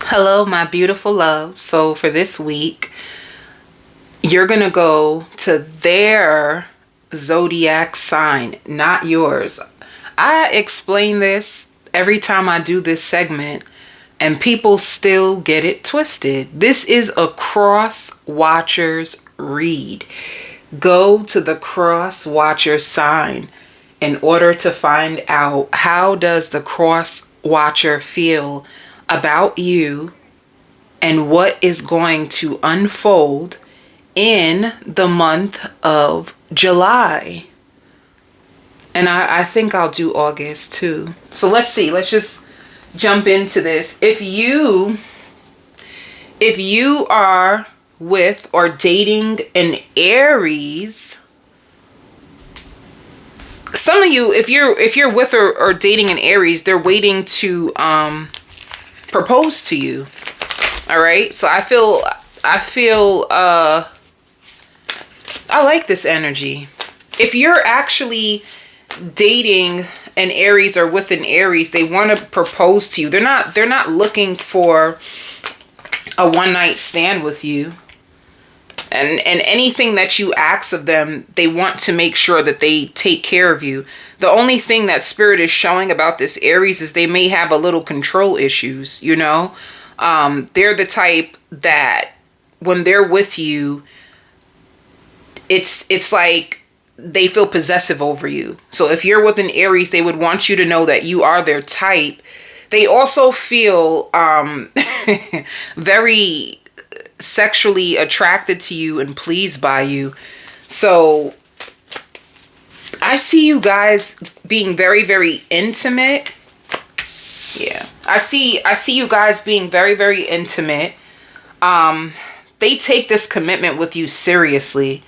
Hello, my beautiful love. So for this week, you're going to go to their zodiac sign, not yours. I explain this every time I do this segment, and people still get it twisted. This is a Crosswatcher's read. Go to the Crosswatcher sign in order to find out how does the Crosswatcher feel about you and what is going to unfold in the month of July. And I think I'll do August too. So let's see. Let's just jump into this. If you are with or dating an Aries, some of you, if you're with or dating an Aries, they're waiting to propose to you. All right. So I like this energy. If you're actually dating an Aries or with an Aries, they want to propose to you. They're not looking for a one-night stand with you. And anything that you ask of them, they want to make sure that they take care of you. The only thing that Spirit is showing about this Aries is they may have a little control issues, you know? They're the type that when they're with you, it's like they feel possessive over you. So if you're with an Aries, they would want you to know that you are their type. They also feel very sexually attracted to you and pleased by you. So I see you guys being very, very intimate. Yeah. I see you guys being very, very intimate. They take this commitment with you seriously.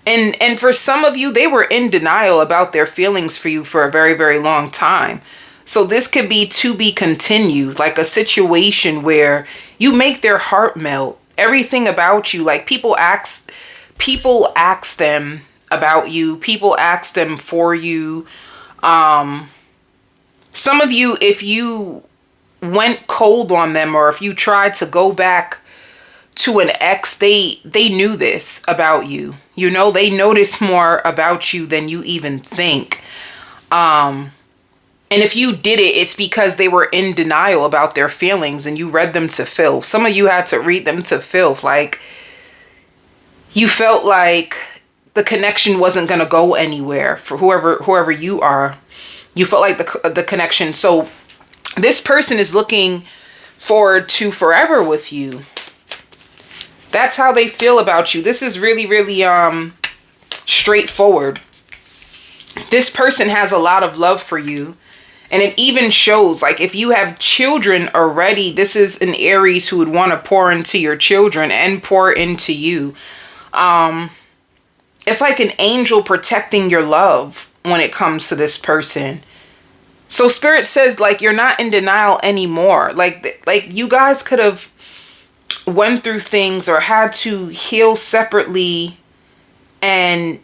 And for some of you, they were in denial about their feelings for you for a very, very long time. So this could be to be continued, like a situation where you make their heart melt. Everything about you, like people ask them about you. People ask them for you. Some of you, if you went cold on them or if you tried to go back to an ex, they knew this about you. You know, they notice more about you than you even think. And if you did it, it's because they were in denial about their feelings and you read them to filth. Some of you had to read them to filth. Like, you felt like the connection wasn't going to go anywhere for whoever you are. You felt like the connection. So this person is looking forward to forever with you. That's how they feel about you. This is really, really straightforward. This person has a lot of love for you. And it even shows, like, if you have children already, this is an Aries who would want to pour into your children and pour into you. It's like an angel protecting your love when it comes to this person. So Spirit says, like, you're not in denial anymore. Like you guys could have went through things or had to heal separately, and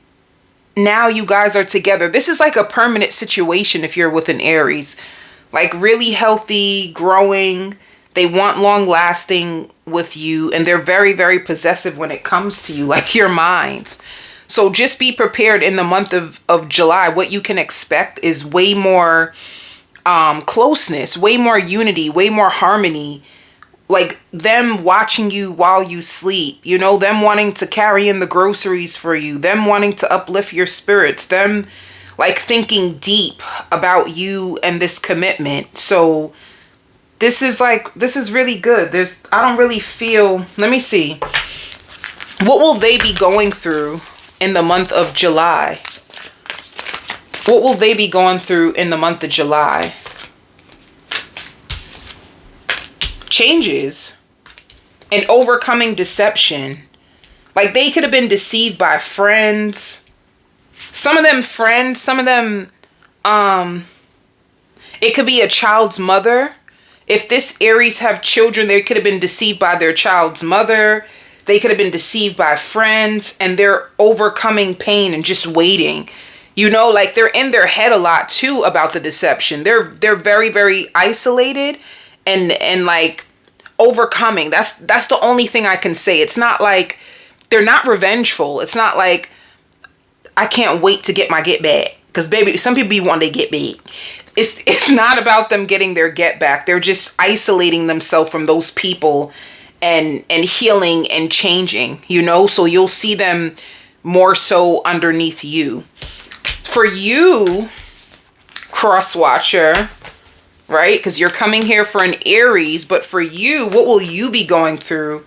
now you guys are together. This is like a permanent situation if you're with an Aries. Like, really healthy, growing. They want long lasting with you. And they're very, very possessive when it comes to you. Like, your minds. So just be prepared in the month of July. What you can expect is way more closeness. Way more unity. Way more harmony. Like, them watching you while you sleep, you know, them wanting to carry in the groceries for you, them wanting to uplift your spirits, them like thinking deep about you and this commitment. So this is really good. I don't really feel, let me see. What will they be going through in the month of July? What will they be going through in the month of July? Changes and overcoming deception. Like, they could have been deceived by friends. Some of them friends, some of them, it could be a child's mother. If this Aries have children, they could have been deceived by their child's mother. They could have been deceived by friends, and they're overcoming pain and just waiting. You know, like, they're in their head a lot too about the deception. They're very, very isolated and like overcoming. That's the only thing I can say. It's not like they're not revengeful. It's not like I can't wait to get my get back. Because baby, some people be wanting to get back. It's not about them getting their get back. They're just isolating themselves from those people and healing and changing, you know? So you'll see them more so underneath you. For you, Crosswatcher, right? Because you're coming here for an Aries, but for you, what will you be going through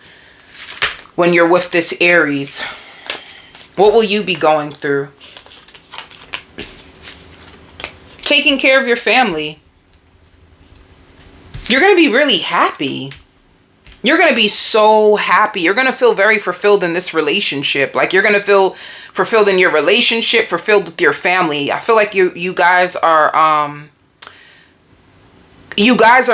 when you're with this Aries? What will you be going through? Taking care of your family. You're going to be really happy. You're going to be so happy. You're going to feel very fulfilled in this relationship. Like, you're going to feel fulfilled in your relationship, fulfilled with your family. I feel like you guys are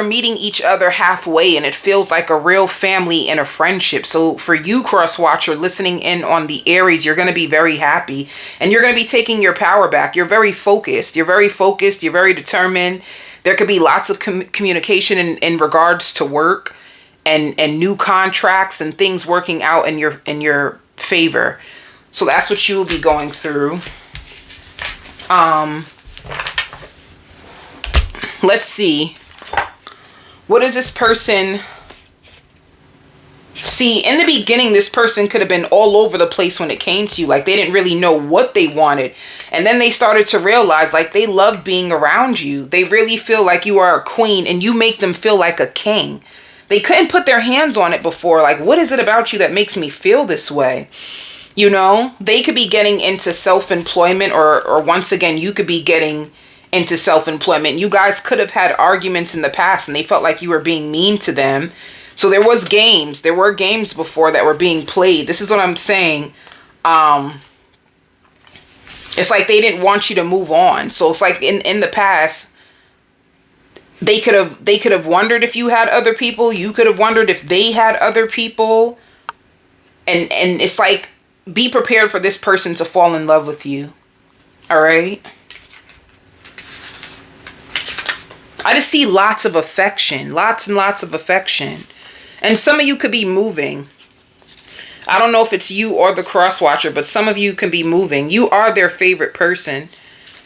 meeting each other halfway, and it feels like a real family and a friendship. So for you, Crosswatcher, listening in on the Aries, you're going to be very happy, and you're going to be taking your power back. You're very focused. You're very focused. You're very determined. There could be lots of communication in regards to work and new contracts and things working out in your favor. So that's what you will be going through. Let's see. What is this person? See, in the beginning, this person could have been all over the place when it came to you. Like, they didn't really know what they wanted. And then they started to realize, like, they love being around you. They really feel like you are a queen and you make them feel like a king. They couldn't put their hands on it before. Like, what is it about you that makes me feel this way? You know, they could be getting into self-employment, or once again, you could be getting into self-employment. You guys could have had arguments in the past and they felt like you were being mean to them. So there was games. There were games before that were being played. This is what I'm saying. It's like they didn't want you to move on. So it's like in the past, they could have wondered if you had other people. You could have wondered if they had other people. And it's like, be prepared for this person to fall in love with you. All right? I just see lots of affection, lots and lots of affection. And some of you could be moving. I don't know if it's you or the Crosswatcher, but some of you can be moving. You are their favorite person.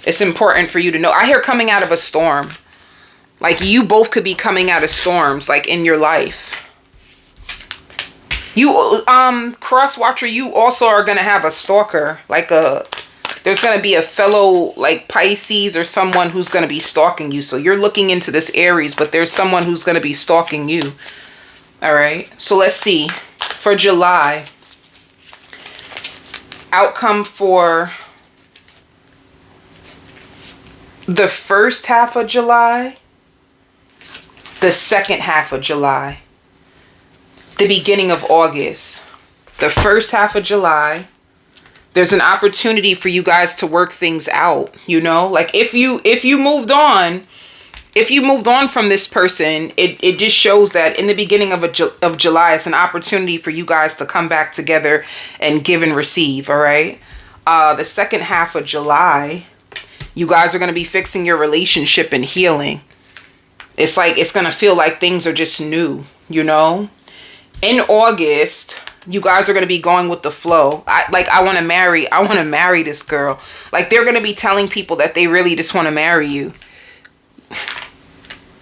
It's important for you to know. I hear coming out of a storm. Like, you both could be coming out of storms, like, in your life. You, Crosswatcher, you also are going to have a stalker, like there's going to be a fellow, like, Pisces or someone who's going to be stalking you. So you're looking into this Aries, but there's someone who's going to be stalking you. All right. So let's see. For July, outcome for the first half of July, the second half of July, the beginning of August, the first half of July. There's an opportunity for you guys to work things out, you know? Like, if you moved on from this person, it just shows that in the beginning of July, it's an opportunity for you guys to come back together and give and receive, all right? The second half of July, you guys are going to be fixing your relationship and healing. It's like, it's going to feel like things are just new, you know? In August, you guys are going to be going with the flow. I want to marry this girl. Like, they're going to be telling people that they really just want to marry you.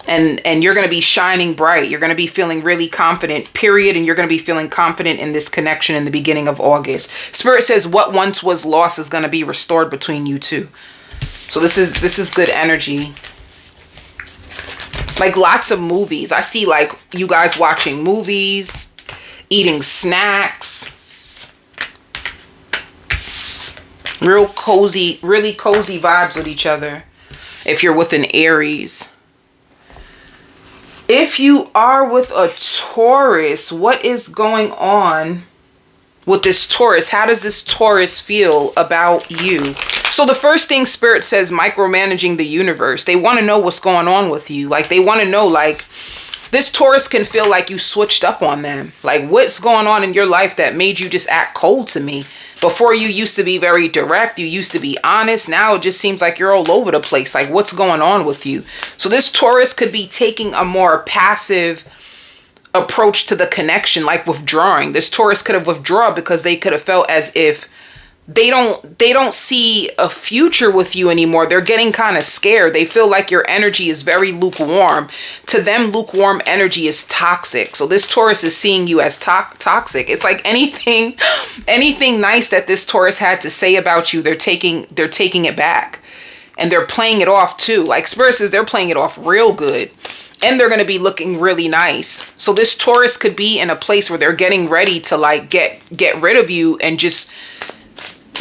And you're going to be shining bright. You're going to be feeling really confident, period. And you're going to be feeling confident in this connection in the beginning of August. Spirit says what once was lost is going to be restored between you two. So this is good energy. Like, lots of movies. I see, like, you guys watching movies, eating snacks, really cozy vibes with each other if you're with an Aries. If you are with a Taurus, what is going on with this Taurus? How does this Taurus feel about you? So the first thing Spirit says, micromanaging the universe. They want to know what's going on with you. Like, they want to know, like, this Taurus can feel like you switched up on them. Like, what's going on in your life that made you just act cold to me? Before, you used to be very direct. You used to be honest. Now it just seems like you're all over the place. Like, what's going on with you? So this Taurus could be taking a more passive approach to the connection, like withdrawing. This Taurus could have withdrawn because they could have felt as if they don't see a future with you anymore. They're getting kind of scared. They feel like your energy is very lukewarm. To them, lukewarm energy is toxic. So this Taurus is seeing you as toxic. It's like anything nice that this Taurus had to say about you, they're taking it back. And they're playing it off too. Like Spirit says, they're playing it off real good. And they're going to be looking really nice. So this Taurus could be in a place where they're getting ready to like get rid of you, and just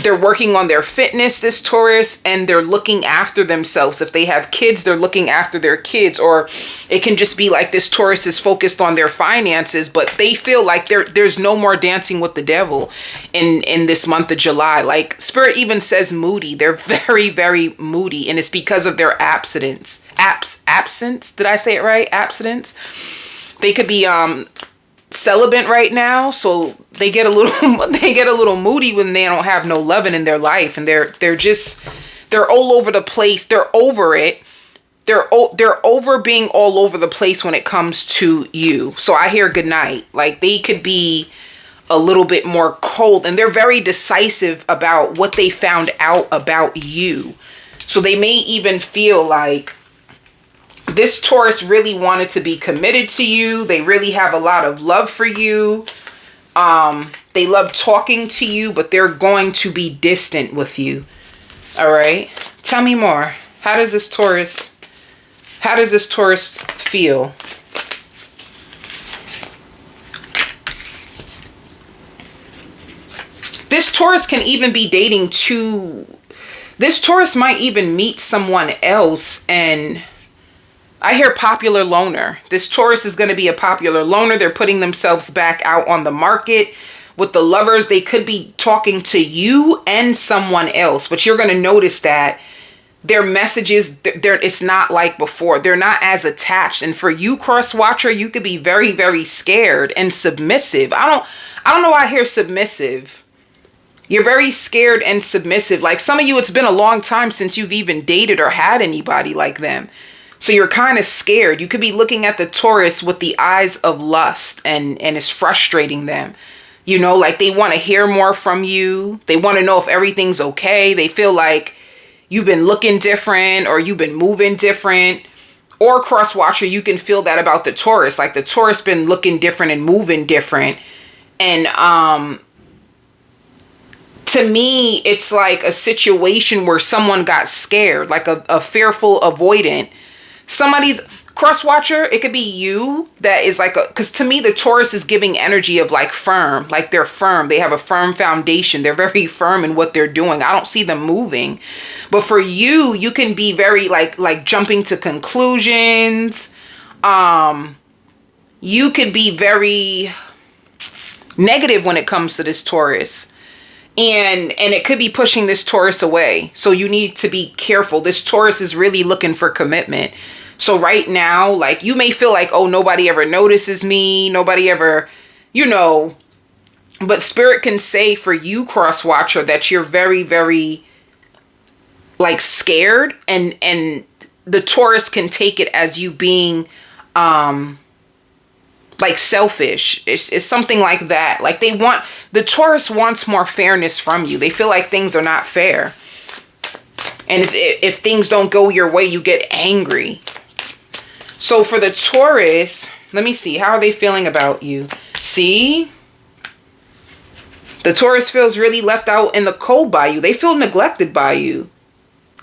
they're working on their fitness, this Taurus, and they're looking after themselves. If they have kids, they're looking after their kids. Or it can just be like this Taurus is focused on their finances, but they feel like there's no more dancing with the devil in this month of July. Like Spirit even says moody. They're very, very moody, and it's because of their absence. Absence? Did I say it right? Absence? They could be celibate right now, so they get a little moody when they don't have no loving in their life, and they're all over the place. They're over it. They're over being all over the place when it comes to you. So I hear good night. Like they could be a little bit more cold, and they're very decisive about what they found out about you. So they may even feel like this Taurus really wanted to be committed to you. They really have a lot of love for you. They love talking to you, but they're going to be distant with you. All right. Tell me more. How does this Taurus feel? This Taurus can even be dating this Taurus might even meet someone else, and I hear popular loner. This Taurus is going to be a popular loner. They're putting themselves back out on the market with the lovers. They could be talking to you and someone else, but you're going to notice that their messages, it's not like before. They're not as attached. And for you, Crosswatcher, you could be very, very scared and submissive. I don't know why I hear submissive. You're very scared and submissive. Like some of you, it's been a long time since you've even dated or had anybody like them. So you're kind of scared. You could be looking at the Taurus with the eyes of lust, and it's frustrating them. You know, like they want to hear more from you. They want to know if everything's okay. They feel like you've been looking different, or you've been moving different. Or Crosswatcher, you can feel that about the Taurus. Like the Taurus been looking different and moving different. And to me, it's like a situation where someone got scared, like a fearful avoidant. Somebody's Crosswatcher, it could be you that is like because to me the Taurus is giving energy of like firm, like they're firm. They have a firm foundation. They're very firm in what they're doing. I don't see them moving. But for you, you can be very like jumping to conclusions. You could be very negative when it comes to this Taurus. And it could be pushing this Taurus away. So you need to be careful. This Taurus is really looking for commitment. So right now, like you may feel like, oh, nobody ever notices me. Nobody ever, but Spirit can say for you, Crosswatcher, that you're very, very like scared, and the Taurus can take it as you being like selfish. It's something like that. Like the Taurus wants more fairness from you. They feel like things are not fair. And if things don't go your way, you get angry. So for the Taurus, let me see. How are they feeling about you? See? The Taurus feels really left out in the cold by you. They feel neglected by you.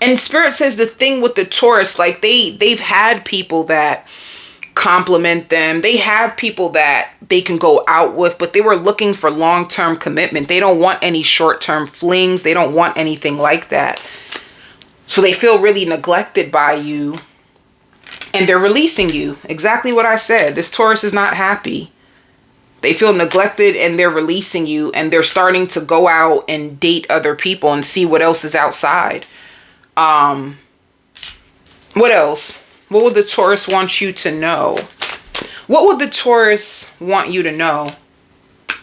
And Spirit says the thing with the Taurus, like they've had people that compliment them. They have people that they can go out with, but they were looking for long-term commitment. They don't want any short-term flings. They don't want anything like that. So they feel really neglected by you. And they're releasing you. Exactly what I said. This Taurus is not happy. They feel neglected and they're releasing you. And they're starting to go out and date other people and see what else is outside. What else? What would the Taurus want you to know? What would the Taurus want you to know?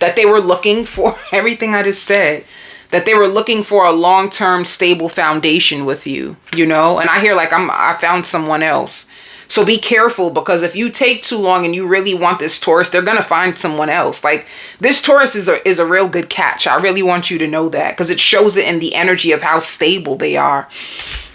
That they were looking for everything I just said. That they were looking for a long-term stable foundation with you, And I hear like I found someone else. So be careful, because if you take too long and you really want this Taurus, they're going to find someone else. Like, this Taurus is a real good catch. I really want you to know that, because it shows it in the energy of how stable they are,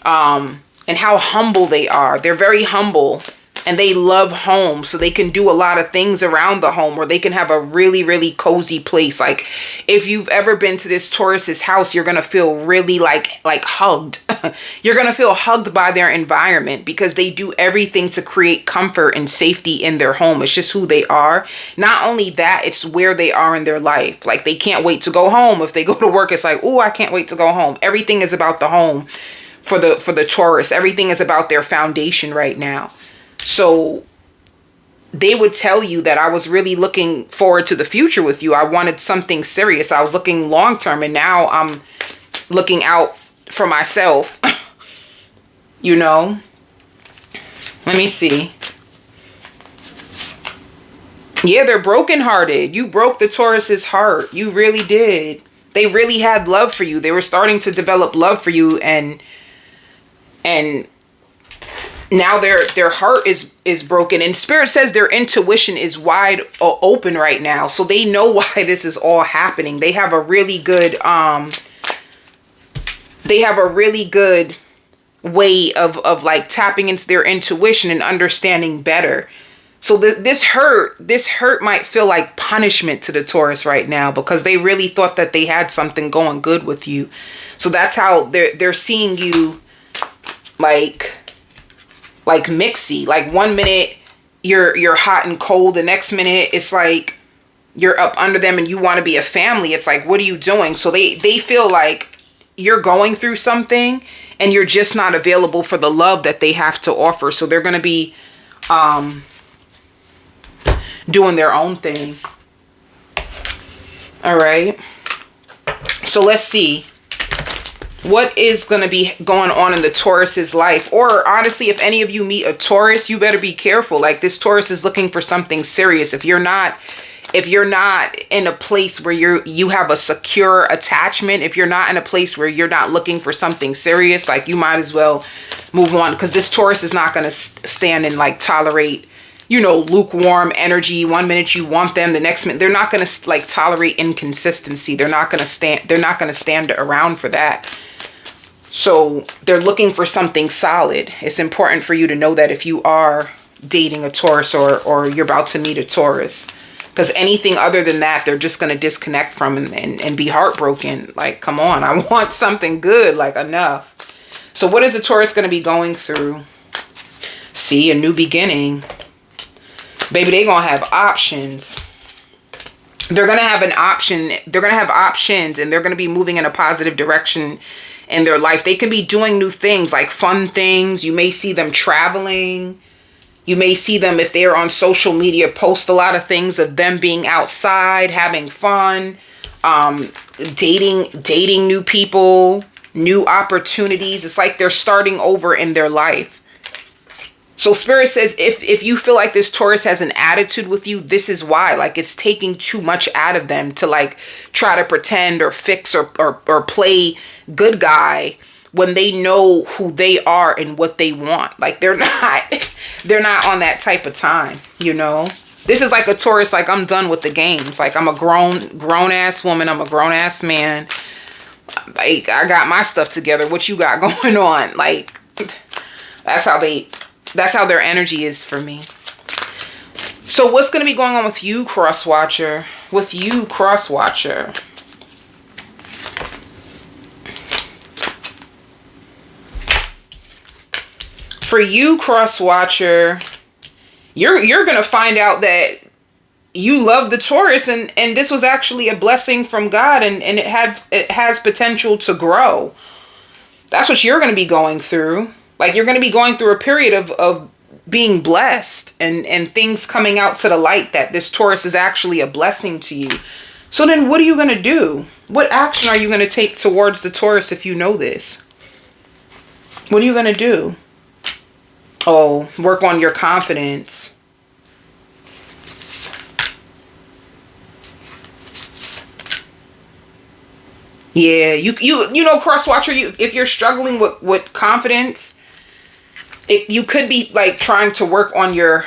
and how humble they are. They're very humble, and they love home, so they can do a lot of things around the home, or they can have a really, really cozy place. Like, if you've ever been to this Taurus's house, you're going to feel really like hugged. You're going to feel hugged by their environment, because they do everything to create comfort and safety in their home. It's just who they are. Not only that, it's where they are in their life. Like, they can't wait to go home. If they go to work, it's like, oh, I can't wait to go home. Everything is about the home for the Taurus. Everything is about their foundation right now. So they would tell you that I was really looking forward to the future with you. I wanted something serious. I was looking long term, and now I'm looking out for myself. You know? Let me see. Yeah, they're brokenhearted. You broke the Taurus's heart. You really did. They really had love for you. They were starting to develop love for you, and now their heart is broken. And Spirit says their intuition is wide open right now. So they know why this is all happening. They have a really good way of like tapping into their intuition and understanding better. So this hurt might feel like punishment to the Taurus right now, because they really thought that they had something going good with you. So that's how they're seeing you like mixy. Like, one minute you're hot and cold, the next minute it's like you're up under them and you want to be a family. It's like, what are you doing? So they feel like you're going through something and you're just not available for the love that they have to offer. So they're going to be doing their own thing. All right. So let's see. What is going to be going on in the Taurus's life? Or honestly, if any of you meet a Taurus, you better be careful. Like, this Taurus is looking for something serious. If you're not in a place where you have a secure attachment, if you're not in a place where you're not looking for something serious, like, you might as well move on, because this Taurus is not going to stand and like tolerate, you know, lukewarm energy. One minute you want them, the next minute they're not going to like tolerate inconsistency. They're not going to stand around for that. So they're looking for something solid. It's important for you to know that if you are dating a Taurus or you're about to meet a Taurus, because anything other than that, they're just going to disconnect from and be heartbroken. Like, come on, I want something good, like, enough. So what is the Taurus going to be going through? See, a new beginning. Baby, they're going to have options. They're going to have an option. They're going to have options, and they're going to be moving in a positive direction in their life. They can be doing new things, like fun things. You may see them traveling. You may see them, if they're on social media, post a lot of things of them being outside, having fun, dating new people, new opportunities. It's like they're starting over in their life. So Spirit says, if you feel like this Taurus has an attitude with you, this is why. Like, it's taking too much out of them to like try to pretend or fix or play good guy when they know who they are and what they want. Like, they're not on that type of time, you know. This is like a Taurus, like, I'm done with the games. Like, I'm a grown ass woman. I'm a grown ass man. Like, I got my stuff together. What you got going on? Like, that's how their energy is for me. So what's going to be going on with you, Crosswatcher? With you, Crosswatcher. For you, Crosswatcher, you're going to find out that you love the Taurus, and this was actually a blessing from God, and it has potential to grow. That's what you're going to be going through. Like, you're going to be going through a period of being blessed and things coming out to the light that this Taurus is actually a blessing to you. So then what are you going to do? What action are you going to take towards the Taurus if you know this? What are you going to do? Oh, work on your confidence. Yeah, you know, Crosswatcher, if you're struggling with confidence, you could be like trying to work on your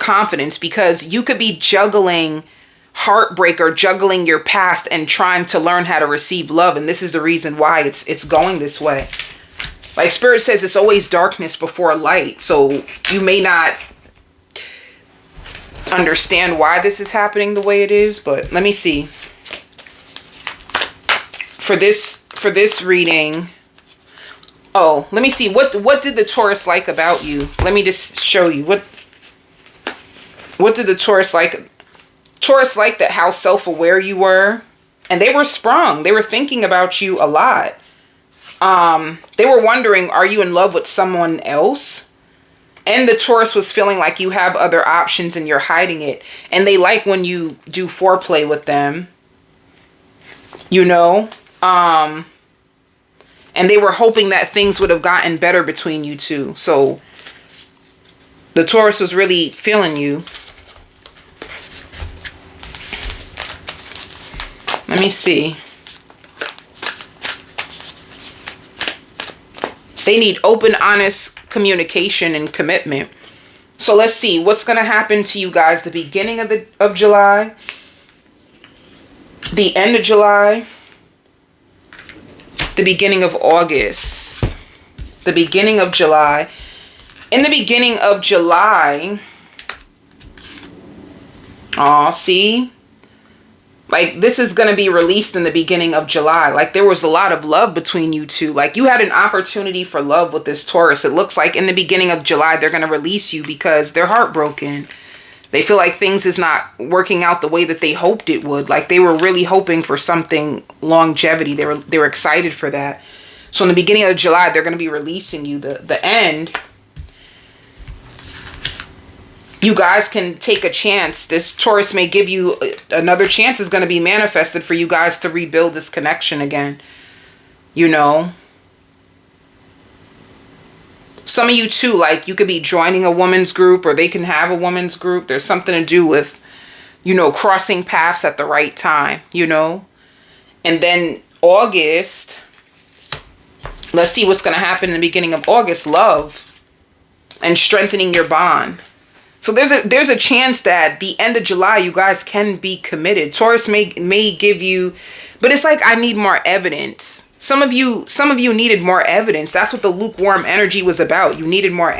confidence, because you could be juggling heartbreak or juggling your past and trying to learn how to receive love. And this is the reason why it's going this way. Like Spirit says, it's always darkness before light. So you may not understand why this is happening the way it is, but let me see. For this reading, oh, let me see. What did the Taurus like about you? Let me just show you. What did the Taurus like? Taurus liked that how self-aware you were. And they were sprung. They were thinking about you a lot. They were wondering, are you in love with someone else? And the Taurus was feeling like you have other options and you're hiding it. And they like when you do foreplay with them. You know? And they were hoping that things would have gotten better between you two. So the Taurus was really feeling you. Let me see. They need open, honest communication and commitment. So let's see what's going to happen to you guys. The beginning of July, the end of July, the beginning of August, the beginning of July. In the beginning of July, see? Like, this is going to be released in the beginning of July. Like, there was a lot of love between you two. Like, you had an opportunity for love with this Taurus. It looks like in the beginning of July, they're going to release you because they're heartbroken. They feel like things is not working out the way that they hoped it would. Like, they were really hoping for something longevity. They were excited for that. So in the beginning of July, they're going to be releasing you. The end, you guys can take a chance. This Taurus may give you another chance is going to be manifested for you guys to rebuild this connection again. You know? Some of you too, like, you could be joining a woman's group, or they can have a woman's group. There's something to do with, you know, crossing paths at the right time, you know? And then August, let's see what's going to happen in the beginning of August. Love and strengthening your bond. So there's a chance that the end of July, you guys can be committed. Taurus may give you, but it's like, I need more evidence. Some of you needed more evidence. That's what the lukewarm energy was about. You needed more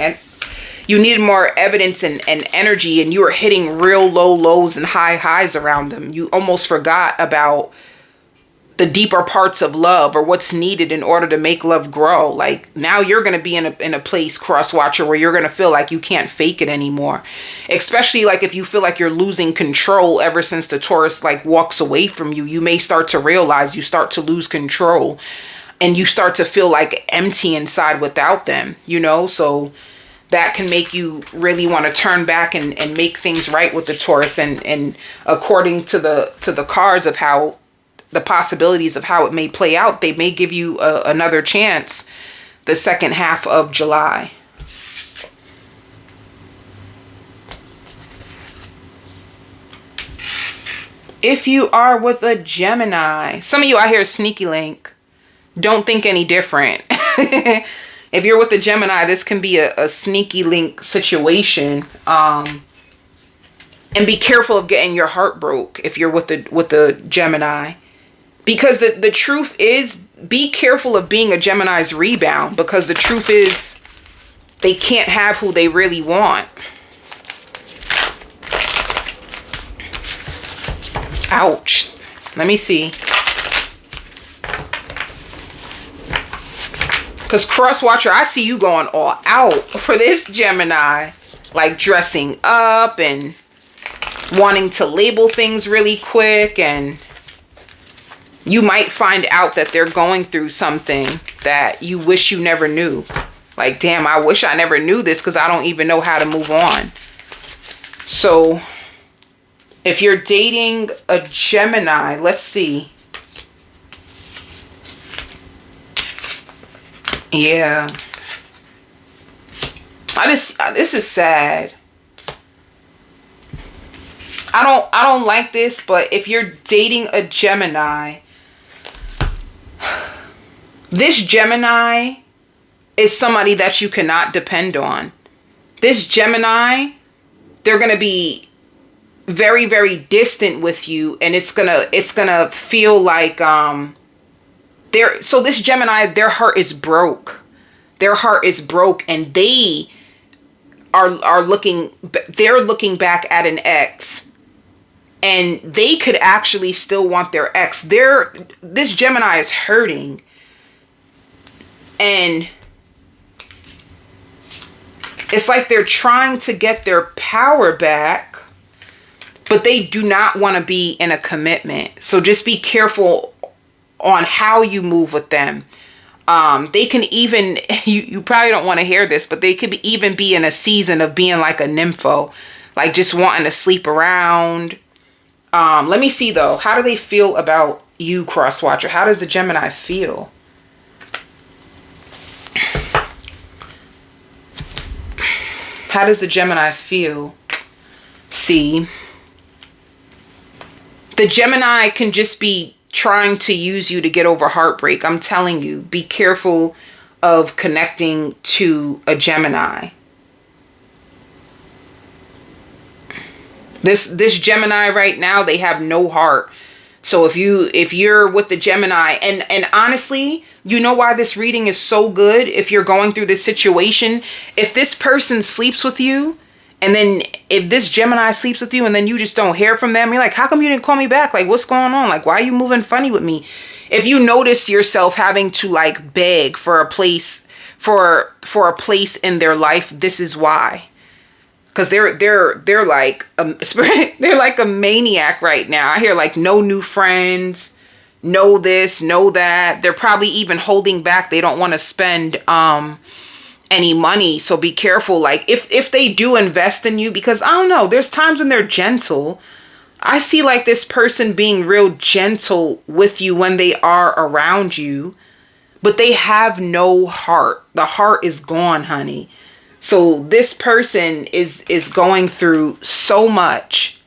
evidence and energy, and you were hitting real low lows and high highs around them. You almost forgot about the deeper parts of love, or what's needed in order to make love grow. Like, now you're going to be in a place, Crosswatcher, where you're going to feel like you can't fake it anymore. Especially like if you feel like you're losing control ever since the Taurus like walks away from you. You may start to realize you start to lose control, and you start to feel like empty inside without them, you know? So that can make you really want to turn back and make things right with the Taurus. And according to the cards of how the possibilities of how it may play out, they may give you another chance the second half of July. If you are with a Gemini, some of you out here sneaky link, don't think any different. If you're with a Gemini, this can be a sneaky link situation. And be careful of getting your heart broke if you're with the Gemini. Because the truth is, be careful of being a Gemini's rebound, because the truth is they can't have who they really want. Ouch. Let me see. Because Crosswatcher, I see you going all out for this Gemini. Like dressing up and wanting to label things really quick, and you might find out that they're going through something that you wish you never knew. Like, damn, I wish I never knew this because I don't even know how to move on. So, if you're dating a Gemini, let's see. Yeah. This is sad. I don't like this, but if you're dating a Gemini, this Gemini is somebody that you cannot depend on. This Gemini, they're going to be very, very distant with you, and it's gonna feel like so this Gemini, their heart is broke. Their heart is broke, and they are looking back at an ex, and they could actually still want their ex. This Gemini is hurting, and it's like they're trying to get their power back, but they do not want to be in a commitment. So just be careful on how you move with them. They can even, you probably don't want to hear this, but they could even be in a season of being like a nympho, like just wanting to sleep around. Let me see though. How do they feel about you, Crosswatcher? How does the Gemini feel? How does the Gemini feel? See, the Gemini can just be trying to use you to get over heartbreak. I'm telling you, be careful of connecting to a Gemini. This Gemini right now, they have no heart. So if you're with the Gemini, and honestly, you know why this reading is so good if you're going through this situation? If this person sleeps with you, and then if this Gemini sleeps with you and then you just don't hear from them, you're like, how come you didn't call me back? Like, what's going on? Like, why are you moving funny with me? If you notice yourself having to like beg for a place, for a place in their life, this is why. Because they're like they're like a maniac right now. I hear like no new friends, no this, no that. They're probably even holding back. They don't want to spend any money. So be careful. Like if they do invest in you, because I don't know, there's times when they're gentle. I see like this person being real gentle with you when they are around you, but they have no heart. The heart is gone, honey. So this person is going through so much,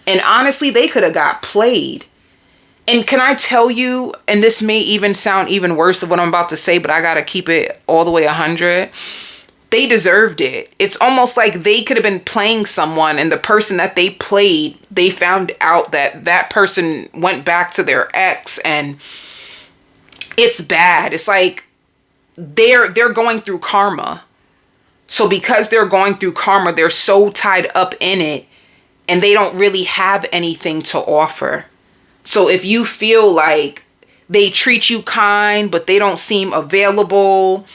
and honestly, they could have got played. And can I tell you, and this may even sound even worse of what I'm about to say, but I got to keep it all the way 100. They deserved it. It's almost like they could have been playing someone, and the person that they played, they found out that that person went back to their ex, and it's bad. It's like they're going through karma. So because they're going through karma, they're so tied up in it, and they don't really have anything to offer. So if you feel like they treat you kind, but they don't seem available,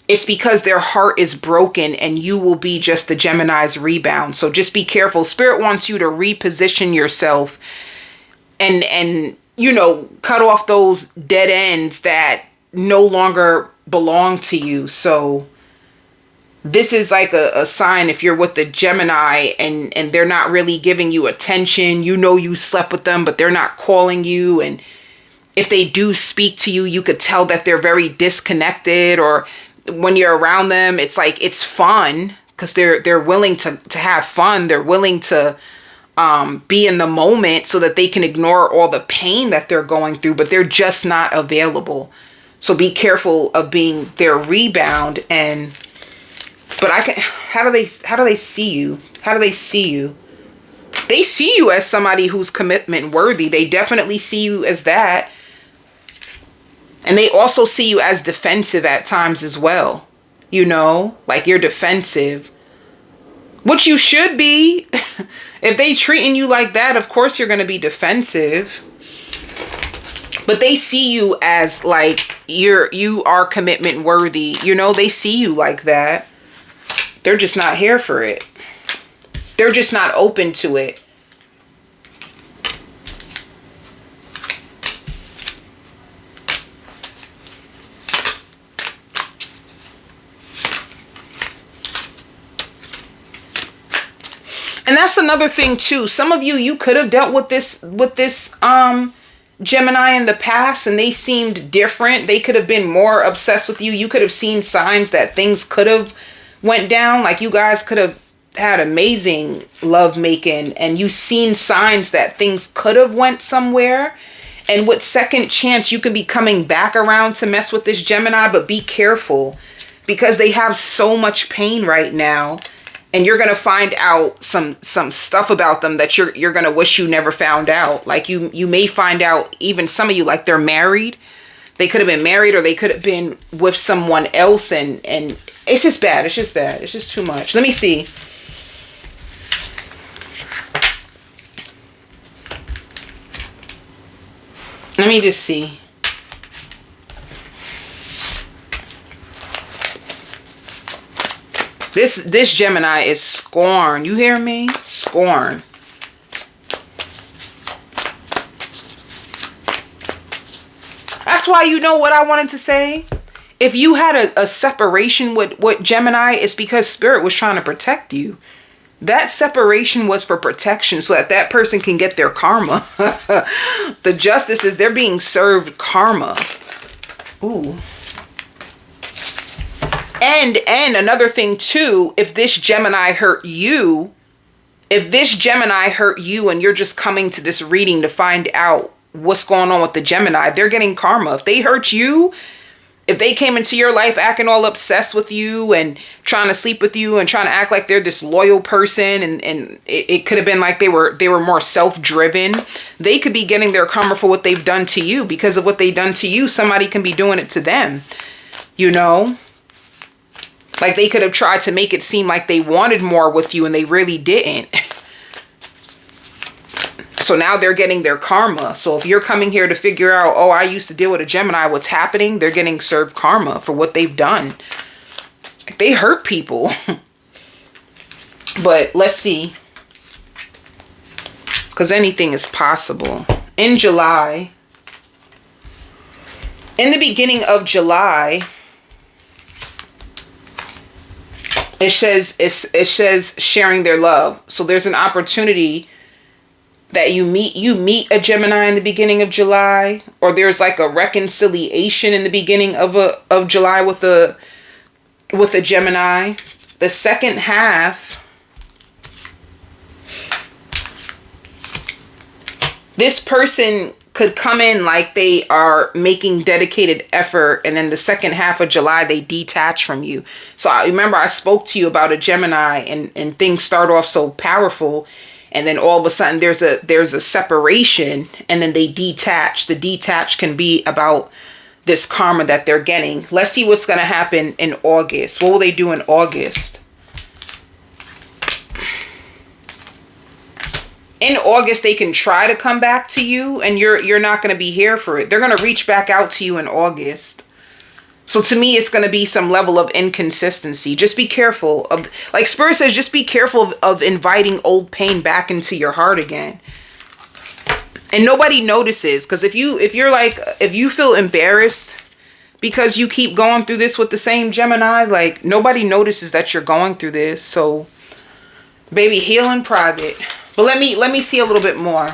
it's because their heart is broken, and you will be just the Gemini's rebound. So just be careful. Spirit wants you to reposition yourself and you know, cut off those dead ends that no longer belong to you. So this is like a sign if you're with the Gemini and they're not really giving you attention. You know you slept with them, but they're not calling you. And if they do speak to you, you could tell that they're very disconnected. Or when you're around them, it's like it's fun because they're willing to have fun. They're willing to be in the moment so that they can ignore all the pain that they're going through, but they're just not available. So be careful of being their rebound. But how do they see you? How do they see you? They see you as somebody who's commitment worthy. They definitely see you as that. And they also see you as defensive at times as well. You know, like you're defensive, which you should be. If they treating you like that, of course you're going to be defensive. But they see you as like you are commitment worthy. You know, they see you like that. They're just not here for it. They're just not open to it. And that's another thing too. Some of you could have dealt with this Gemini in the past, and they seemed different. They could have been more obsessed with you. You could have seen signs that things could have went down. Like you guys could have had amazing love making, and you seen signs that things could have went somewhere. And with second chance, you could be coming back around to mess with this Gemini, but be careful. because they have so much pain right now. And you're going to find out some stuff about them that you're going to wish you never found out. Like you may find out, even some of you, like they're married. They could have been married, or they could have been with someone else. And it's just bad. It's just bad. It's just too much. Let me see. Let me just see. This Gemini is scorn. You hear me? Scorn. That's why, you know what I wanted to say? If you had a separation with Gemini, it's because Spirit was trying to protect you. That separation was for protection, so that that person can get their karma. The justices, they're being served karma. Ooh. And another thing too, if this Gemini hurt you, and you're just coming to this reading to find out what's going on with the Gemini, they're getting karma. If they hurt you, if they came into your life acting all obsessed with you and trying to sleep with you and trying to act like they're this loyal person, and it could have been like they were more self-driven, they could be getting their karma for what they've done to you. Because of what they've done to you, somebody can be doing it to them, you know? Like they could have tried to make it seem like they wanted more with you and they really didn't. So now they're getting their karma. So if you're coming here to figure out, oh, I used to deal with a Gemini, what's happening? They're getting served karma for what they've done. Like they hurt people. But let's see. Because anything is possible. In July, in the beginning of July, it says sharing their love. So there's an opportunity that you meet a Gemini in the beginning of July, or there's like a reconciliation in the beginning of July with a Gemini. The second half, this person could come in like they are making dedicated effort, and then the second half of July they detach from you. So I remember I spoke to you about a Gemini, and things start off so powerful, and then all of a sudden there's a separation, and then they detach. The detach can be about this karma that they're getting. Let's see what's going to happen in August. What will they do in August? In August, they can try to come back to you, and you're not going to be here for it. They're going to reach back out to you in August. So to me, it's going to be some level of inconsistency. Just be careful of, like Spirit says, just be careful of inviting old pain back into your heart again. And nobody notices, because if you feel embarrassed because you keep going through this with the same Gemini, like nobody notices that you're going through this. So baby, heal in private. But let me see a little bit more.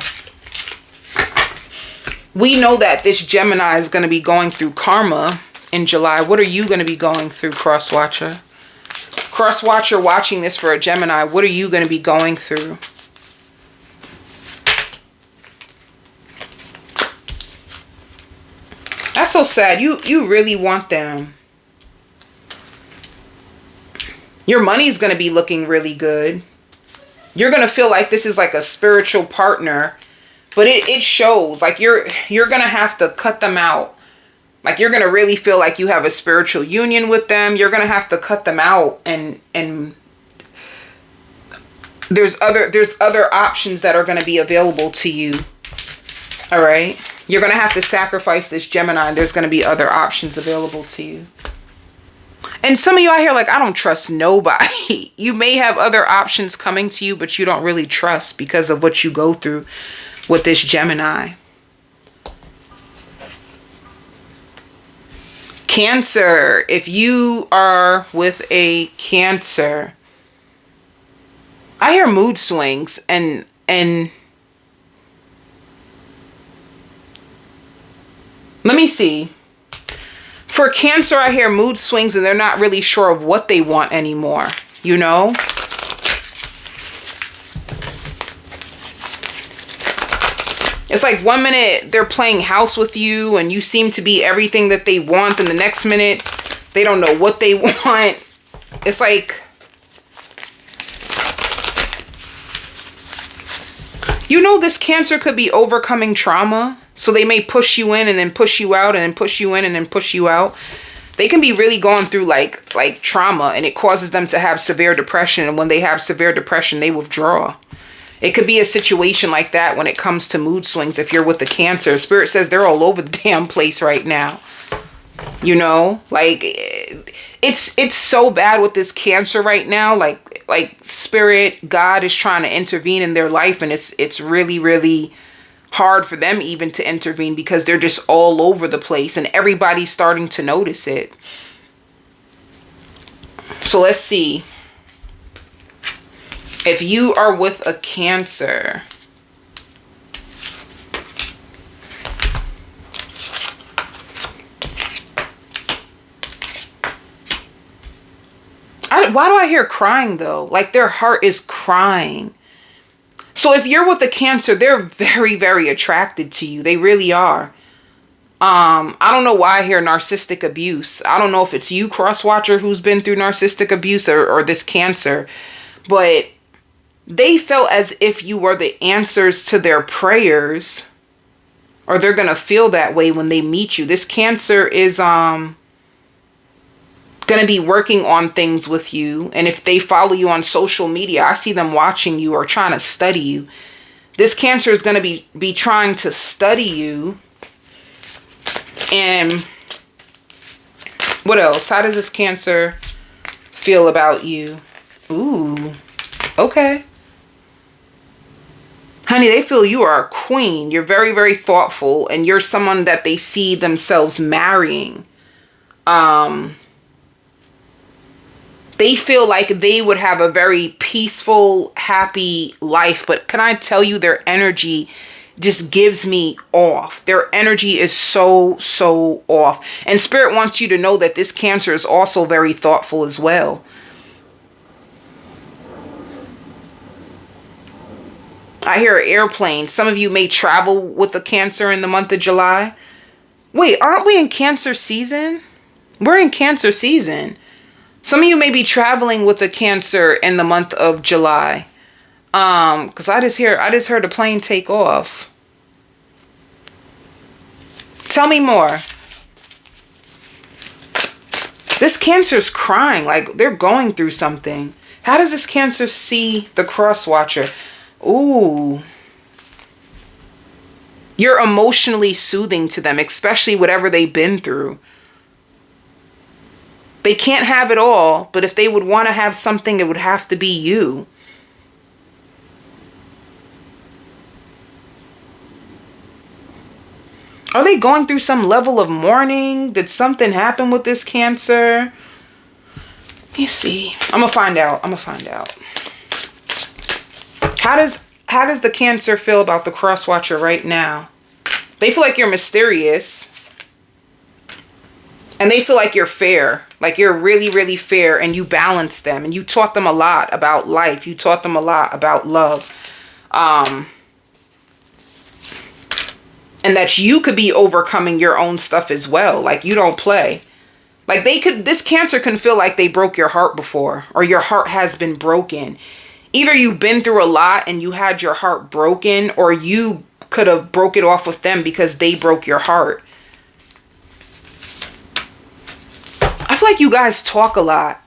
We know that this Gemini is going to be going through karma in July. What are you going to be going through, Crosswatcher? Crosswatcher watching this for a Gemini, what are you going to be going through? That's so sad. You really want them. Your money's going to be looking really good. You're going to feel like this is like a spiritual partner, but it shows like you're going to have to cut them out. Like you're going to really feel like you have a spiritual union with them. You're going to have to cut them out, and there's other options that are going to be available to you. All right. You're going to have to sacrifice this Gemini. There's going to be other options available to you. And some of you out here like, I don't trust nobody. You may have other options coming to you, but you don't really trust because of what you go through with this Gemini. Cancer. If you are with a Cancer, I hear mood swings and let me see. For Cancer, I hear mood swings and they're not really sure of what they want anymore, you know? It's like 1 minute they're playing house with you and you seem to be everything that they want, and the next minute They don't know what they want. It's like, you know, this Cancer could be overcoming trauma. So they may push you in and then push you out and then push you in and then push you out. They can be really going through like trauma, and it causes them to have severe depression. And when they have severe depression, they withdraw. It could be a situation like that when it comes to mood swings. If you're with the Cancer, Spirit says they're all over the damn place right now. You know, like it's so bad with this Cancer right now. Like Spirit, God is trying to intervene in their life, and it's really, really hard for them even to intervene because they're just all over the place and everybody's starting to notice it. So let's see. If you are with a Cancer, why do I hear crying though? Like their heart is crying. So if you're with a Cancer, they're very, very attracted to you. They really are. I don't know why I hear narcissistic abuse. I don't know if it's you, Crosswatcher, who's been through narcissistic abuse or this Cancer. But they felt as if you were the answers to their prayers. Or they're going to feel that way when they meet you. This Cancer is going to be working on things with you. And if they follow you on social media, I see them watching you or trying to study you. This Cancer is going to be trying to study you. And what else? How does this Cancer feel about you? Ooh, okay. Honey, they feel you are a queen. You're very, very thoughtful. And you're someone that they see themselves marrying. They feel like they would have a very peaceful, happy life. But can I tell you, their energy just gives me off. Their energy is so, so off. And Spirit wants you to know that this Cancer is also very thoughtful as well. I hear an airplane. Some of you may travel with a Cancer in the month of July. Wait, aren't we in Cancer season? We're in Cancer season. Some of you may be traveling with a Cancer in the month of July. Because I just heard a plane take off. Tell me more. This Cancer's crying, like they're going through something. How does this Cancer see the Crosswatcher? Ooh. You're emotionally soothing to them, especially whatever they've been through. They can't have it all, but if they would want to have something, it would have to be you. Are they going through some level of mourning? Did something happen with this Cancer? Let me see. I'm going to find out. How does the Cancer feel about the Crosswatcher right now? They feel like you're mysterious. And they feel like you're fair. Like you're really, really fair, and you balance them. And you taught them a lot about life. You taught them a lot about love. And that you could be overcoming your own stuff as well. Like you don't play. Like this Cancer can feel like they broke your heart before, or your heart has been broken. Either you've been through a lot and you had your heart broken, or you could have broke it off with them because they broke your heart. I feel like you guys talk a lot.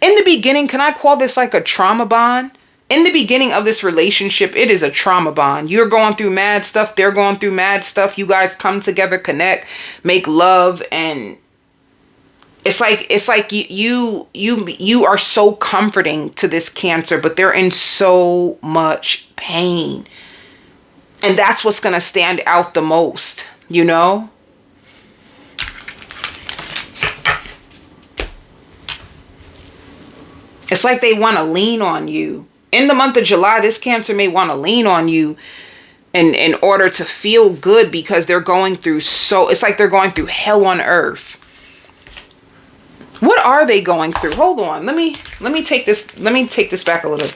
In the beginning, can I call this like a trauma bond? In the beginning of this relationship, it is a trauma bond. You're going through mad stuff. They're going through mad stuff. You guys come together, connect, make love. And it's like you are so comforting to this Cancer, but they're in so much pain. And that's what's going to stand out the most, you know? It's like they want to lean on you. In the month of July, this Cancer may want to lean on you in order to feel good, because they're going through it's like they're going through hell on earth. What are they going through? Hold on. Let me take this back a little.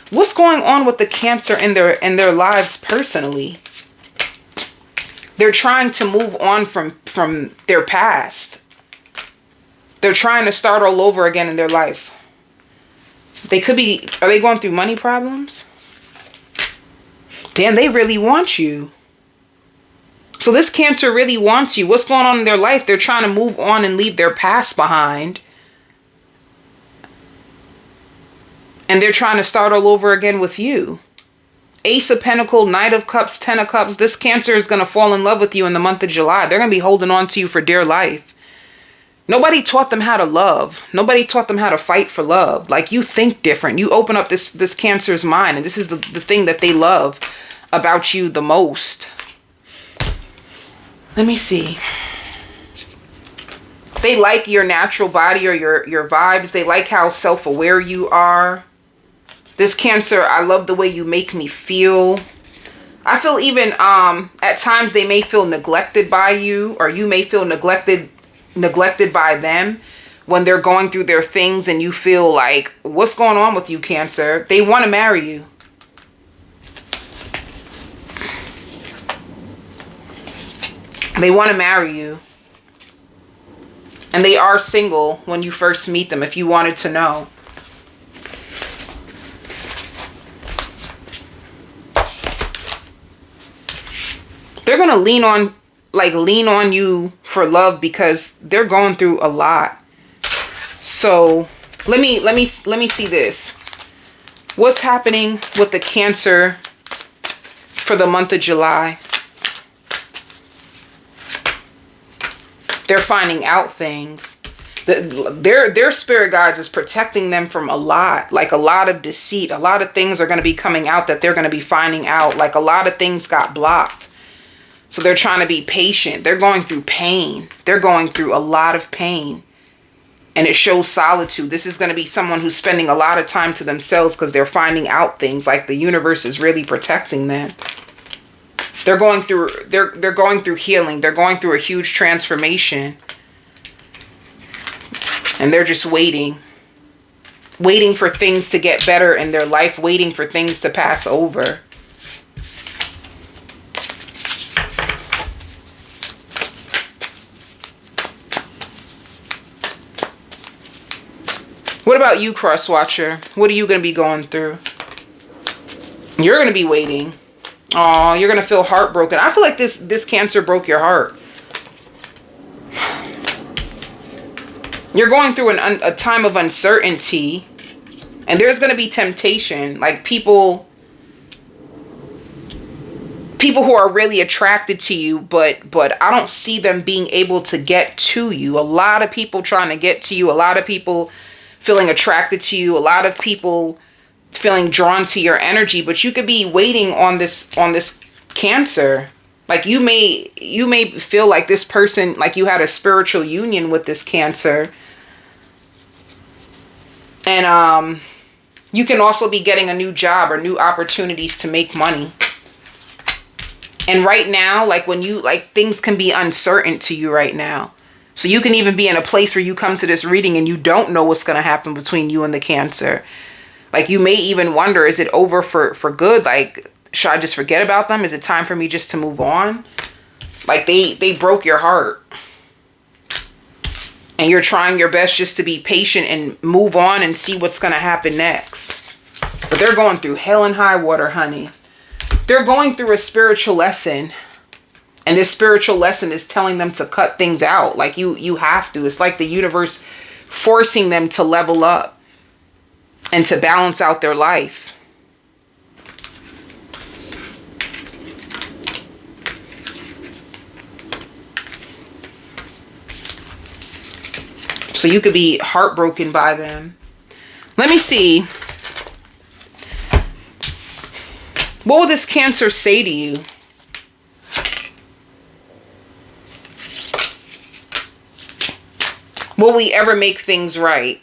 What's going on with the Cancer in their lives personally? They're trying to move on from their past. They're trying to start all over again in their life. They could be, are they going through money problems? Damn, they really want you. So this Cancer really wants you. What's going on in their life? They're trying to move on and leave their past behind. And they're trying to start all over again with you. Ace of Pentacles, Knight of Cups, Ten of Cups. This Cancer is going to fall in love with you in the month of July. They're going to be holding on to you for dear life. Nobody taught them how to love. Nobody taught them how to fight for love. Like, you think different. You open up this Cancer's mind. And this is the thing that they love about you the most. Let me see. They like your natural body or your vibes. They like how self-aware you are. This Cancer, I love the way you make me feel. I feel even at times they may feel neglected by you, or you may feel neglected by them when they're going through their things, and you feel like, what's going on with you, Cancer? They want to marry you. They want to marry you. And they are single when you first meet them, if you wanted to know. They're going to lean on you for love because they're going through a lot. So let me see this. What's happening with the Cancer for the month of July? They're finding out things. Their spirit guides is protecting them from a lot. Like a lot of deceit. A lot of things are going to be coming out that they're going to be finding out. Like a lot of things got blocked. So they're trying to be patient. They're going through pain. They're going through a lot of pain. And it shows solitude. This is going to be someone who's spending a lot of time to themselves because they're finding out things. Like the universe is really protecting them. They're going through healing. They're going through a huge transformation. And they're just waiting. Waiting for things to get better in their life. Waiting for things to pass over. What about you, Crosswatcher? What are you going to be going through? You're going to be waiting. Oh, you're going to feel heartbroken. I feel like this Cancer broke your heart. You're going through a time of uncertainty. And there's going to be temptation. Like people who are really attracted to you, but I don't see them being able to get to you. A lot of people trying to get to you. A lot of people feeling attracted to you. A lot of people feeling drawn to your energy, but you could be waiting on this Cancer. Like you may feel like this person, like you had a spiritual union with this Cancer. And you can also be getting a new job or new opportunities to make money. And right now, like things can be uncertain to you right now. So you can even be in a place where you come to this reading and you don't know what's going to happen between you and the Cancer. Like you may even wonder, is it over for good? Like, should I just forget about them? Is it time for me just to move on? Like they broke your heart. And you're trying your best just to be patient and move on and see what's going to happen next. But they're going through hell and high water, honey. They're going through a spiritual lesson. And this spiritual lesson is telling them to cut things out. Like you have to. It's like the universe forcing them to level up and to balance out their life. So you could be heartbroken by them. Let me see. What will this Cancer say to you? Will we ever make things right?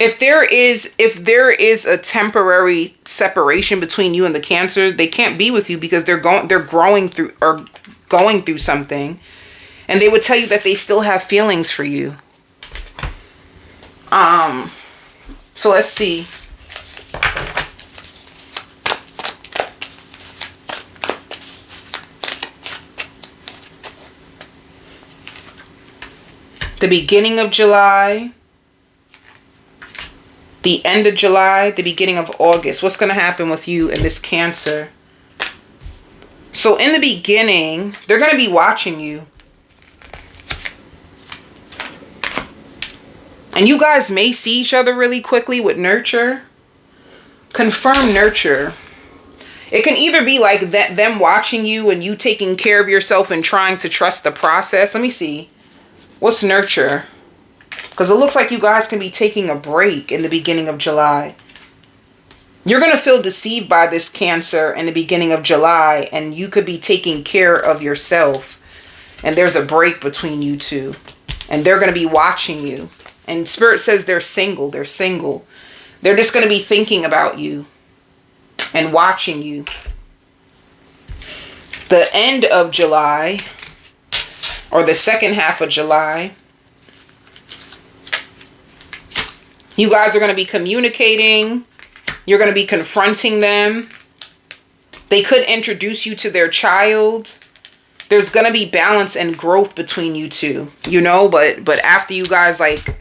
If there is a temporary separation between you and the Cancer, they can't be with you because they're going through something. And they would tell you that they still have feelings for you. So let's see. the beginning of July, the end of July, the beginning of August. What's going to happen with you in this Cancer? So in the beginning, they're going to be watching you. And you guys may see each other really quickly with nurture. Confirm nurture. It can either be like that, them watching you and you taking care of yourself and trying to trust the process. Let me see. What's nurture? Because it looks like you guys can be taking a break in the beginning of July. You're going to feel deceived by this Cancer in the beginning of July. And you could be taking care of yourself. And there's a break between you two. And they're going to be watching you. And Spirit says they're single. They're single. They're just going to be thinking about you and watching you. The end of July, or the second half of July, you guys are going to be communicating. You're going to be confronting them. They could introduce you to their child. There's going to be balance and growth between you two, you know, but after you guys like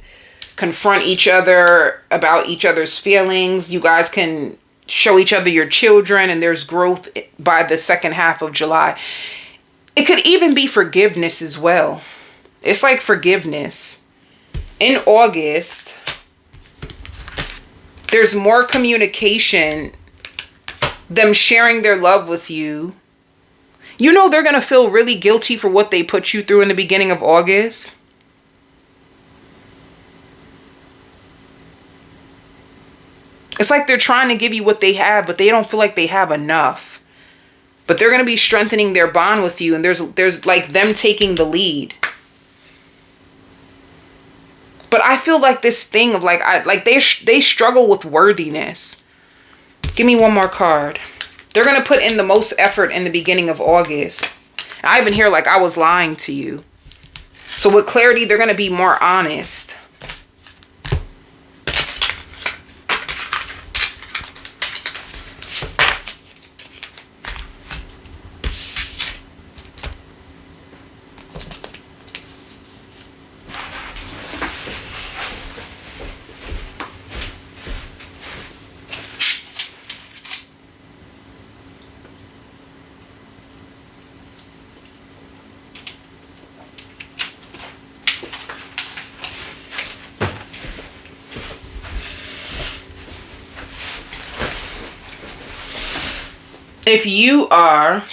confront each other about each other's feelings, you guys can show each other your children, and there's growth by the second half of July. It could even be forgiveness as well. It's like forgiveness. In August, there's more communication, them sharing their love with you. You know they're going to feel really guilty for what they put you through in the beginning of August. It's like they're trying to give you what they have, but they don't feel like they have enough. But they're going to be strengthening their bond with you, and there's like them taking the lead. But I feel like this thing of like they struggle with worthiness. Give me one more card. They're going to put in the most effort in the beginning of August. I even hear like I was lying to you. So with clarity, they're going to be more honest. If you are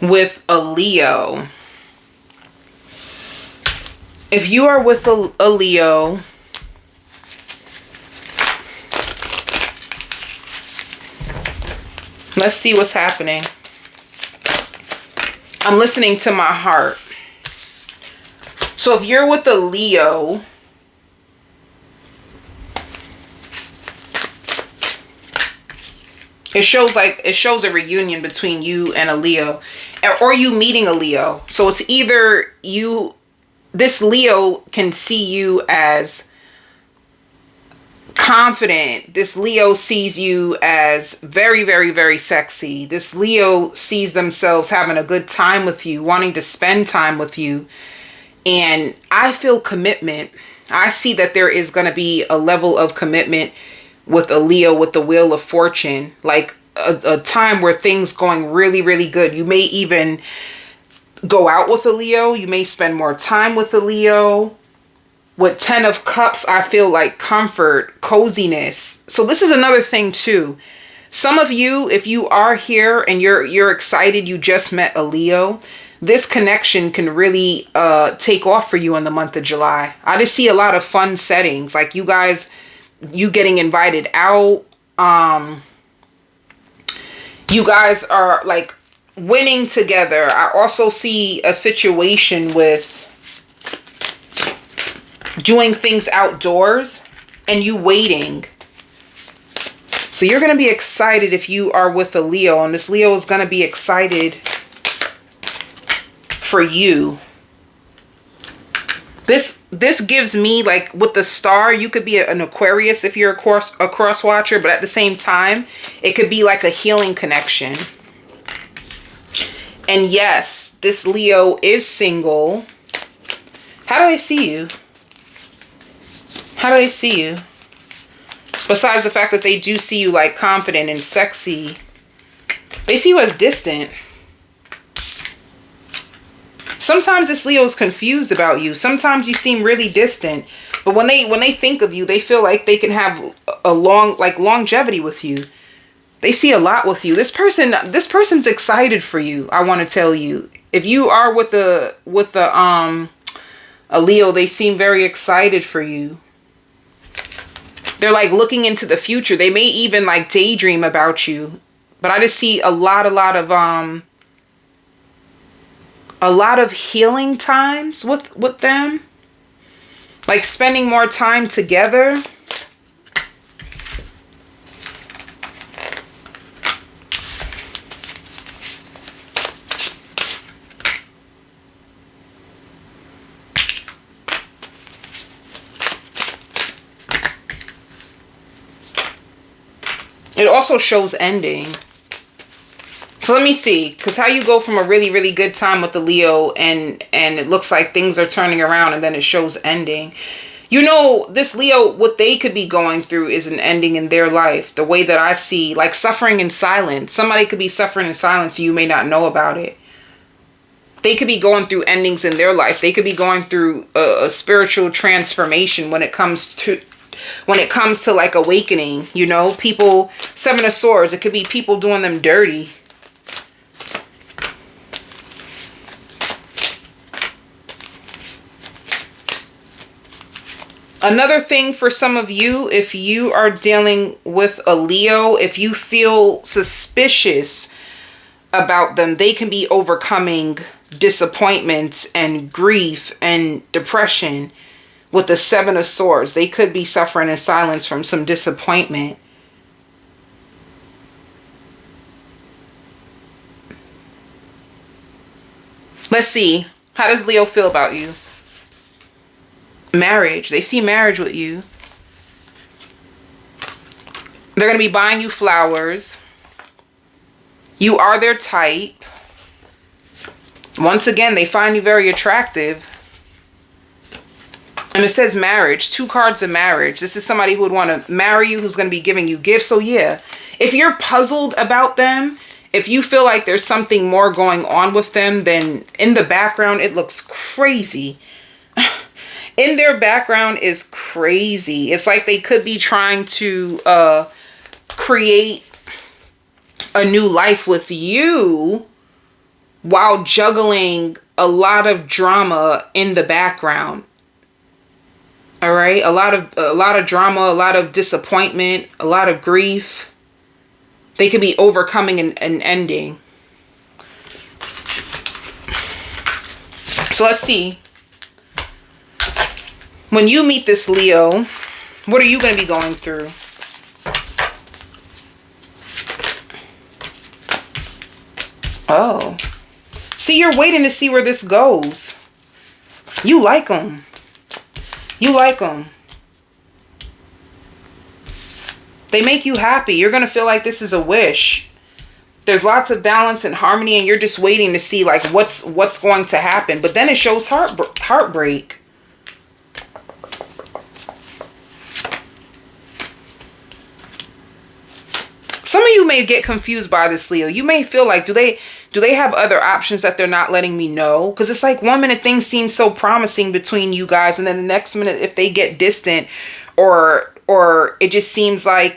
with a Leo, Leo, let's see what's happening. I'm listening to my heart. So if you're with a Leo, it shows a reunion between you and a Leo, or you meeting a Leo. So it's either this Leo can see you as confident. This Leo sees you as very, very, very sexy. This Leo sees themselves having a good time with you, wanting to spend time with you. And I feel commitment. I see that there is going to be a level of commitment with a Leo with the Wheel of Fortune, like a time where things going really, really good. You may even go out with a Leo. You may spend more time with a Leo. With 10 of Cups, I feel like comfort, coziness. So this is another thing too. Some of you, if you are here and you're excited, you just met a Leo, this connection can really take off for you in the month of July. I just see a lot of fun settings, like you guys, you getting invited out. You guys are like winning together. I also see a situation with doing things outdoors and you waiting. So you're going to be excited if you are with a Leo, and this Leo is going to be excited for you. This gives me, like with the star, you could be an Aquarius if you're a Crosswatcher, but at the same time, it could be like a healing connection. And yes, this Leo is single. How do they see you? How do they see you? Besides the fact that they do see you like confident and sexy, they see you as distant. Sometimes this Leo is confused about you. Sometimes you seem really distant. But when they think of you, they feel like they can have a longevity with you. They see a lot with you. This person's excited for you. I want to tell you. If you are with a Leo, they seem very excited for you. They're like looking into the future. They may even like daydream about you. But I just see a lot of healing times with them. Like spending more time together. It also shows ending. So let me see, because how you go from a really, really good time with the Leo and it looks like things are turning around and then it shows ending. You know, this Leo, what they could be going through is an ending in their life. The way that I see, like suffering in silence. Somebody could be suffering in silence. You may not know about it. They could be going through endings in their life. They could be going through a spiritual transformation when it comes to like awakening, you know, people, Seven of Swords, it could be people doing them dirty. Another thing for some of you, if you are dealing with a Leo, if you feel suspicious about them, they can be overcoming disappointments and grief and depression. With the Seven of Swords, they could be suffering in silence from some disappointment. Let's see. How does Leo feel about you? Marriage. They see marriage with you. They're going to be buying you flowers. You are their type. Once again, they find you very attractive. And it says marriage, 2 cards of marriage. This is somebody who would want to marry you, who's going to be giving you gifts. So yeah, if you're puzzled about them, if you feel like there's something more going on with them, then in the background, it looks crazy. In their background is crazy. It's like they could be trying to create a new life with you while juggling a lot of drama in the background. All right, a lot of drama, a lot of disappointment, a lot of grief. They could be overcoming an ending. So let's see. When you meet this Leo, what are you going to be going through? Oh. See, you're waiting to see where this goes. You like them. You like them. They make you happy. You're going to feel like this is a wish. There's lots of balance and harmony, and you're just waiting to see like what's going to happen. But then it shows heartbreak. Some of you may get confused by this, Leo. You may feel like, do they have other options that they're not letting me know? Because it's like 1 minute things seem so promising between you guys, and then the next minute if they get distant or it just seems like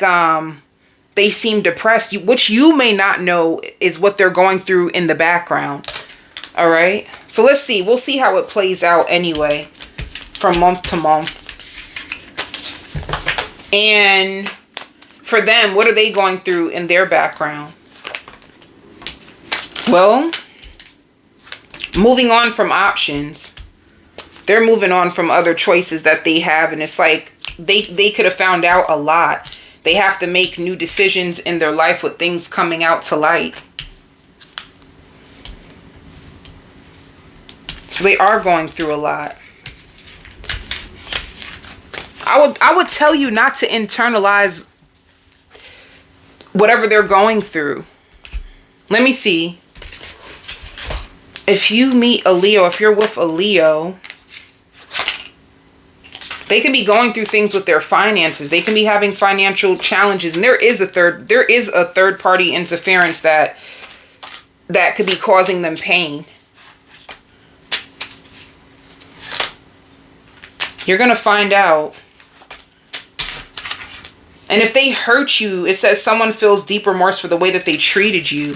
they seem depressed, which you may not know is what they're going through in the background. All right. So let's see. We'll see how it plays out anyway from month to month. And for them, what are they going through in their background? Well, moving on from options. They're moving on from other choices that they have. And it's like they could have found out a lot. They have to make new decisions in their life with things coming out to light. So they are going through a lot. I would tell you not to internalize whatever they're going through. Let me see. If you meet a Leo, if you're with a Leo, They can be going through things with their finances. They can be having financial challenges. And there is a third party interference that could be causing them pain. You're going to find out. And if they hurt you, it says someone feels deep remorse for the way that they treated you.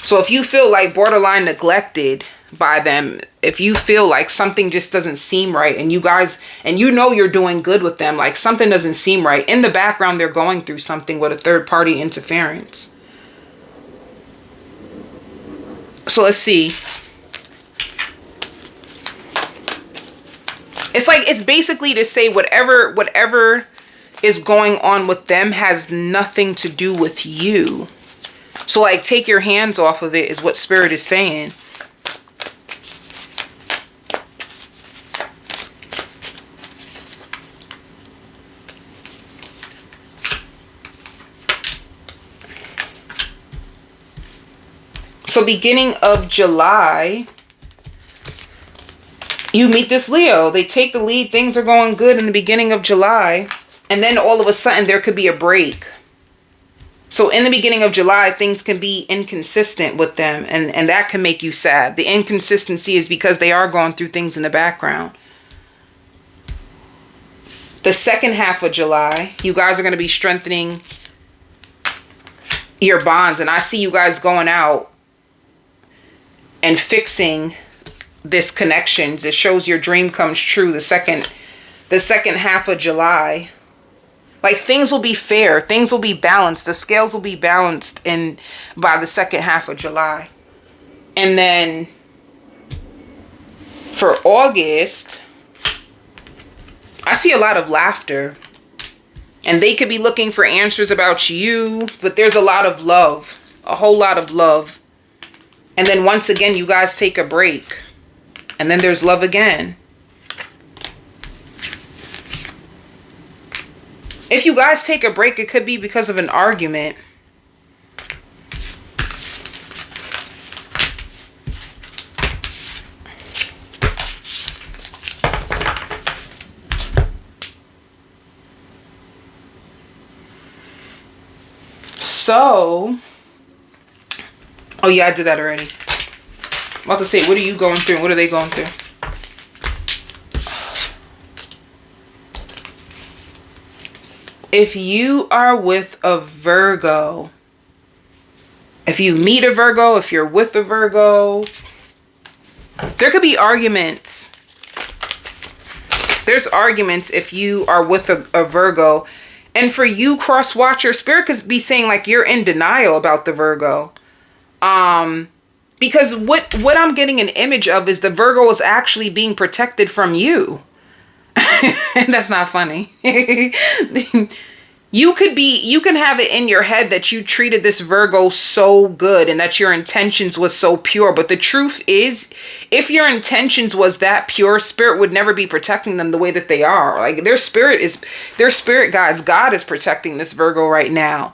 So if you feel like borderline neglected by them, if you feel like something just doesn't seem right, and you guys, and you know you're doing good with them, like something doesn't seem right, in the background they're going through something with a third party interference. So let's see. It's like, it's basically to say whatever is going on with them has nothing to do with you. So like, take your hands off of it is what Spirit is saying. So beginning of July, you meet this Leo. They take the lead. Things are going good in the beginning of July. And then all of a sudden there could be a break. So in the beginning of July, things can be inconsistent with them. And that can make you sad. The inconsistency is because they are going through things in the background. The second half of July, you guys are going to be strengthening your bonds. And I see you guys going out and fixing this connection. It shows your dream comes true the second half of July. Like, things will be fair. Things will be balanced. The scales will be balanced by the second half of July. And then for August, I see a lot of laughter. And they could be looking for answers about you, but there's a lot of love. A whole lot of love. And then once again, you guys take a break. And then there's love again. If you guys take a break, it could be because of an argument. So, oh yeah, I did that already. I'm about to say, what are you going through? What are they going through? If you are with a Virgo, if you meet a Virgo, if you're with a Virgo, there could be arguments. There's arguments if you are with a Virgo. And for you, Crosswatcher, Spirit could be saying like you're in denial about the Virgo. Because what I'm getting an image of is the Virgo is actually being protected from you. That's not funny. You can have it in your head that you treated this Virgo so good and that your intentions was so pure. But the truth is, if your intentions was that pure, Spirit would never be protecting them the way that they are. Like, their spirit guides. God is protecting this Virgo right now.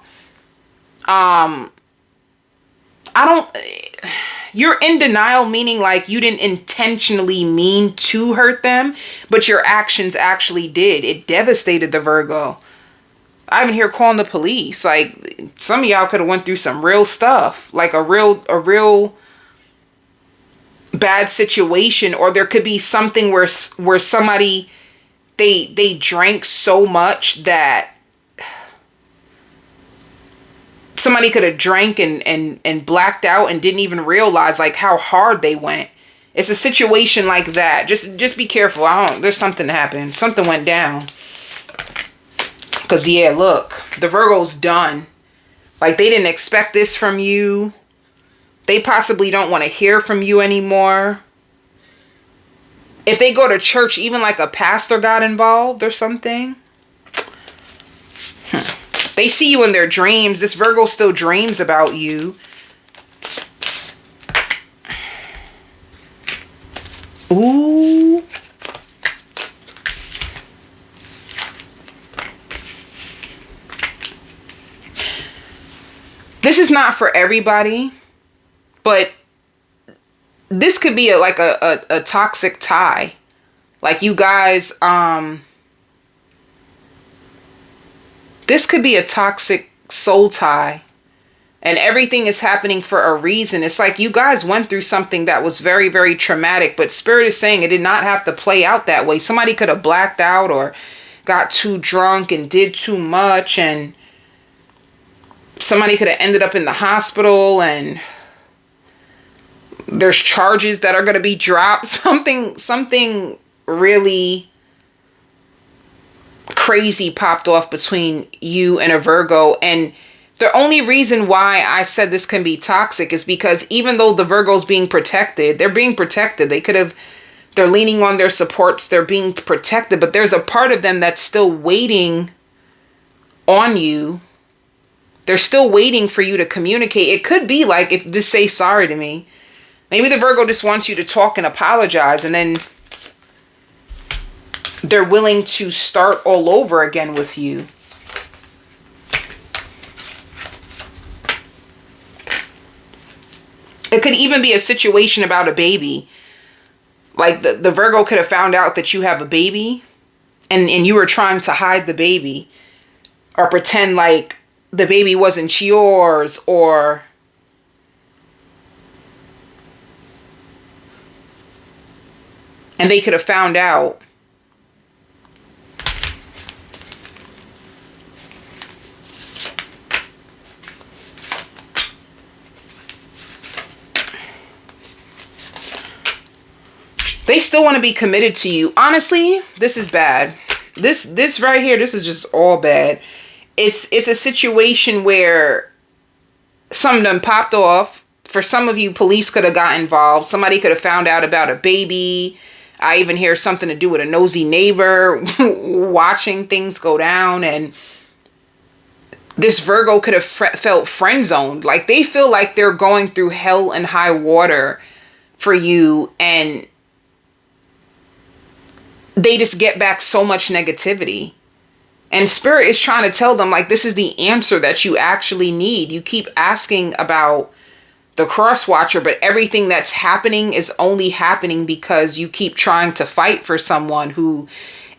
You're in denial, meaning like you didn't intentionally mean to hurt them, but your actions actually did. It devastated the Virgo. I'm even here calling the police. Like, some of y'all could have went through some real stuff, like a real bad situation, or there could be something where somebody they drank so much that somebody could have drank and blacked out and didn't even realize like how hard they went. It's a situation like that. Just be careful. There's something happened. Something went down. Because, yeah, look, the Virgo's done. Like, they didn't expect this from you. They possibly don't want to hear from you anymore. If they go to church, even like a pastor got involved or something. They see you in their dreams. This Virgo still dreams about you. Ooh. This is not for everybody, but this could be like a toxic tie. Like, you guys, This could be a toxic soul tie. And everything is happening for a reason. It's like you guys went through something that was very, very traumatic. But Spirit is saying it did not have to play out that way. Somebody could have blacked out or got too drunk and did too much. And somebody could have ended up in the hospital. And there's charges that are going to be dropped. Something really crazy popped off between you and a Virgo. And the only reason why I said this can be toxic is because even though the Virgo's being protected, they're being protected. They're leaning on their supports. They're being protected, but there's a part of them that's still waiting on you. They're still waiting for you to communicate. It could be like, if just say sorry to me. Maybe the Virgo just wants you to talk and apologize, and then they're willing to start all over again with you. It could even be a situation about a baby. Like the Virgo could have found out that you have a baby and you were trying to hide the baby or pretend like the baby wasn't yours, or and they could have found out. They still want to be committed to you. Honestly, this is bad. This right here, this is just all bad. It's a situation where something done popped off. For some of you, police could have got involved. Somebody could have found out about a baby. I even hear something to do with a nosy neighbor watching things go down. And this Virgo could have felt friend zoned. Like they feel like they're going through hell and high water for you, and they just get back so much negativity. And Spirit is trying to tell them, like, this is the answer that you actually need. You keep asking about the Crosswatcher, but everything that's happening is only happening because you keep trying to fight for someone who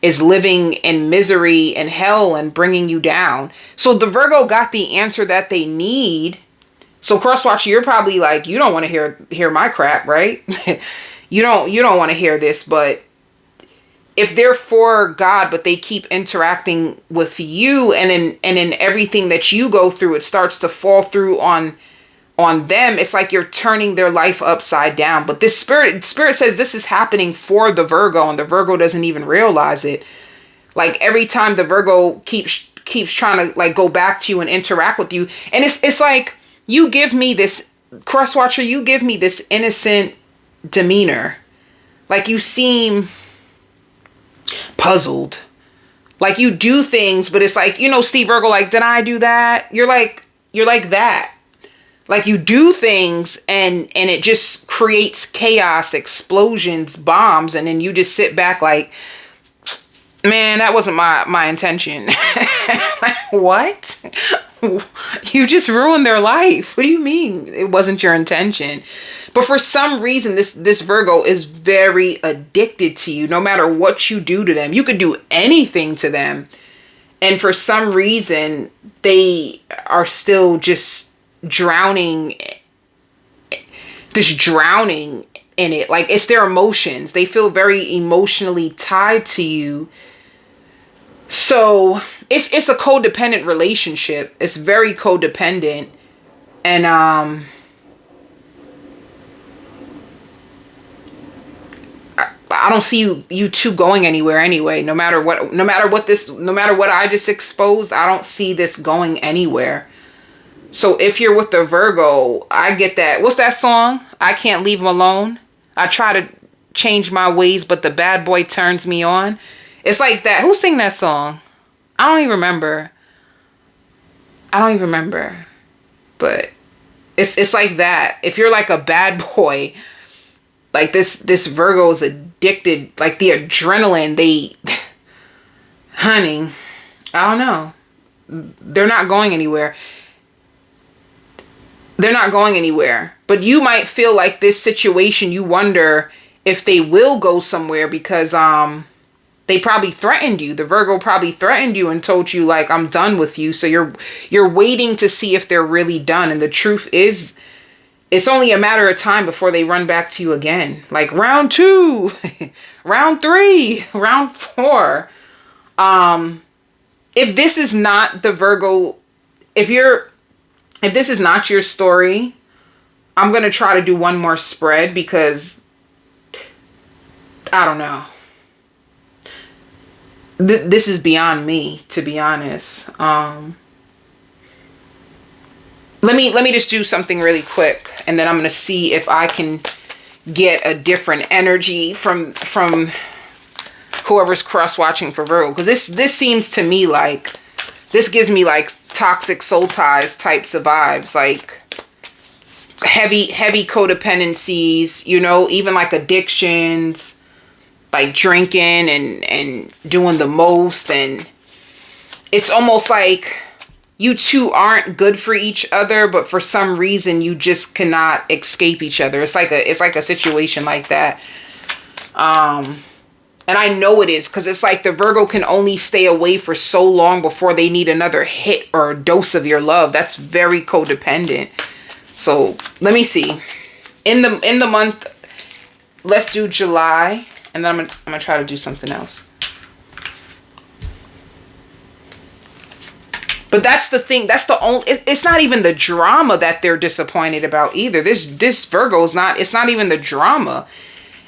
is living in misery and hell and bringing you down. So the Virgo got the answer that they need. So Crosswatcher, you're probably like, you don't want to hear my crap, right? you don't want to hear this. But if they're for God, but they keep interacting with you, and in everything that you go through, it starts to fall through on them. It's like you're turning their life upside down. But this spirit says this is happening for the Virgo, and the Virgo doesn't even realize it. Like every time the Virgo keeps trying to like go back to you and interact with you, and it's like, you give me this, Crosswatcher, you give me this innocent demeanor. Like you seem puzzled. Like you do things, but it's like, Steve Virgo, like, did I do that? You're like that. Like you do things and it just creates chaos, explosions, bombs. And then you just sit back like, man, that wasn't my intention. Like, what? You just ruined their life. What do you mean it wasn't your intention? But for some reason, this Virgo is very addicted to you. No matter what you do to them, you could do anything to them. And for some reason, they are still just drowning in it. Like it's their emotions. They feel very emotionally tied to you. So it's a codependent relationship. It's very codependent. And I don't see you two going anywhere anyway. No matter what I just exposed, I don't see this going anywhere. So if you're with the Virgo, I get that. What's that song? I can't leave him alone. I try to change my ways, but the bad boy turns me on. It's like that. Who sang that song? I don't even remember. But it's like that. If you're like a bad boy, like this Virgo is addicted, like the adrenaline, honey, I don't know. They're not going anywhere. But you might feel like this situation, you wonder if they will go somewhere because They probably threatened you. The Virgo probably threatened you and told you like, I'm done with you. So you're waiting to see if they're really done. And the truth is, it's only a matter of time before they run back to you again. Like round 2, round 3, round 4. If this is not the Virgo, if this is not your story, I'm going to try to do one more spread because I don't know. This is beyond me, to be honest. Let me just do something really quick, and then I'm going to see if I can get a different energy from whoever's cross-watching for Virgo. Because this seems to me like, this gives me like toxic soul ties types of vibes. Like heavy codependencies, you know, even like addictions. Like drinking and doing the most, and it's almost like you two aren't good for each other, but for some reason you just cannot escape each other. It's like a situation like that. And I know it is, because it's like the Virgo can only stay away for so long before they need another hit or a dose of your love. That's very codependent. So let me see. In the month, let's do July. And then I'm gonna try to do something else. But that's the thing. That's the only. It's not even the drama that they're disappointed about either. This Virgo is not. It's not even the drama.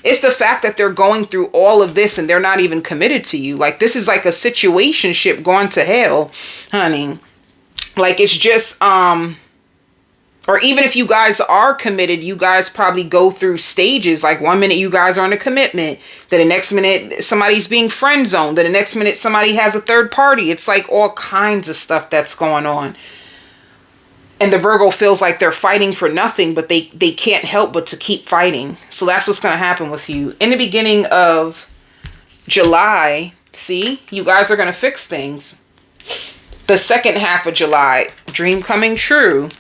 It's the fact that they're going through all of this and they're not even committed to you. Like this is like a situationship gone to hell, honey. Like it's just or even if you guys are committed, you guys probably go through stages. Like 1 minute you guys are in a commitment. Then the next minute somebody's being friend zoned. Then the next minute somebody has a third party. It's like all kinds of stuff that's going on. And the Virgo feels like they're fighting for nothing, but they can't help but to keep fighting. So that's what's going to happen with you. In the beginning of July, see, you guys are going to fix things. The second half of July, dream coming true.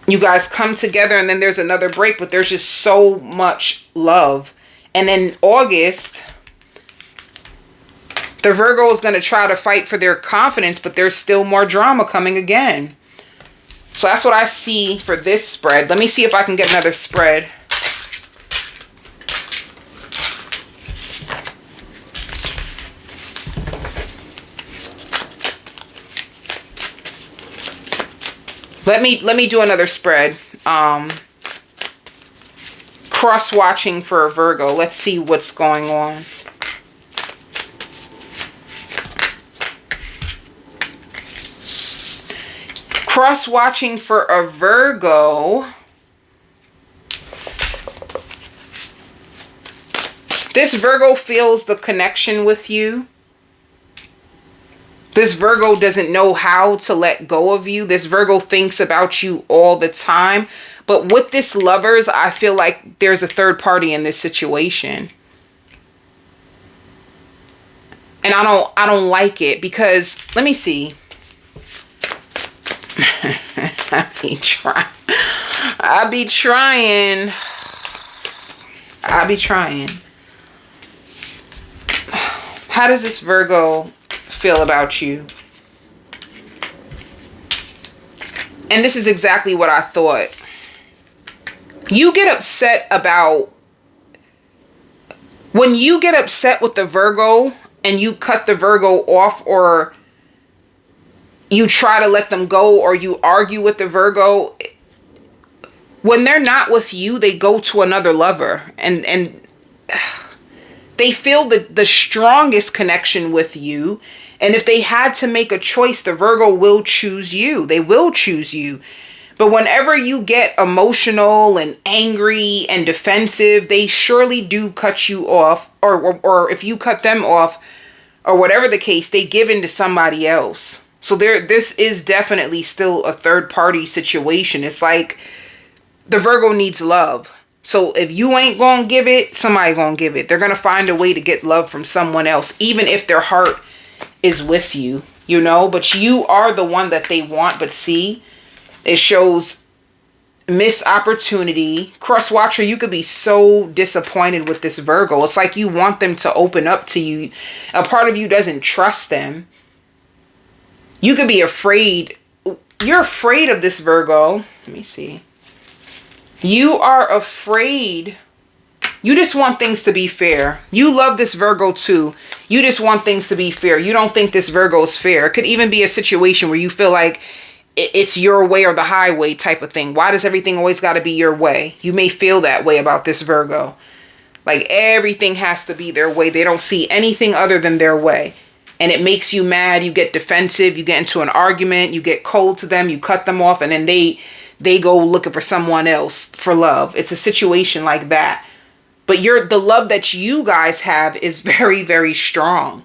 You guys come together and then there's another break, but there's just so much love. And then August, the Virgo is going to try to fight for their confidence, but there's still more drama coming again. So that's what I see for this spread. Let me see if I can get another spread. Let me do another spread. Cross-watching for a Virgo. Let's see what's going on. Cross-watching for a Virgo. This Virgo feels the connection with you. This Virgo doesn't know how to let go of you. This Virgo thinks about you all the time. But with this Lovers, I feel like there's a third party in this situation. And I don't like it because, let me see. I be trying. How does this Virgo feel about you? And this is exactly what I thought. You get upset about, when you get upset with the Virgo and you cut the Virgo off, or you try to let them go, or you argue with the Virgo, when they're not with you, they go to another lover, and they feel the strongest connection with you. And if they had to make a choice, the Virgo will choose you. They will choose you. But whenever you get emotional and angry and defensive, they surely do cut you off. Or if you cut them off, or whatever the case, they give in to somebody else. So this is definitely still a third party situation. It's like the Virgo needs love. So if you ain't gonna give it, somebody gonna give it. They're gonna find a way to get love from someone else, even if their heart is with you, you know. But you are the one that they want. But see, it shows missed opportunity. Crosswatcher, you could be so disappointed with this Virgo. It's like you want them to open up to you. A part of you doesn't trust them. You could be afraid. You're afraid of this Virgo. Let me see. You are afraid. You just want things to be fair. You love this Virgo too. You just want things to be fair. You don't think this Virgo is fair. It could even be a situation where you feel like it's your way or the highway type of thing. Why does everything always got to be your way? You may feel that way about this Virgo. Like everything has to be their way. They don't see anything other than their way. And it makes you mad. You get defensive. You get into an argument. You get cold to them. You cut them off. And then they go looking for someone else for love. It's a situation like that. But the love that you guys have is very, very strong.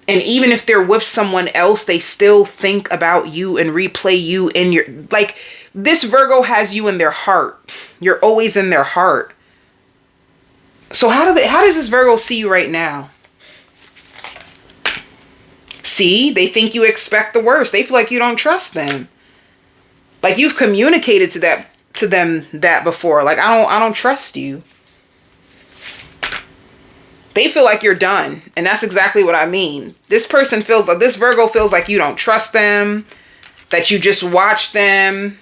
And even if they're with someone else, they still think about you and replay you in your... Like, this Virgo has you in their heart. You're always in their heart. So how does this Virgo see you right now? See, they think you expect the worst. They feel like you don't trust them. Like you've communicated to them that before. Like, I don't trust you. They feel like you're done. And that's exactly what I mean. This person feels like, this Virgo feels like you don't trust them, that you just watch them.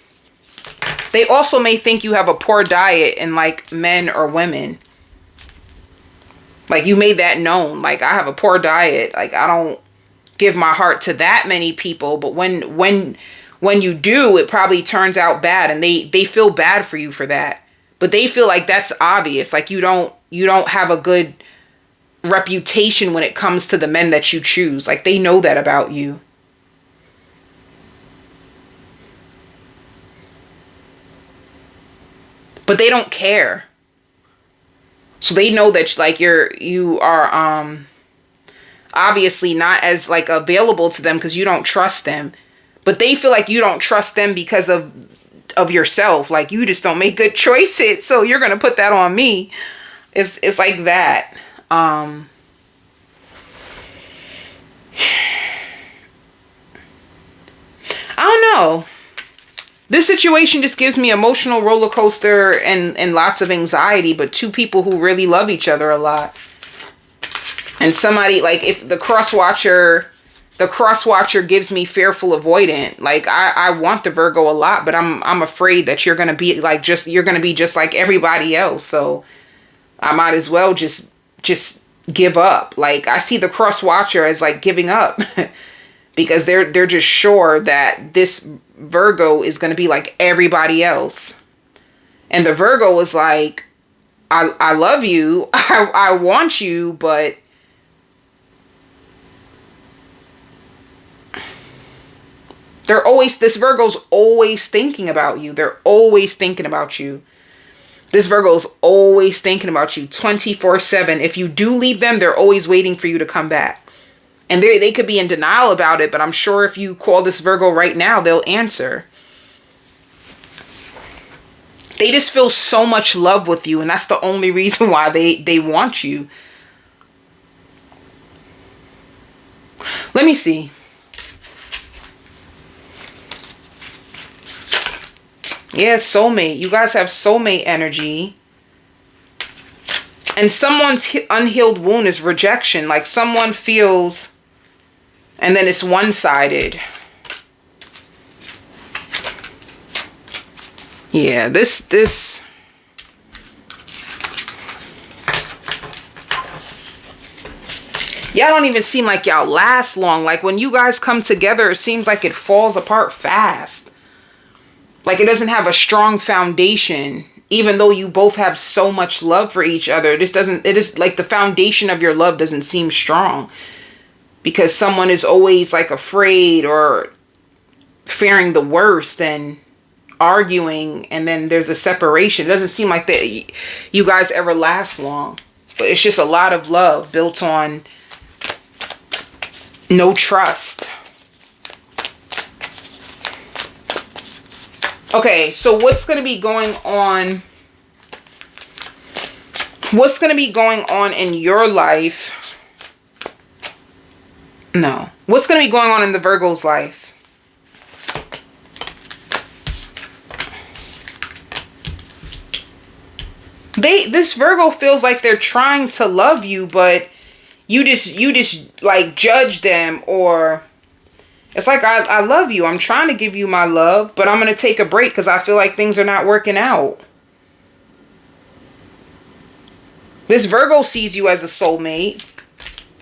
They also may think you have a poor diet in like men or women. Like you made that known. Like, I have a poor diet. Like, I don't give my heart to that many people. But when you do, it probably turns out bad. And they feel bad for you for that. But they feel like that's obvious. Like you don't have a good reputation when it comes to the men that you choose. Like they know that about you. But they don't care. So they know that like you are obviously not as like available to them because you don't trust them. But they feel like you don't trust them because of yourself. Like you just don't make good choices. So you're gonna put that on me. It's like that. I don't know. This situation just gives me emotional roller coaster and lots of anxiety, but two people who really love each other a lot. And somebody, like, if the crosswatcher gives me fearful avoidant. Like, I want the Virgo a lot, but I'm afraid that you're going to be like, you're going to be just like everybody else. So I might as well just give up. Like, I see the crosswatcher as like giving up because they're just sure that this Virgo is going to be like everybody else. And the Virgo is like, I love you. I want you, but this Virgo's always thinking about you. They're always thinking about you. This Virgo's always thinking about you 24/7. If you do leave them, they're always waiting for you to come back. And they could be in denial about it, but I'm sure if you call this Virgo right now, they'll answer. They just feel so much love with you, and that's the only reason why they want you. Let me see. Yeah, soulmate. You guys have soulmate energy. And someone's unhealed wound is rejection. Like someone feels, and then it's one-sided. Yeah, this. Y'all don't even seem like y'all last long. Like when you guys come together, it seems like it falls apart fast. Like it doesn't have a strong foundation, even though you both have so much love for each other. It is like the foundation of your love doesn't seem strong because someone is always like afraid or fearing the worst and arguing, and then there's a separation. It doesn't seem like that you guys ever last long, but it's just a lot of love built on no trust. Okay, so what's going to be going on? What's going to be going on in your life? No. What's going to be going on in the Virgo's life? This Virgo feels like they're trying to love you, but you just like judge them, or it's like, I love you. I'm trying to give you my love, but I'm going to take a break because I feel like things are not working out. This Virgo sees you as a soulmate.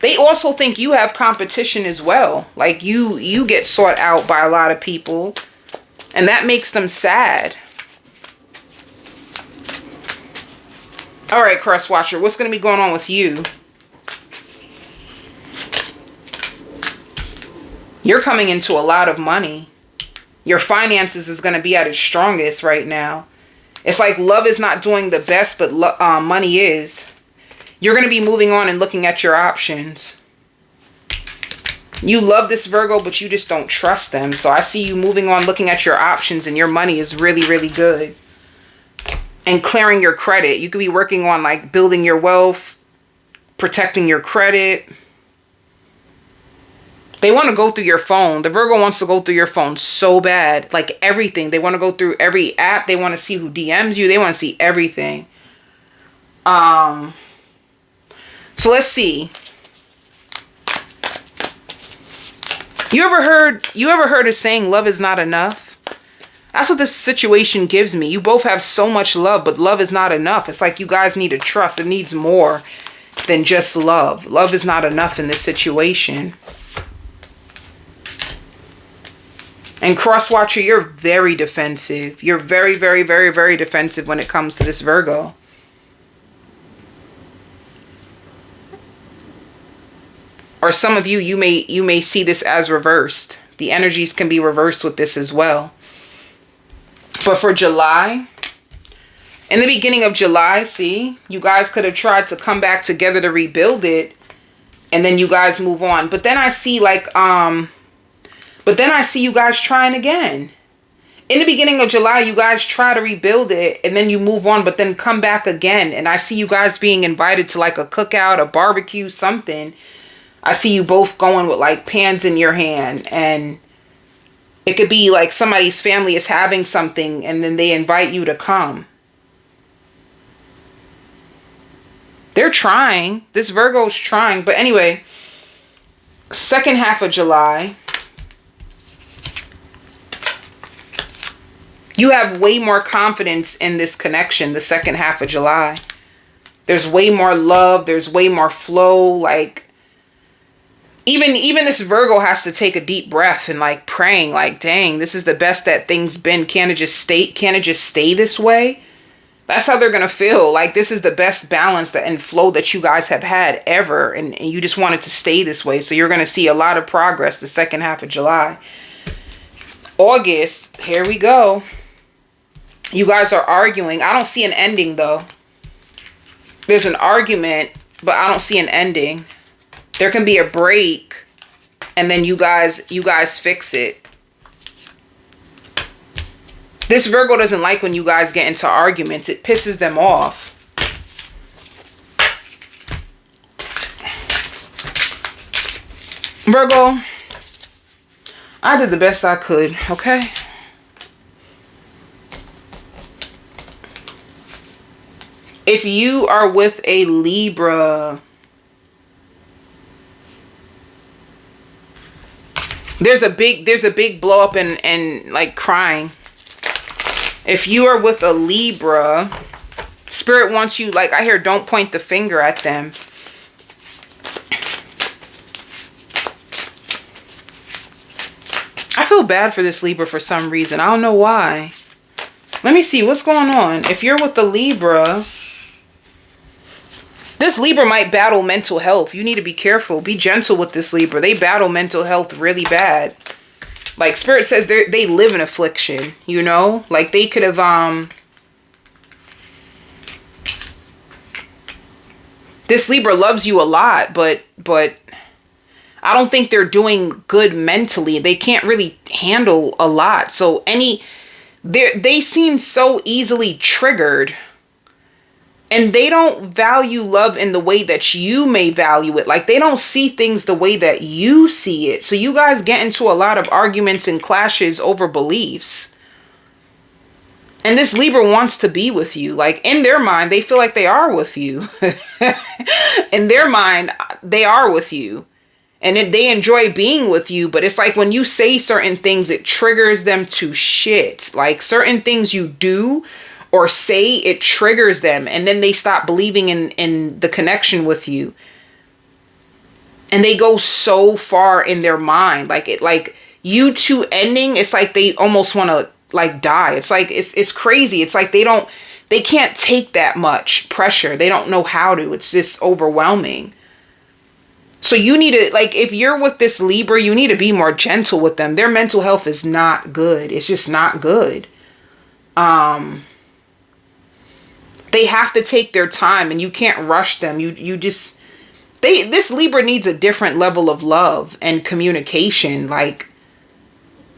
They also think you have competition as well. Like you get sought out by a lot of people, and that makes them sad. All right, Crosswatcher, what's going to be going on with you? You're coming into a lot of money. Your finances is going to be at its strongest right now. It's like love is not doing the best, but money is. You're going to be moving on and looking at your options. You love this Virgo, but you just don't trust them. So I see you moving on, looking at your options, and your money is really, really good. And clearing your credit. You could be working on like building your wealth, protecting your credit. They want to go through your phone. The Virgo wants to go through your phone so bad. Like everything. They want to go through every app. They want to see who DMs you. They want to see everything. So let's see. You ever heard a saying, love is not enough? That's what this situation gives me. You both have so much love, but love is not enough. It's like you guys need to trust. It needs more than just love. Love is not enough in this situation. And Crosswatcher, you're very defensive. You're very, very, very, very defensive when it comes to this Virgo. Or some of you may see this as reversed. The energies can be reversed with this as well. But for July, in the beginning of July, see, you guys could have tried to come back together to rebuild it, and then you guys move on. But then I see like, but then I see you guys trying again. In the beginning of July, you guys try to rebuild it, and then you move on, but then come back again. And I see you guys being invited to like a cookout, a barbecue, something. I see you both going with like pans in your hand, and it could be like somebody's family is having something and then they invite you to come. They're trying. This Virgo's trying. But anyway, second half of July, you have way more confidence in this connection, the second half of July. There's way more love. There's way more flow. Like, even this Virgo has to take a deep breath and like praying like, dang, this is the best that things been. Can it just stay this way? That's how they're going to feel. Like this is the best balance and flow that you guys have had ever. And you just want it to stay this way. So you're going to see a lot of progress the second half of July. August, here we go. You guys are arguing. I don't see an ending though. There's an argument, but I don't see an ending. There can be a break, and then you guys fix it. This Virgo doesn't like when you guys get into arguments. It pisses them off. Virgo, I did the best I could, okay? If you are with a Libra, there's a big blow up and like crying. If you are with a Libra, Spirit wants you, like I hear, don't point the finger at them. I feel bad for this Libra for some reason. I don't know why. Let me see what's going on. If you're with the Libra, this Libra might battle mental health. You need to be careful. Be gentle with this Libra. They battle mental health really bad. Like Spirit says they live in affliction, you know? Like they could have, this Libra loves you a lot, but I don't think they're doing good mentally. They can't really handle a lot. So they seem so easily triggered. And they don't value love in the way that you may value it. Like they don't see things the way that you see it. So you guys get into a lot of arguments and clashes over beliefs. And this Libra wants to be with you. Like, in their mind, they feel like they are with you. In their mind, they are with you. And they enjoy being with you. But it's like when you say certain things, it triggers them to shit. Like, certain things you do or say, it triggers them. And then they stop believing in the connection with you. And they go so far in their mind. Like you two ending, it's like they almost want to like die. It's like, it's crazy. It's like they can't take that much pressure. They don't know how to. It's just overwhelming. So you need to, like, if you're with this Libra, you need to be more gentle with them. Their mental health is not good. It's just not good. They have to take their time, and you can't rush them. This Libra needs a different level of love and communication. Like,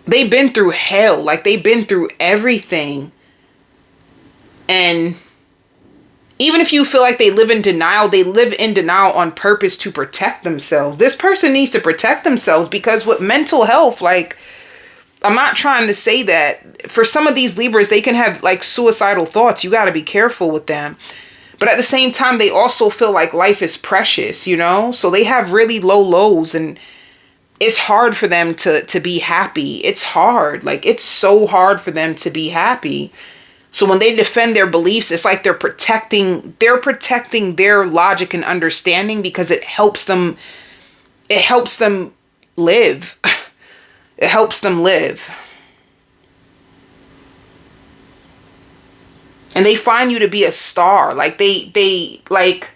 they've been through hell. Like, they've been through everything. And even if you feel like they live in denial on purpose to protect themselves. This person needs to protect themselves, because with mental health, like, I'm not trying to say that for some of these Libras, they can have like suicidal thoughts. You got to be careful with them. But at the same time, they also feel like life is precious, you know? So they have really low lows, and it's hard for them to be happy. It's hard. Like, it's so hard for them to be happy. So when they defend their beliefs, it's like they're protecting their logic and understanding, because it helps them live. It helps them live. And they find you to be a star. Like, they like,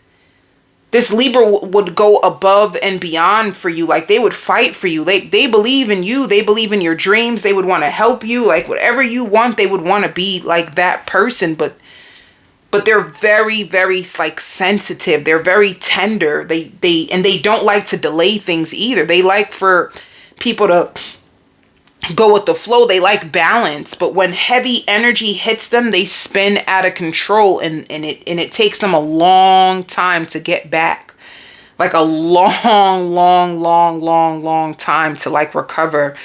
this Libra would go above and beyond for you. Like, they would fight for you. They believe in you. They believe in your dreams. They would want to help you. Like, whatever you want, they would want to be like that person. But they're very, very like sensitive. They're very tender. They don't like to delay things either. They like for people to go with the flow. They like balance, but when heavy energy hits them, they spin out of control, and it takes them a long time to get back. Like a long time to like recover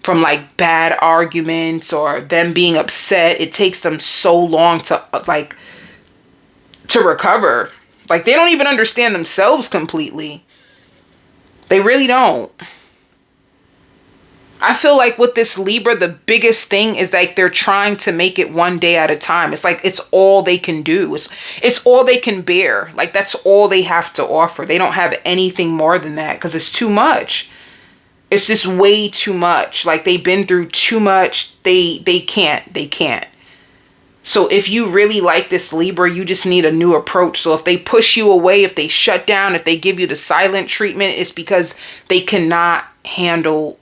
from like bad arguments or them being upset. It takes them so long to recover. Like, they don't even understand themselves completely. They really don't. I feel like with this Libra, the biggest thing is like they're trying to make it one day at a time. It's like it's all they can do. It's all they can bear. Like, that's all they have to offer. They don't have anything more than that, because it's too much. It's just way too much. Like, they've been through too much. They can't. So if you really like this Libra, you just need a new approach. So if they push you away, if they shut down, if they give you the silent treatment, it's because they cannot handle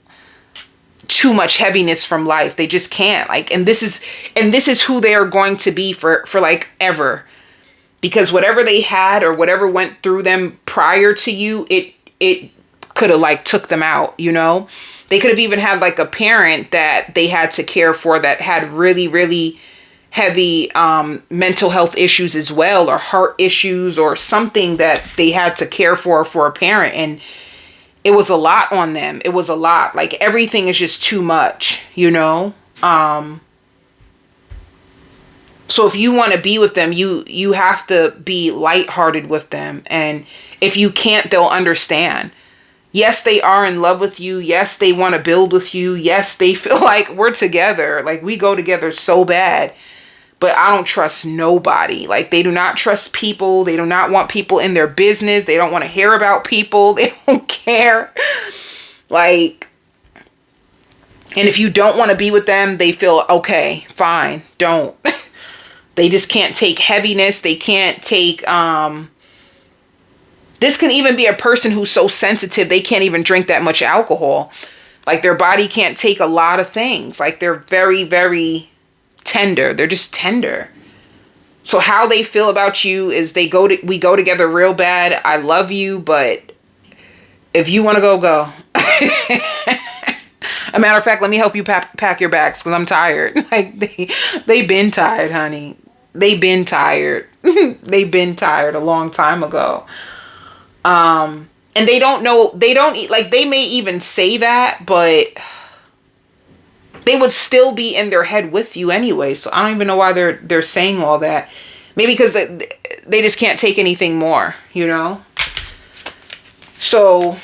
too much heaviness from life. They just can't. Like, and this is who they are going to be for like ever, because whatever they had or whatever went through them prior to you, it could have like took them out, you know? They could have even had like a parent that they had to care for that had really, really heavy mental health issues as well, or heart issues, or something that they had to care for a parent, and it was a lot on them. It was a lot. Like, everything is just too much, you know? So if you want to be with them, you have to be lighthearted with them. And if you can't, they'll understand. Yes, they are in love with you. Yes, they want to build with you. Yes, they feel like we're together. Like, we go together so bad. But I don't trust nobody. Like, they do not trust people. They do not want people in their business. They don't want to hear about people. They don't care. Like, and if you don't want to be with them, they feel, okay, fine, don't. They just can't take heaviness. They can't take, this can even be a person who's so sensitive, they can't even drink that much alcohol. Like, their body can't take a lot of things. Like, they're very, very tender. They're just tender. So how they feel about you is we go together real bad. I love you, but if you want to go. A matter of fact, let me help you pack your bags, because I'm tired. Like, they've been tired, honey. They've been tired. They've been tired a long time ago. And they don't know, they may even say that, but they would still be in their head with you anyway. So I don't even know why they're saying all that. Maybe because they just can't take anything more, you know? So,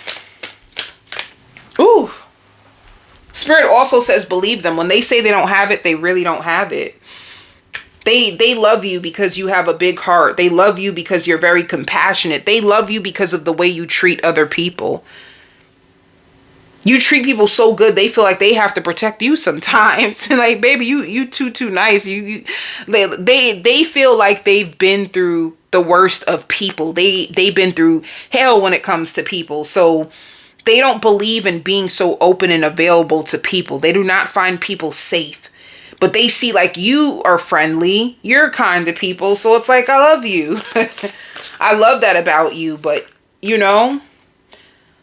ooh. Spirit also says believe them. When they say they don't have it, they really don't have it. They love you because you have a big heart. They love you because you're very compassionate. They love you because of the way you treat other people. You treat people so good, they feel like they have to protect you sometimes. Like, baby, you too nice. They feel like they've been through the worst of people. They've been through hell when it comes to people. So they don't believe in being so open and available to people. They do not find people safe. But they see like you are friendly, you're kind to people. So it's like, I love you. I love that about you. But, you know,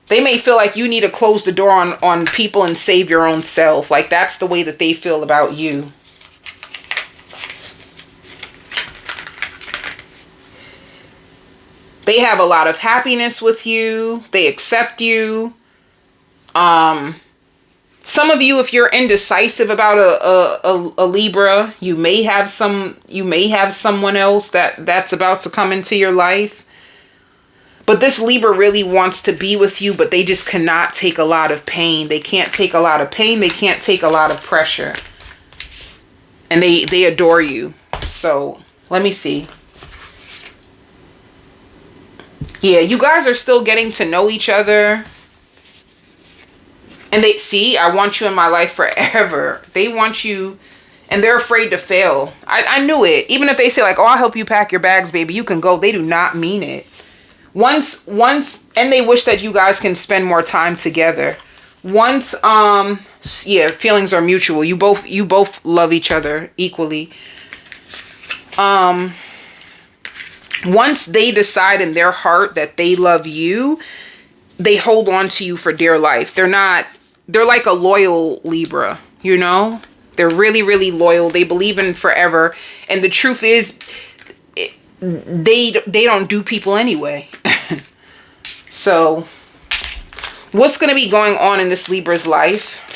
they may feel like you need to close the door on people and save your own self. Like, that's the way that they feel about you. They have a lot of happiness with you. They accept you. Some of you, if you're indecisive about a Libra, you may have someone else that's about to come into your life. But this Libra really wants to be with you, but they just cannot take a lot of pain. They can't take a lot of pain. They can't take a lot of pressure. And they adore you. So, let me see. Yeah, you guys are still getting to know each other. And they see, I want you in my life forever. They want you, and they're afraid to fail. I knew it. Even if they say like, oh, I'll help you pack your bags, baby, you can go. They do not mean it. Once, and they wish that you guys can spend more time together. Once, yeah, feelings are mutual. You both love each other equally. Once they decide in their heart that they love you, they hold on to you for dear life. They're like a loyal Libra, you know? They're really, really loyal. They believe in forever. And the truth is, they don't do people anyway. So, what's going to be going on in this Libra's life?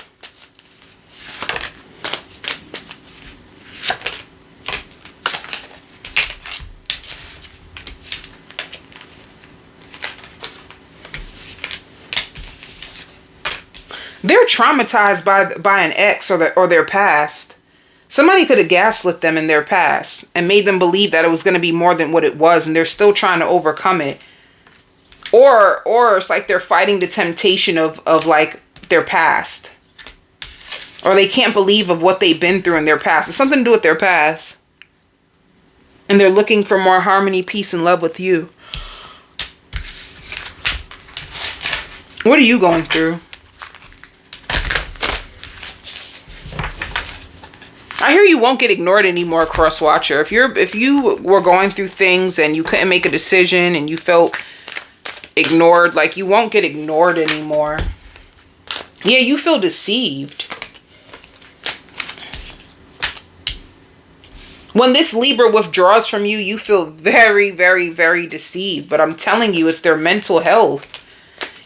They're traumatized by an ex or their past. Somebody could have gaslit them in their past and made them believe that it was going to be more than what it was, and they're still trying to overcome it. Or it's like they're fighting the temptation of like their past. Or they can't believe of what they've been through in their past. It's something to do with their past. And they're looking for more harmony, peace, and love with you. What are you going through? I hear you won't get ignored anymore, Crosswatcher. If you were going through things and you couldn't make a decision and you felt ignored, like, you won't get ignored anymore. Yeah, you feel deceived. When this Libra withdraws from you, you feel very, very, very deceived. But I'm telling you, it's their mental health.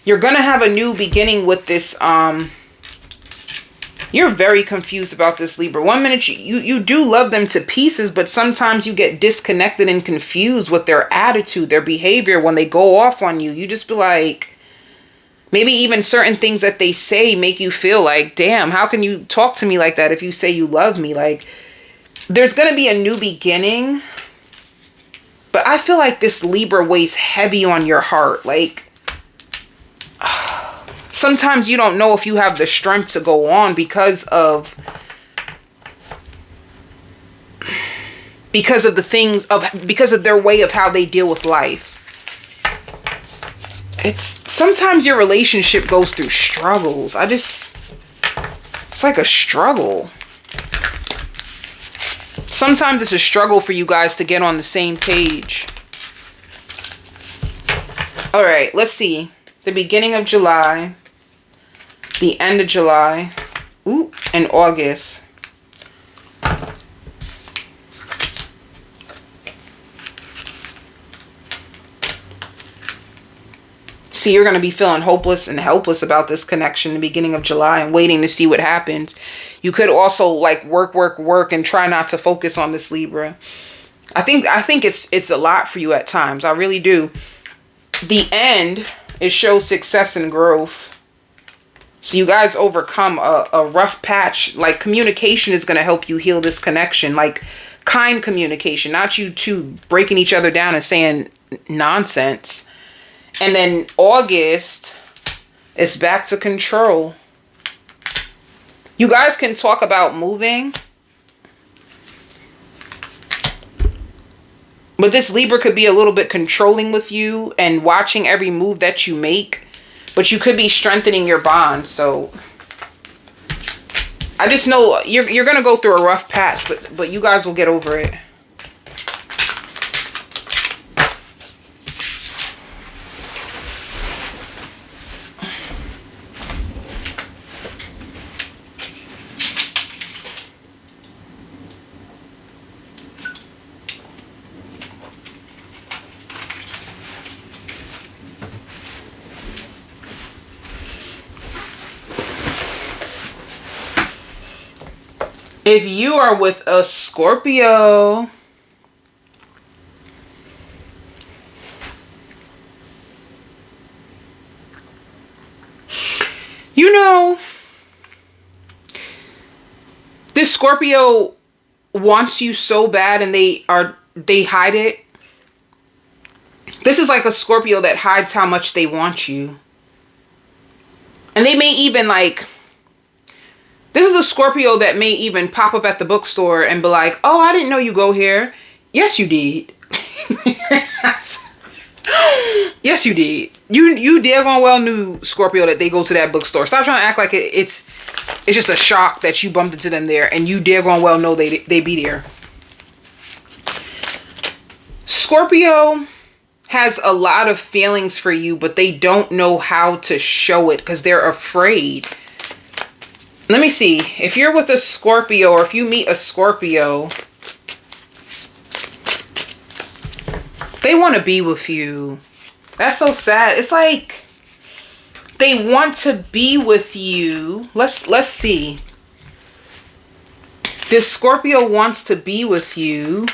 You're going to have a new beginning with this, you're very confused about this Libra. One minute you do love them to pieces, but sometimes you get disconnected and confused with their attitude, their behavior when they go off on you. You just be like, maybe even certain things that they say make you feel like, damn, how can you talk to me like that if you say you love me? Like, there's going to be a new beginning, but I feel like this Libra weighs heavy on your heart. Like, sometimes you don't know if you have the strength to go on because of their way of how they deal with life. Sometimes your relationship goes through struggles. It's like a struggle. Sometimes it's a struggle for you guys to get on the same page. All right, let's see. The beginning of July. The end of July, and August. See, you're going to be feeling hopeless and helpless about this connection in the beginning of July and waiting to see what happens. You could also like work and try not to focus on this, Libra. I think it's a lot for you at times. I really do. The end, it shows success and growth. So you guys overcome a rough patch. Like communication is going to help you heal this connection. Like kind communication, not you two breaking each other down and saying nonsense. And then August is back to control. You guys can talk about moving. But this Libra could be a little bit controlling with you and watching every move that you make. But you could be strengthening your bond. So I just know you're going to go through a rough patch. But you guys will get over it. If you are with a Scorpio, you know, this Scorpio wants you so bad and they hide it. This is like a Scorpio that hides how much they want you. And they may even like, this is a Scorpio that may even pop up at the bookstore and be like, oh, I didn't know you go here. Yes, you did. Yes, you did. You daggone well knew, Scorpio, that they go to that bookstore. Stop trying to act like it's just a shock that you bumped into them there, and you daggone well know they be there. Scorpio has a lot of feelings for you, but they don't know how to show it because they're afraid. Let me see. If you're with a Scorpio or if you meet a Scorpio, they want to be with you. That's so sad. It's like they want to be with you. Let's see. This Scorpio wants to be with you.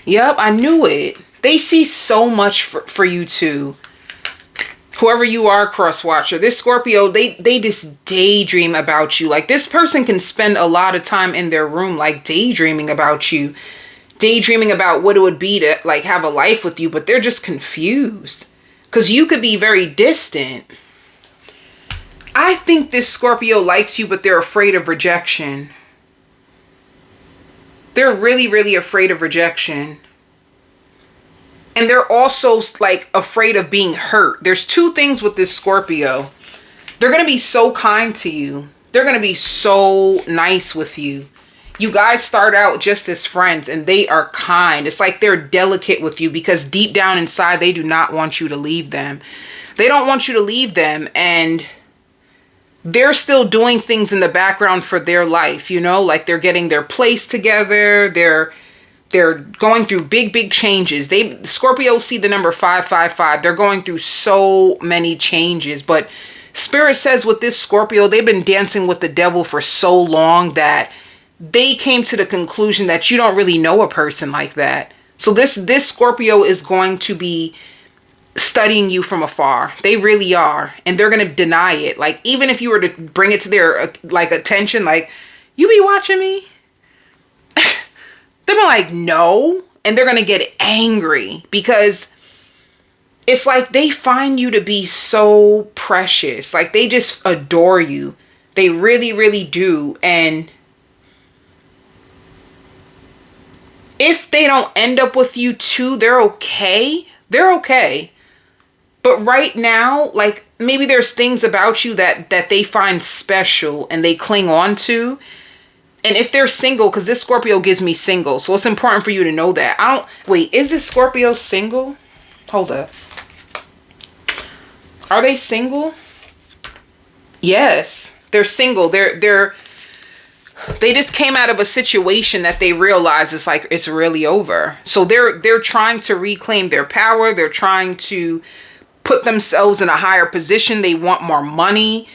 Yep, I knew it. They see so much for you too. Whoever you are, Crosswatcher, this Scorpio, they just daydream about you. Like this person can spend a lot of time in their room, like daydreaming about you. Daydreaming about what it would be to like have a life with you, but they're just confused. Because you could be very distant. I think this Scorpio likes you, but they're afraid of rejection. They're really, really afraid of rejection. And they're also like afraid of being hurt. There's two things with this Scorpio. They're going to be so kind to you. They're going to be so nice with you. You guys start out just as friends and they are kind. It's like they're delicate with you because deep down inside, they do not want you to leave them. They don't want you to leave them, and they're still doing things in the background for their life, you know, like they're getting their place together. They're going through big changes. Scorpios see the number 555. They're going through so many changes. But Spirit says with this Scorpio, they've been dancing with the devil for so long that they came to the conclusion that you don't really know a person like that. So this Scorpio is going to be studying you from afar. They really are. And they're going to deny it. Like, even if you were to bring it to their like attention, like, you be watching me? They're like, no. And they're going to get angry because it's like they find you to be so precious. Like, they just adore you. They really, really do. And if they don't end up with you too, they're okay. They're okay. But right now, like, maybe there's things about you that they find special and they cling on to. And if they're single, because this Scorpio gives me single, so it's important for you to know that. Wait, is this Scorpio single? Hold up. Are they single? Yes, they're single. They're They just came out of a situation that they realize it's like it's really over. So they're trying to reclaim their power. They're trying to put themselves in a higher position. They want more money.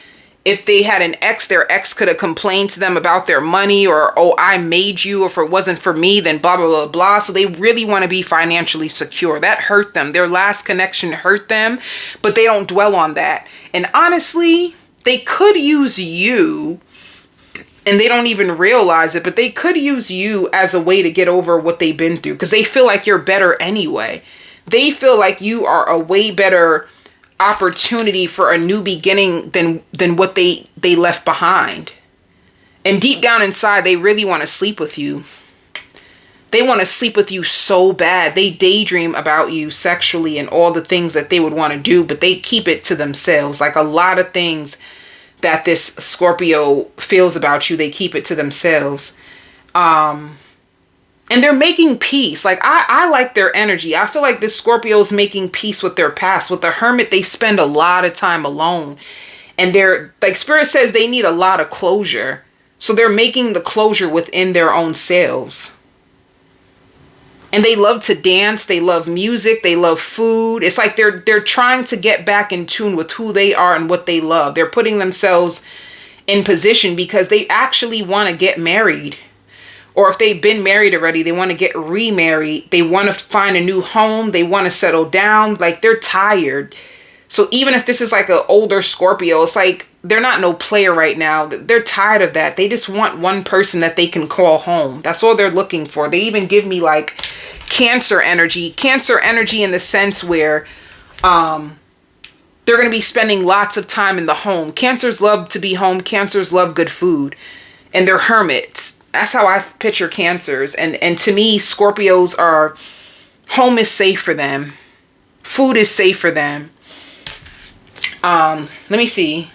If they had an ex, their ex could have complained to them about their money, or, oh, I made you, or if it wasn't for me, then blah, blah, blah, blah. So they really want to be financially secure. That hurt them. Their last connection hurt them, but they don't dwell on that. And honestly, they could use you, and they don't even realize it, but they could use you as a way to get over what they've been through, because they feel like you're better anyway. They feel like you are a way better opportunity for a new beginning than what they left behind. And deep down inside, they really want to sleep with you. They want to sleep with you so bad. They daydream about you sexually and all the things that they would want to do, but they keep it to themselves. Like a lot of things that this Scorpio feels about you, they keep it to themselves. And they're making peace. Like, I like their energy. I feel like this Scorpio is making peace with their past. With the Hermit, they spend a lot of time alone. And they're, like Spirit says, they need a lot of closure. So they're making the closure within their own selves. And they love to dance. They love music. They love food. It's like they're trying to get back in tune with who they are and what they love. They're putting themselves in position because they actually want to get married. Or if they've been married already, they want to get remarried. They want to find a new home. They want to settle down. Like, they're tired. So even if this is like an older Scorpio, it's like they're not no player right now. They're tired of that. They just want one person that they can call home. That's all they're looking for. They even give me like Cancer energy. Cancer energy in the sense where they're going to be spending lots of time in the home. Cancers love to be home. Cancers love good food. And they're hermits. That's how I picture Cancers. And to me, Scorpios are, home is safe for them. Food is safe for them. Let me see.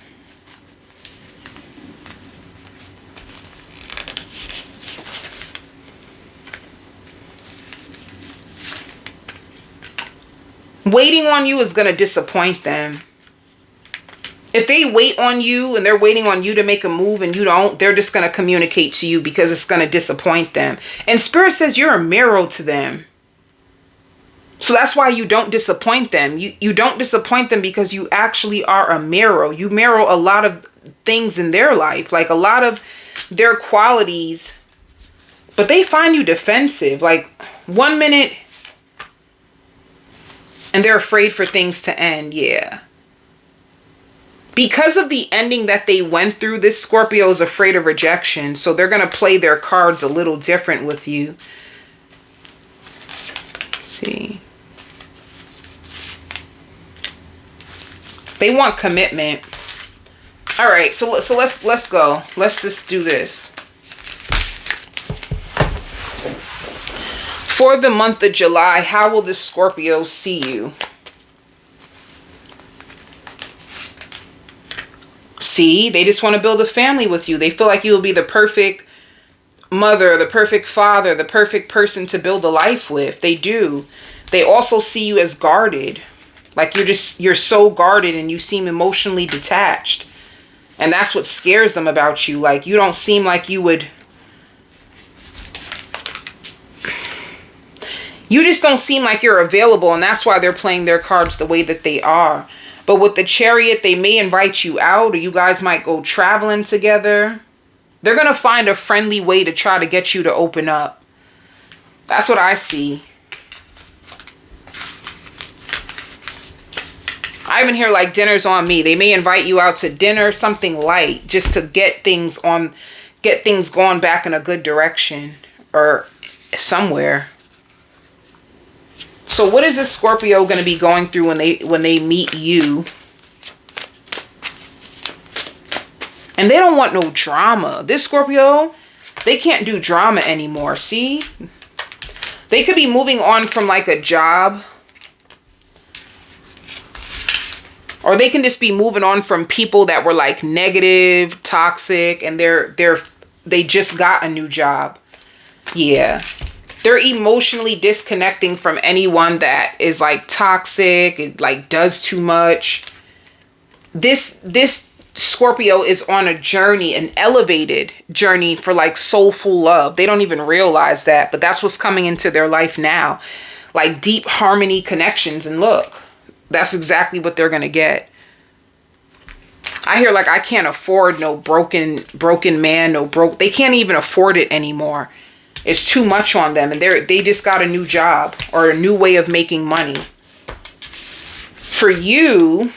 Waiting on you is going to disappoint them. If they wait on you and they're waiting on you to make a move and you don't, they're just going to communicate to you because it's going to disappoint them. And Spirit says you're a mirror to them. So that's why you don't disappoint them. You don't disappoint them because you actually are a mirror. You mirror a lot of things in their life, like a lot of their qualities. But they find you defensive. Like 1 minute and they're afraid for things to end. Yeah. Because of the ending that they went through, this Scorpio is afraid of rejection. So they're going to play their cards a little different with you. Let's see. They want commitment. All right, so let's go. Let's just do this. For the month of July, how will this Scorpio see you? See, they just want to build a family with you. They feel like you will be the perfect mother, the perfect father, the perfect person to build a life with. They do. They also see you as guarded. Like you're so guarded and you seem emotionally detached. And that's what scares them about you. Like you don't seem like you would. You just don't seem like you're available. And that's why they're playing their cards the way that they are. But with the Chariot, they may invite you out, or you guys might go traveling together. They're going to find a friendly way to try to get you to open up. That's what I see. I even hear like dinner's on me. They may invite you out to dinner, something light, just to get things going back in a good direction or somewhere. So what is this Scorpio going to be going through when they meet you? And they don't want no drama. This Scorpio, they can't do drama anymore. See? They could be moving on from like a job. Or they can just be moving on from people that were like negative, toxic, and they just got a new job. Yeah. They're emotionally disconnecting from anyone that is like toxic, it like does too much. This Scorpio is on a journey, an elevated journey for like soulful love. They don't even realize that, but that's what's coming into their life now. Like deep harmony connections. And look, that's exactly what they're going to get. I hear like, I can't afford no broken man, they can't even afford it anymore. It's too much on them, and they just got a new job or a new way of making money. For you,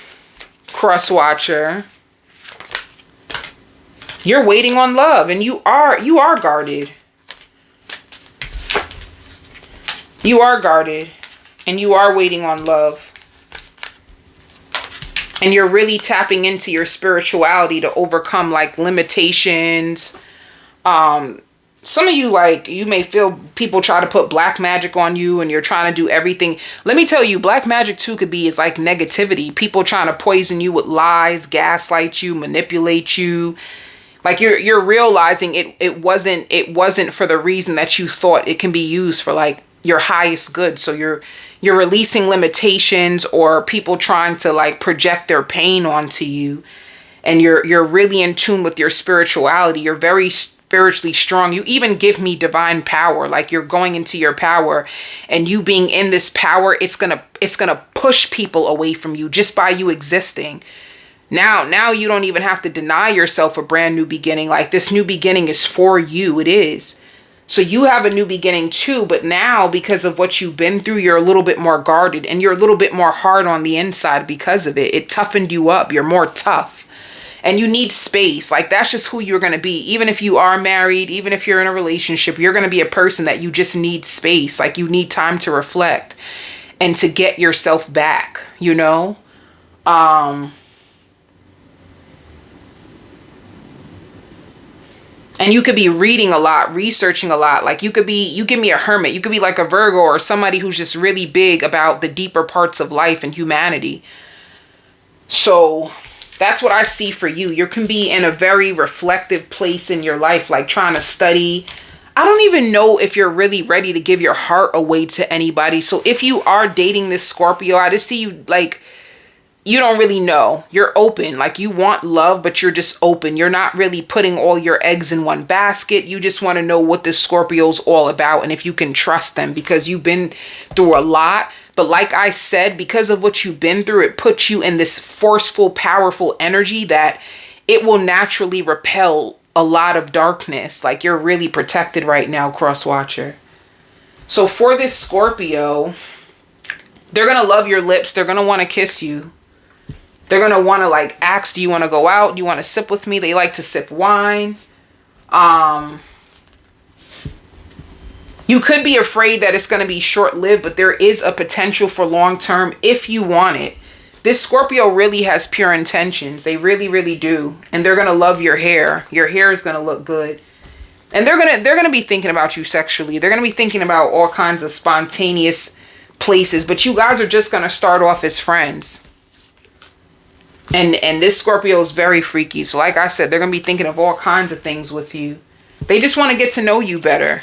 Crosswatcher, you're waiting on love, and you are guarded. You are guarded, and you are waiting on love. And you're really tapping into your spirituality to overcome like limitations. Some of you, like, you may feel people try to put black magic on you and you're trying to do everything. Let me tell you, black magic too is like negativity. People trying to poison you with lies, gaslight you, manipulate you. Like you're realizing it wasn't for the reason that you thought. It can be used for like your highest good. So you're releasing limitations or people trying to like project their pain onto you. And you're really in tune with your spirituality. You're very spiritually strong. You even give me divine power. Like you're going into your power, and you being in this power, it's gonna push people away from you just by you existing. Now you don't even have to deny yourself a brand new beginning. Like this new beginning is for you. It is. So you have a new beginning too, but now because of what you've been through, you're a little bit more guarded and you're a little bit more hard on the inside because of it. It toughened you up. You're more tough. And you need space. Like that's just who you're going to be. Even if you are married, even if you're in a relationship, you're going to be a person that you just need space. Like you need time to reflect and to get yourself back, you know? And you could be reading a lot, researching a lot. Like you give me a hermit. You could be like a Virgo or somebody who's just really big about the deeper parts of life and humanity. So that's what I see for you. You can be in a very reflective place in your life, like trying to study. I don't even know if you're really ready to give your heart away to anybody. So if you are dating this Scorpio, I just see you like, you don't really know. You're open. Like you want love, but you're just open. You're not really putting all your eggs in one basket. You just want to know what this Scorpio's all about and if you can trust them because you've been through a lot. But like I said, because of what you've been through, it puts you in this forceful, powerful energy that it will naturally repel a lot of darkness. Like you're really protected right now, Crosswatcher. So for this Scorpio, they're going to love your lips. They're going to want to kiss you. They're going to want to like ask, do you want to go out? Do you want to sip with me? They like to sip wine. You could be afraid that it's going to be short-lived, but there is a potential for long-term if you want it. This Scorpio really has pure intentions. They really, really do. And they're going to love your hair. Your hair is going to look good. And they're going to be thinking about you sexually. They're going to be thinking about all kinds of spontaneous places, but you guys are just going to start off as friends. And this Scorpio is very freaky. So like I said, they're going to be thinking of all kinds of things with you. They just want to get to know you better.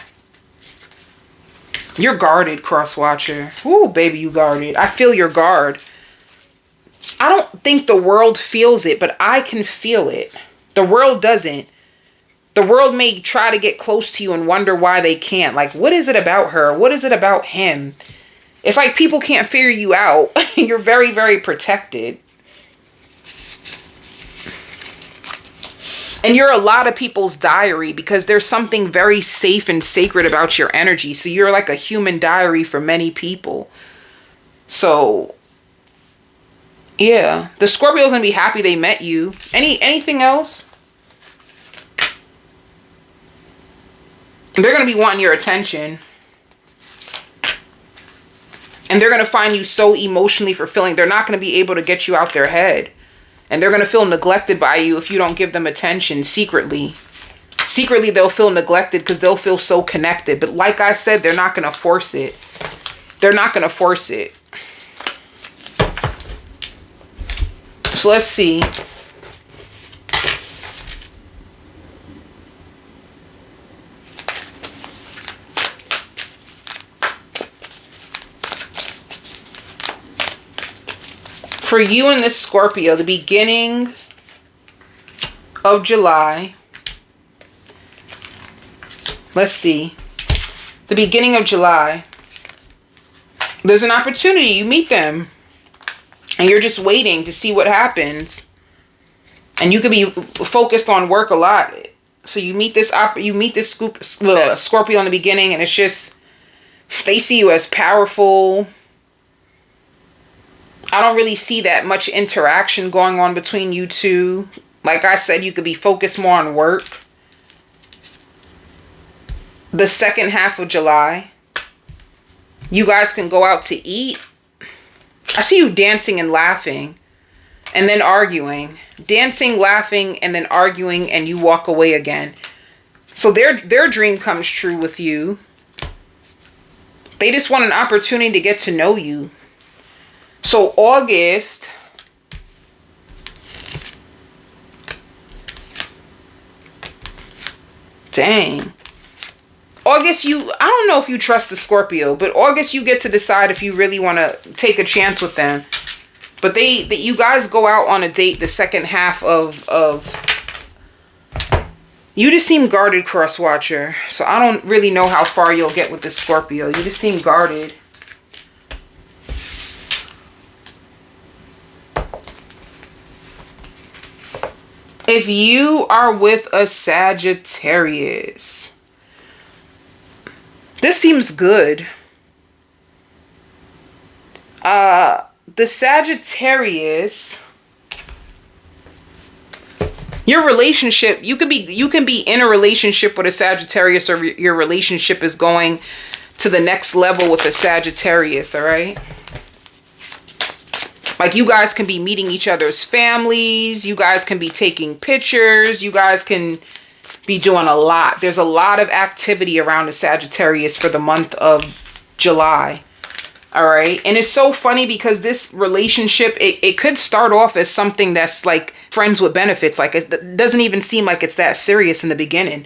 You're guarded, Crosswatcher. Ooh, baby, you guarded. I feel your guard. I don't think the world feels it, but I can feel it. The world doesn't. The world may try to get close to you and wonder why they can't. Like, what is it about her? What is it about him? It's like people can't figure you out. You're very, very protected. And you're a lot of people's diary because there's something very safe and sacred about your energy. So you're like a human diary for many people. So, yeah. The Scorpio's going to be happy they met you. Anything else? They're going to be wanting your attention. And they're going to find you so emotionally fulfilling. They're not going to be able to get you out their head. And they're going to feel neglected by you if you don't give them attention secretly. Secretly, they'll feel neglected because they'll feel so connected. But like I said, they're not going to force it. They're not going to force it. So let's see. For you and this Scorpio, the beginning of July. Let's see. The beginning of July. There's an opportunity. You meet them. And you're just waiting to see what happens. And you could be focused on work a lot. So you meet this Scorpio in the beginning, and it's just, they see you as powerful. I don't really see that much interaction going on between you two. Like I said, you could be focused more on work. The second half of July, you guys can go out to eat. I see you dancing and laughing and then arguing. Dancing, laughing, and then arguing, and you walk away again. So their dream comes true with you. They just want an opportunity to get to know you. So August, dang. August, I don't know if you trust the Scorpio, but August you get to decide if you really want to take a chance with them. But you guys go out on a date the second half of you just seem guarded, Crosswatcher. So I don't really know how far you'll get with the Scorpio. You just seem guarded. If you are with a Sagittarius, this seems good. The Sagittarius, your relationship, you can be in a relationship with a Sagittarius, or your relationship is going to the next level with a Sagittarius, all right? Like you guys can be meeting each other's families, you guys can be taking pictures, you guys can be doing a lot. There's a lot of activity around the Sagittarius for the month of July. All right. And it's so funny because this relationship, it could start off as something that's like friends with benefits. Like it doesn't even seem like it's that serious in the beginning.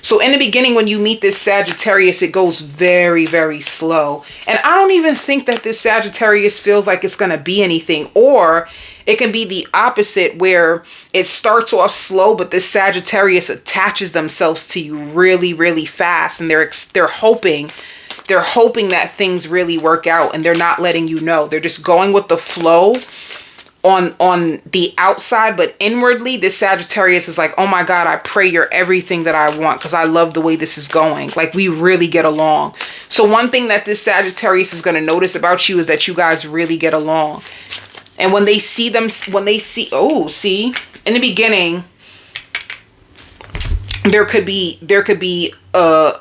So in the beginning, when you meet this Sagittarius, it goes very, very slow. And I don't even think that this Sagittarius feels like it's going to be anything. Or it can be the opposite, where it starts off slow, but this Sagittarius attaches themselves to you really, really fast. And they're hoping that things really work out, and they're not letting you know. They're just going with the flow on the outside, but inwardly this Sagittarius is like, oh my God, I pray you're everything that I want, because I love the way this is going. Like we really get along. So one thing that this Sagittarius is going to notice about you is that you guys really get along. And when they see in the beginning, there could be an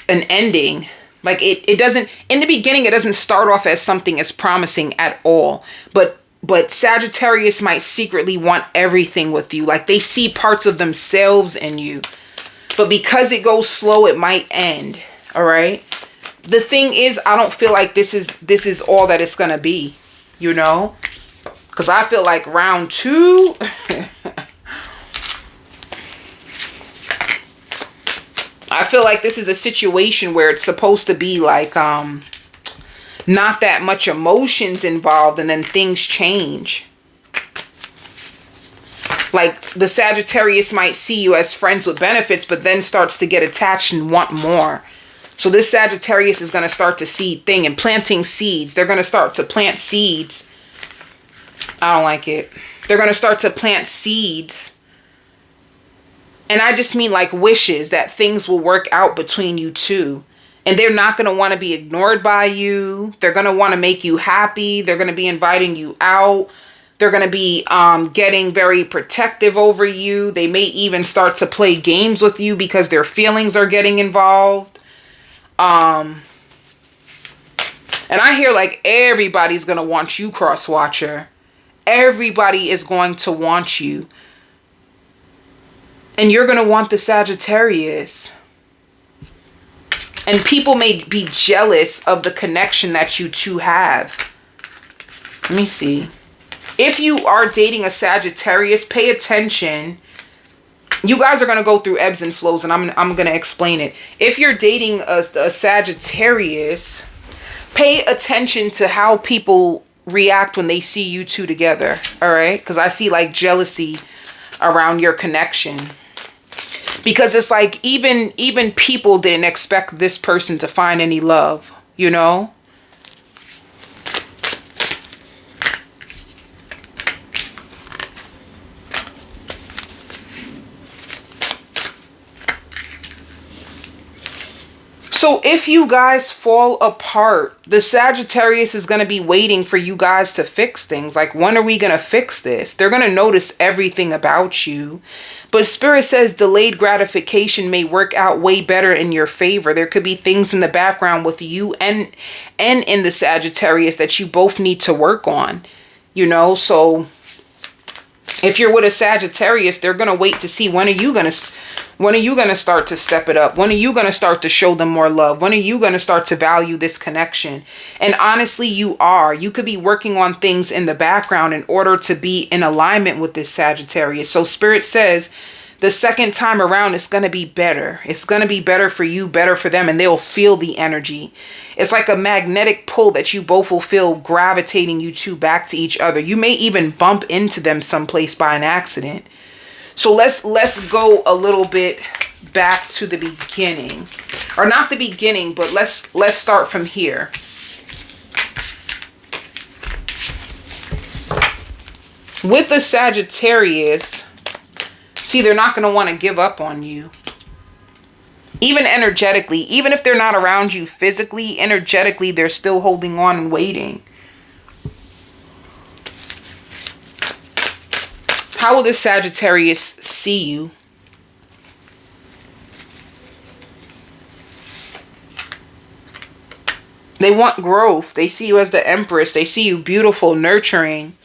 ending. Like it doesn't, in the beginning, it doesn't start off as something as promising at all. But Sagittarius might secretly want everything with you. Like they see parts of themselves in you. But because it goes slow, it might end. All right. The thing is, I don't feel like this is all that it's going to be, you know, because I feel like round 2. I feel like this is a situation where it's supposed to be like, not that much emotions involved, and then things change. Like the Sagittarius might see you as friends with benefits, but then starts to get attached and want more. So this Sagittarius is going to start to see thing and planting seeds. They're going to start to plant seeds. I don't like it. They're going to start to plant seeds. And I just mean like wishes that things will work out between you two. And they're not going to want to be ignored by you. They're going to want to make you happy. They're going to be inviting you out. They're going to be getting very protective over you. They may even start to play games with you because their feelings are getting involved. And I hear like everybody's going to want you, Crosswatcher. Everybody is going to want you. And you're going to want the Sagittarius. And people may be jealous of the connection that you two have. Let me see. If you are dating a Sagittarius, pay attention. You guys are going to go through ebbs and flows, and I'm going to explain it. If you're dating a Sagittarius, pay attention to how people react when they see you two together. All right? Because I see like jealousy around your connection. Because it's like even people didn't expect this person to find any love, you know? So if you guys fall apart, the Sagittarius is going to be waiting for you guys to fix things. Like, when are we going to fix this? They're going to notice everything about you. But Spirit says delayed gratification may work out way better in your favor. There could be things in the background with you and in the Sagittarius that you both need to work on. You know, so if you're with a Sagittarius, they're going to wait to see when are you going to start to step it up? When are you going to start to show them more love? When are you going to start to value this connection? And honestly, you are. You could be working on things in the background in order to be in alignment with this Sagittarius. So Spirit says the second time around, it's going to be better. It's going to be better for you, better for them, and they'll feel the energy. It's like a magnetic pull that you both will feel gravitating you two back to each other. You may even bump into them someplace by an accident. So let's go a little bit back to the beginning, or not the beginning, but let's start from here. With the Sagittarius, see, they're not going to want to give up on you. Even energetically, even if they're not around you physically, energetically, they're still holding on and waiting. How will this Sagittarius see you? They want growth. They see you as the Empress. They see you beautiful, nurturing,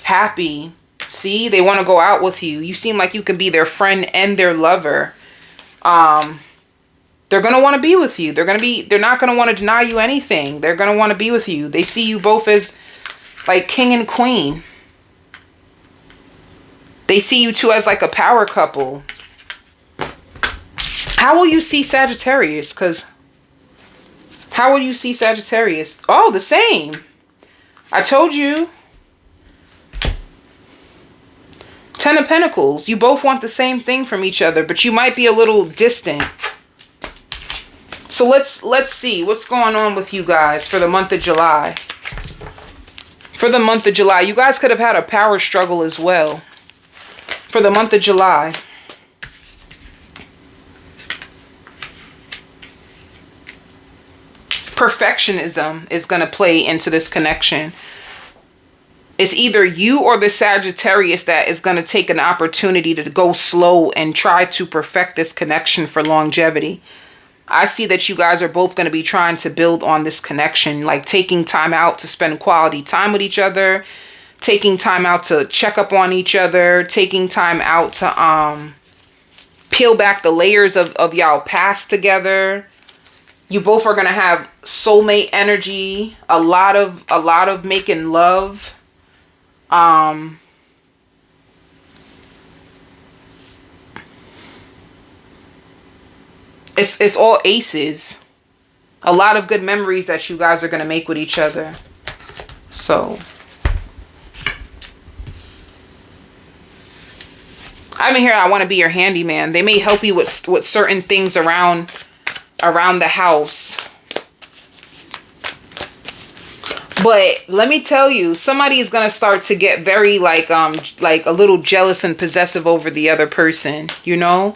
happy. See, they want to go out with you. You seem like you can be their friend and their lover. They're going to want to be with you. They're not going to want to deny you anything. They're going to want to be with you. They see you both as like king and queen. They see you two as like a power couple. How will you see Sagittarius? Because how will you see Sagittarius? Oh, the same. I told you. 10 of Pentacles. You both want the same thing from each other, but you might be a little distant. So let's see what's going on with you guys for the month of July. For the month of July, you guys could have had a power struggle as well. For the month of July. Perfectionism is going to play into this connection. It's either you or the Sagittarius that is going to take an opportunity to go slow and try to perfect this connection for longevity. I see that you guys are both going to be trying to build on this connection, like taking time out to spend quality time with each other, taking time out to check up on each other, taking time out to peel back the layers of y'all past together. You both are going to have soulmate energy, a lot of making love. It's all aces. A lot of good memories that you guys are going to make with each other. So I'm here. I want to be your handyman. They may help you with certain things around the house. But let me tell you, somebody is going to start to get very like a little jealous and possessive over the other person, you know?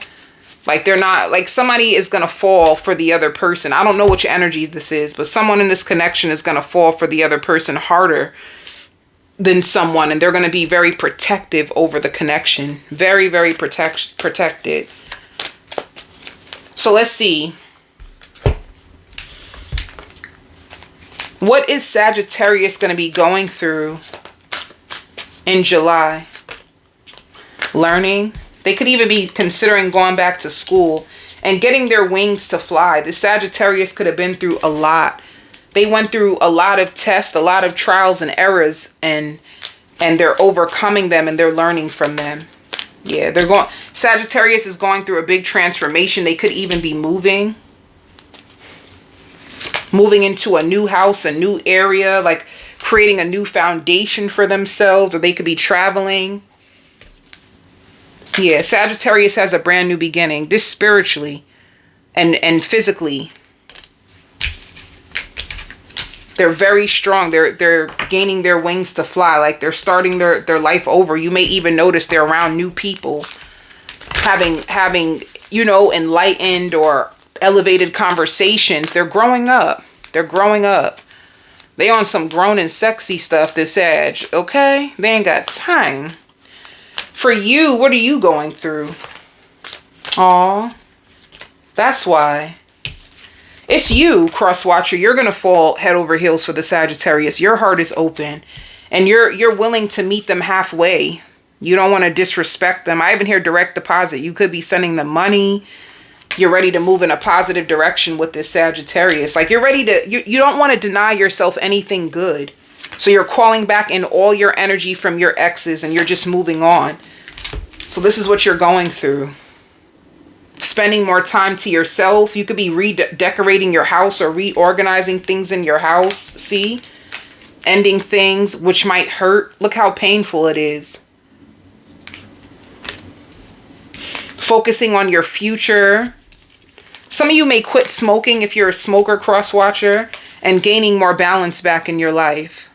Like they're not, like somebody is going to fall for the other person. I don't know which energy this is, but someone in this connection is going to fall for the other person harder than someone. And they're going to be very protective over the connection. Very, very protected. So let's see. What is Sagittarius going to be going through in July? Learning. They could even be considering going back to school and getting their wings to fly. The Sagittarius could have been through a lot. They went through a lot of tests, a lot of trials and errors, and they're overcoming them and they're learning from them. Yeah, Sagittarius is going through a big transformation. They could even be moving into a new house, a new area, like creating a new foundation for themselves, or they could be traveling. Yeah, Sagittarius has a brand new beginning. This spiritually and physically. They're very strong. They're gaining their wings to fly. Like they're starting their life over. You may even notice they're around new people. Having, you know, enlightened or elevated conversations. They're growing up. They're growing up. They on some grown and sexy stuff, this Sag. Okay? They ain't got time. For you, what are you going through? Aw. That's why. It's you, Crosswatcher. You're going to fall head over heels for the Sagittarius. Your heart is open. And you're willing to meet them halfway. You don't want to disrespect them. I even hear direct deposit. You could be sending them money. You're ready to move in a positive direction with this Sagittarius. Like you're ready to, you don't want to deny yourself anything good. So you're calling back in all your energy from your exes and you're just moving on. So this is what you're going through. Spending more time to yourself. You could be redecorating your house or reorganizing things in your house. See? Ending things which might hurt. Look how painful it is. Focusing on your future. Some of you may quit smoking if you're a smoker, Crosswatcher, and gaining more balance back in your life.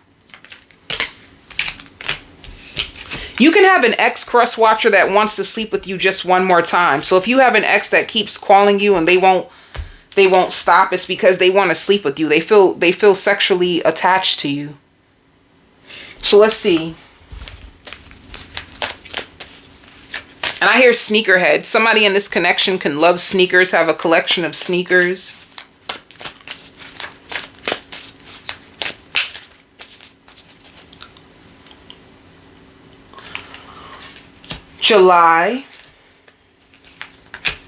You can have an ex, Crosswatcher, that wants to sleep with you just one more time. So if you have an ex that keeps calling you and they won't stop, it's because they want to sleep with you. They feel sexually attached to you. So let's see. And I hear sneakerhead. Somebody in this connection can love sneakers, have a collection of sneakers. July.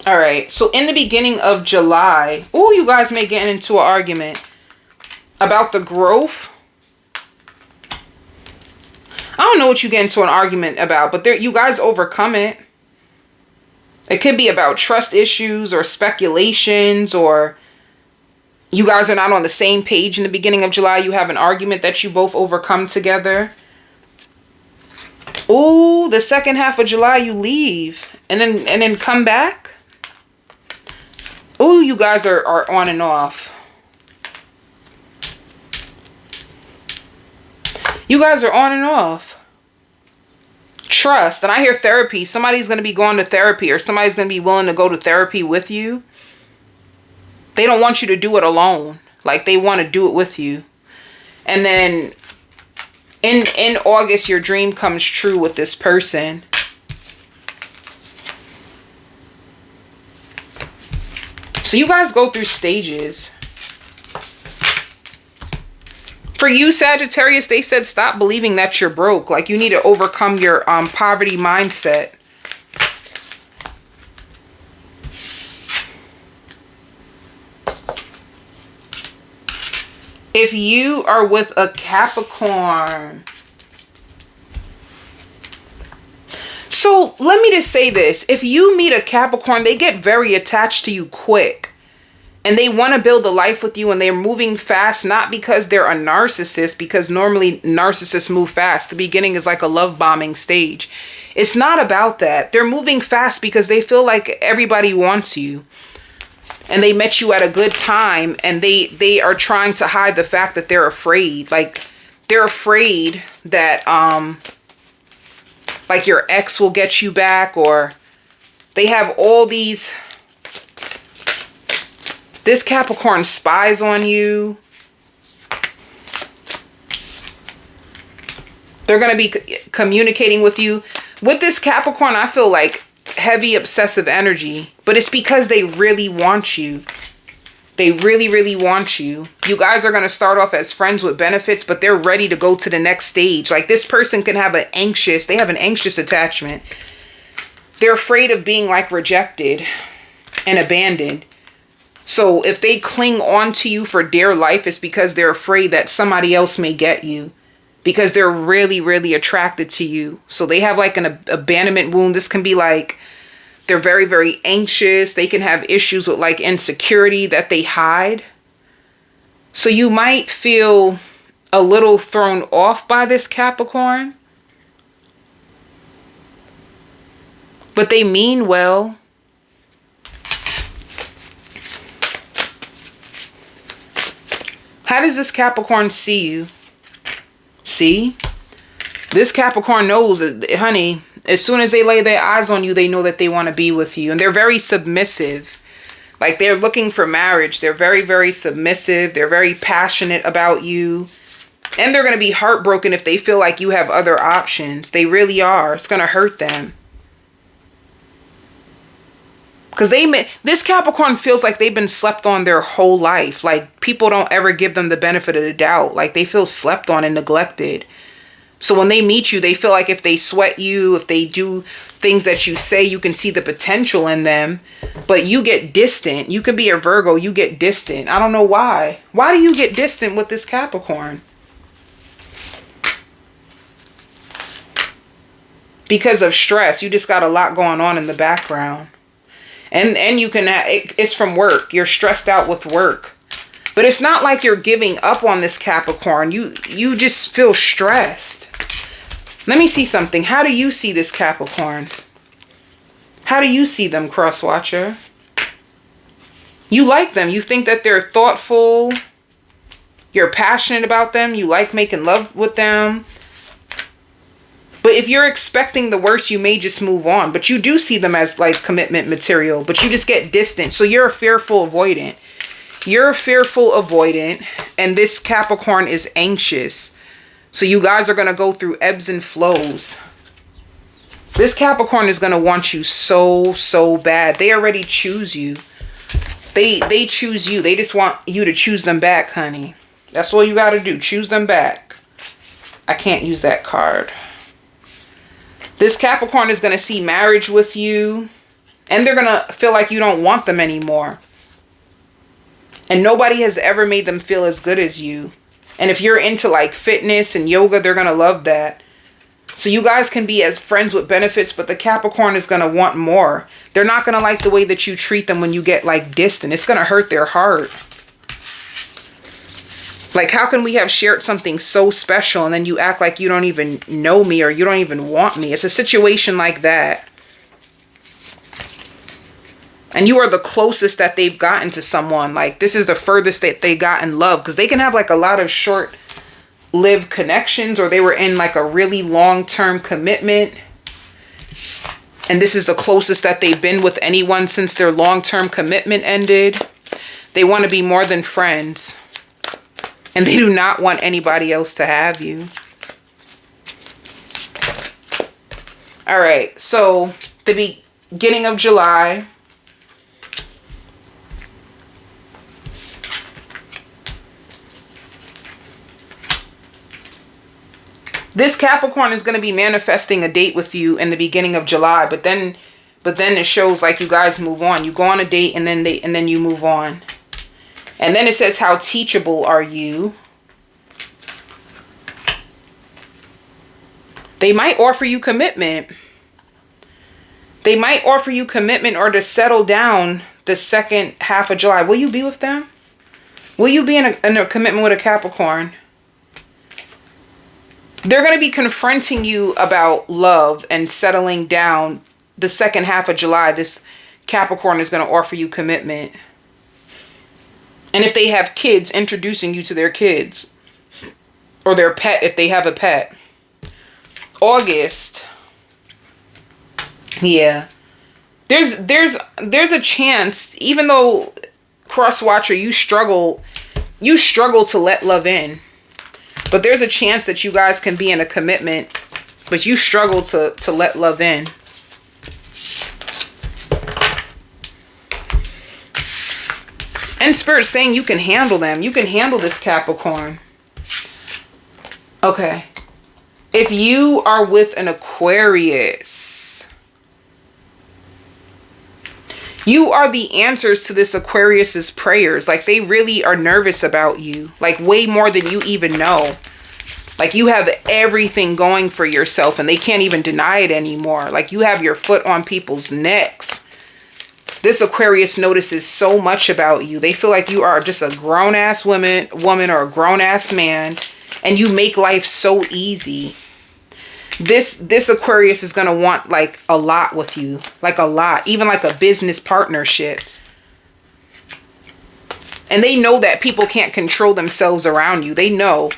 All right. So in the beginning of July, oh, you guys may get into an argument about the growth. I don't know what you get into an argument about, but you guys overcome it. It could be about trust issues or speculations, or you guys are not on the same page in the beginning of July. You have an argument that you both overcome together. Ooh, the second half of July you leave and then come back. Ooh, you guys are on and off. You guys are on and off. Trust. And I hear therapy. Somebody's going to be going to therapy, or somebody's going to be willing to go to therapy with you. They don't want you to do it alone. Like they want to do it with you. And then in August, your dream comes true with this person. So you guys go through stages. For you, Sagittarius, they said stop believing that you're broke. Like you need to overcome your poverty mindset. If you are with a Capricorn. So let me just say this. If you meet a Capricorn, they get very attached to you quick. And they want to build a life with you, and they're moving fast, not because they're a narcissist, because normally narcissists move fast. The beginning is like a love bombing stage. It's not about that. They're moving fast because they feel like everybody wants you. And they met you at a good time, and they are trying to hide the fact that they're afraid. Like they're afraid that like your ex will get you back, or they have all these. This Capricorn spies on you. They're going to be communicating with you. With this Capricorn, I feel like heavy obsessive energy, but it's because they really want you. They really, really want you. You guys are going to start off as friends with benefits, but they're ready to go to the next stage. Like this person can have they have an anxious attachment. They're afraid of being like rejected and abandoned. So if they cling on to you for dear life, it's because they're afraid that somebody else may get you, because they're really, really attracted to you. So they have like an abandonment wound. This can be like they're very, very anxious. They can have issues with like insecurity that they hide. So you might feel a little thrown off by this Capricorn. But they mean well. How does this Capricorn see you? See? This Capricorn knows, honey, as soon as they lay their eyes on you, they know that they want to be with you. And they're very submissive. Like, they're looking for marriage. They're very, very submissive. They're very passionate about you. And they're going to be heartbroken if they feel like you have other options. They really are. It's going to hurt them. Because this Capricorn feels like they've been slept on their whole life. Like, people don't ever give them the benefit of the doubt. Like, they feel slept on and neglected. So when they meet you, they feel like if they sweat you, if they do things that you say, you can see the potential in them. But you get distant. You can be a Virgo. You get distant. I don't know why. Why do you get distant with this Capricorn? Because of stress. You just got a lot going on in the background. And you can, it's from work. You're stressed out with work. But it's not like you're giving up on this Capricorn. You just feel stressed. Let me see something. How do you see this Capricorn? How do you see them, Crosswatcher? You like them. You think that they're thoughtful. You're passionate about them. You like making love with them. But if you're expecting the worst, you may just move on. But you do see them as like commitment material. But you just get distant. So you're a fearful avoidant. You're a fearful avoidant. And this Capricorn is anxious. So you guys are going to go through ebbs and flows. This Capricorn is going to want you so, so bad. They already choose you. They choose you. They just want you to choose them back, honey. That's all you got to do. Choose them back. I can't use that card. This Capricorn is going to see marriage with you. And they're going to feel like you don't want them anymore. And nobody has ever made them feel as good as you. And if you're into like fitness and yoga, they're going to love that. So you guys can be as friends with benefits, but the Capricorn is going to want more. They're not going to like the way that you treat them when you get like distant. It's going to hurt their heart. Like, how can we have shared something so special and then you act like you don't even know me or you don't even want me? It's a situation like that. And you are the closest that they've gotten to someone. Like, this is the furthest that they got in love. Because they can have like a lot of short-lived connections, or they were in like a really long-term commitment. And this is the closest that they've been with anyone since their long-term commitment ended. They want to be more than friends. And they do not want anybody else to have you. All right. So the beginning of July. This Capricorn is going to be manifesting a date with you in the beginning of July. But then it shows like you guys move on. You go on a date and then you move on. And then it says, how teachable are you? They might offer you commitment. They might offer you commitment or to settle down the second half of July. Will you be with them? Will you be in a commitment with a Capricorn? They're going to be confronting you about love and settling down the second half of July. This Capricorn is going to offer you commitment. And if they have kids, introducing you to their kids. Or their pet if they have a pet. August. Yeah. There's a chance, even though Crosswatcher, you struggle to let love in. But there's a chance that you guys can be in a commitment, but you struggle to let love in. And Spirit's saying you can handle them. You can handle this Capricorn. Okay. If you are with an Aquarius, you are the answers to this Aquarius's prayers. Like, they really are nervous about you. Like, way more than you even know. Like, you have everything going for yourself and they can't even deny it anymore. Like, you have your foot on people's necks. This Aquarius notices so much about you. They feel like you are just a grown-ass woman or a grown-ass man. And you make life so easy. This Aquarius is going to want like a lot with you, like a lot, even like a business partnership. And they know that people can't control themselves around you. They know,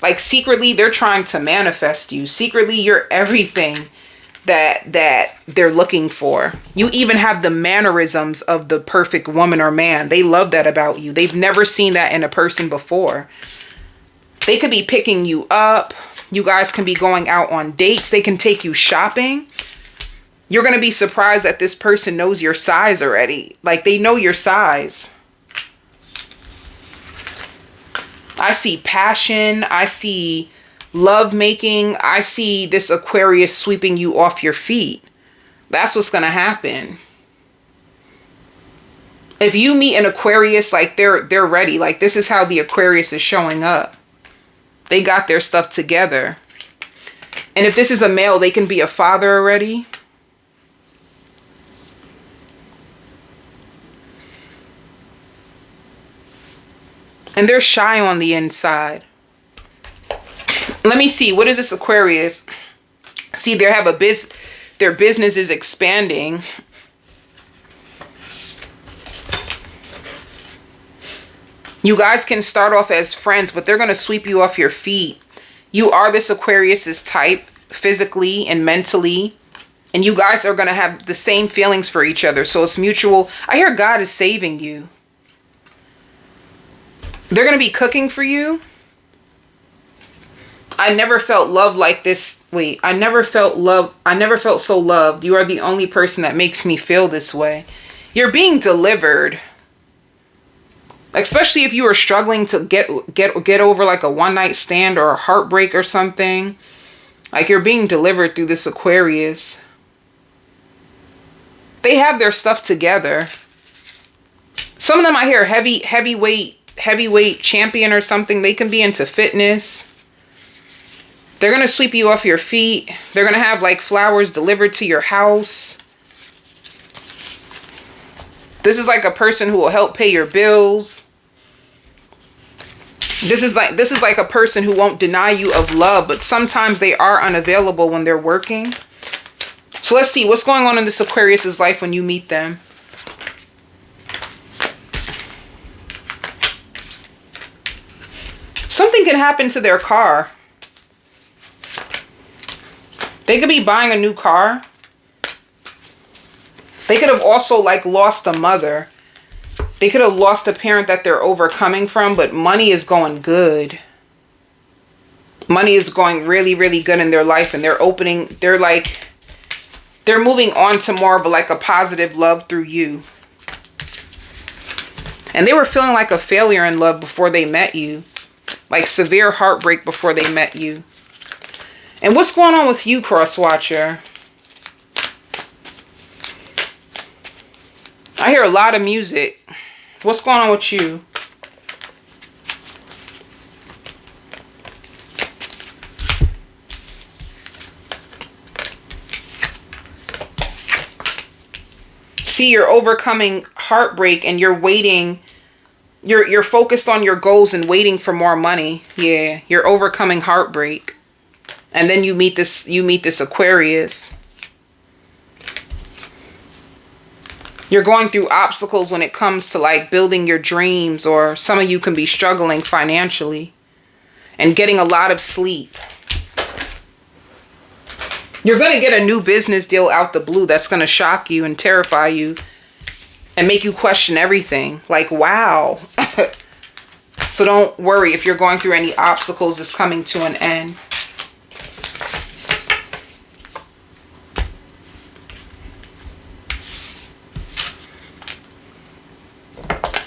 like, secretly they're trying to manifest you. Secretly you're everything that they're looking for. You even have the mannerisms of the perfect woman or man. They love that about you. They've never seen that in a person before. They could be picking you up. You guys can be going out on dates. They can take you shopping. You're going to be surprised that this person knows your size already. Like, they know your size. I see passion. I see love making. I see this Aquarius sweeping you off your feet. That's what's going to happen. If you meet an Aquarius, like, they're ready. Like, this is how the Aquarius is showing up. They got their stuff together. And if this is a male, they can be a father already. And they're shy on the inside. Let me see. What is this Aquarius? See, they have their business is expanding. You guys can start off as friends, but they're going to sweep you off your feet. You are this Aquarius's type, physically and mentally. And you guys are going to have the same feelings for each other. So it's mutual. I hear God is saving you. They're going to be cooking for you. I never felt love like this. Wait, I never felt love. I never felt so loved. You are the only person that makes me feel this way. You're being delivered. Especially if you are struggling to get over like a one-night stand or a heartbreak or something. Like, you're being delivered through this Aquarius. They have their stuff together. Some of them I hear heavyweight champion or something. They can be into fitness. They're going to sweep you off your feet. They're going to have like flowers delivered to your house. This is like a person who will help pay your bills. This is like a person who won't deny you of love, but sometimes they are unavailable when they're working. So let's see what's going on in this Aquarius's life when you meet them. Something can happen to their car. They could be buying a new car. They could have also like lost a mother. They could have lost a parent that they're overcoming from, but money is going good. Money is going really, really good in their life, and they're moving on to more of like a positive love through you. And they were feeling like a failure in love before they met you. Like severe heartbreak before they met you. And what's going on with you, Crosswatcher? I hear a lot of music. What's going on with you? See, you're overcoming heartbreak and you're waiting. You're focused on your goals and waiting for more money. Yeah, you're overcoming heartbreak. And then you meet this Aquarius. You're going through obstacles when it comes to like building your dreams, or some of you can be struggling financially and getting a lot of sleep. You're going to get a new business deal out the blue that's going to shock you and terrify you and make you question everything. Like, wow. So don't worry if you're going through any obstacles. It's coming to an end.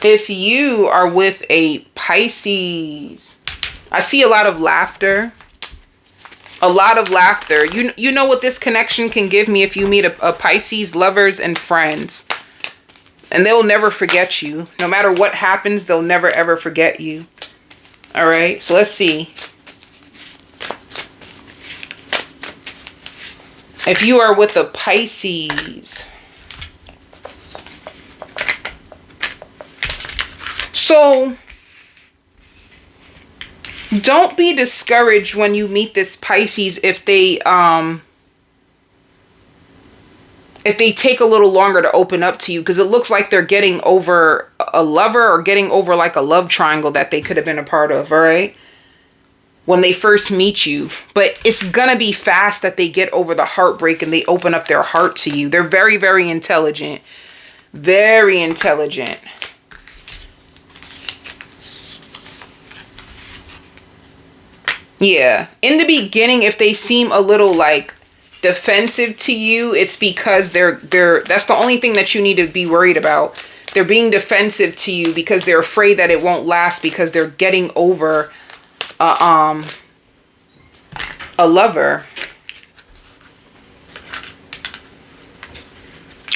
If you are with a Pisces, I see a lot of laughter. A lot of laughter. You know what this connection can give me if you meet a Pisces, lovers and friends. And they'll never forget you. No matter what happens, they'll never ever forget you. All right, so let's see. If you are with a Pisces. So Don't be discouraged when you meet this Pisces if they take a little longer to open up to you, because it looks like they're getting over a lover or getting over like a love triangle that they could have been a part of, all right? When they first meet you. But it's gonna be fast that they get over the heartbreak and they open up their heart to you. They're very, very intelligent. Very intelligent. Yeah. In the beginning, if they seem a little like defensive to you, it's because they're that's the only thing that you need to be worried about. They're being defensive to you because they're afraid that it won't last, because they're getting over a lover.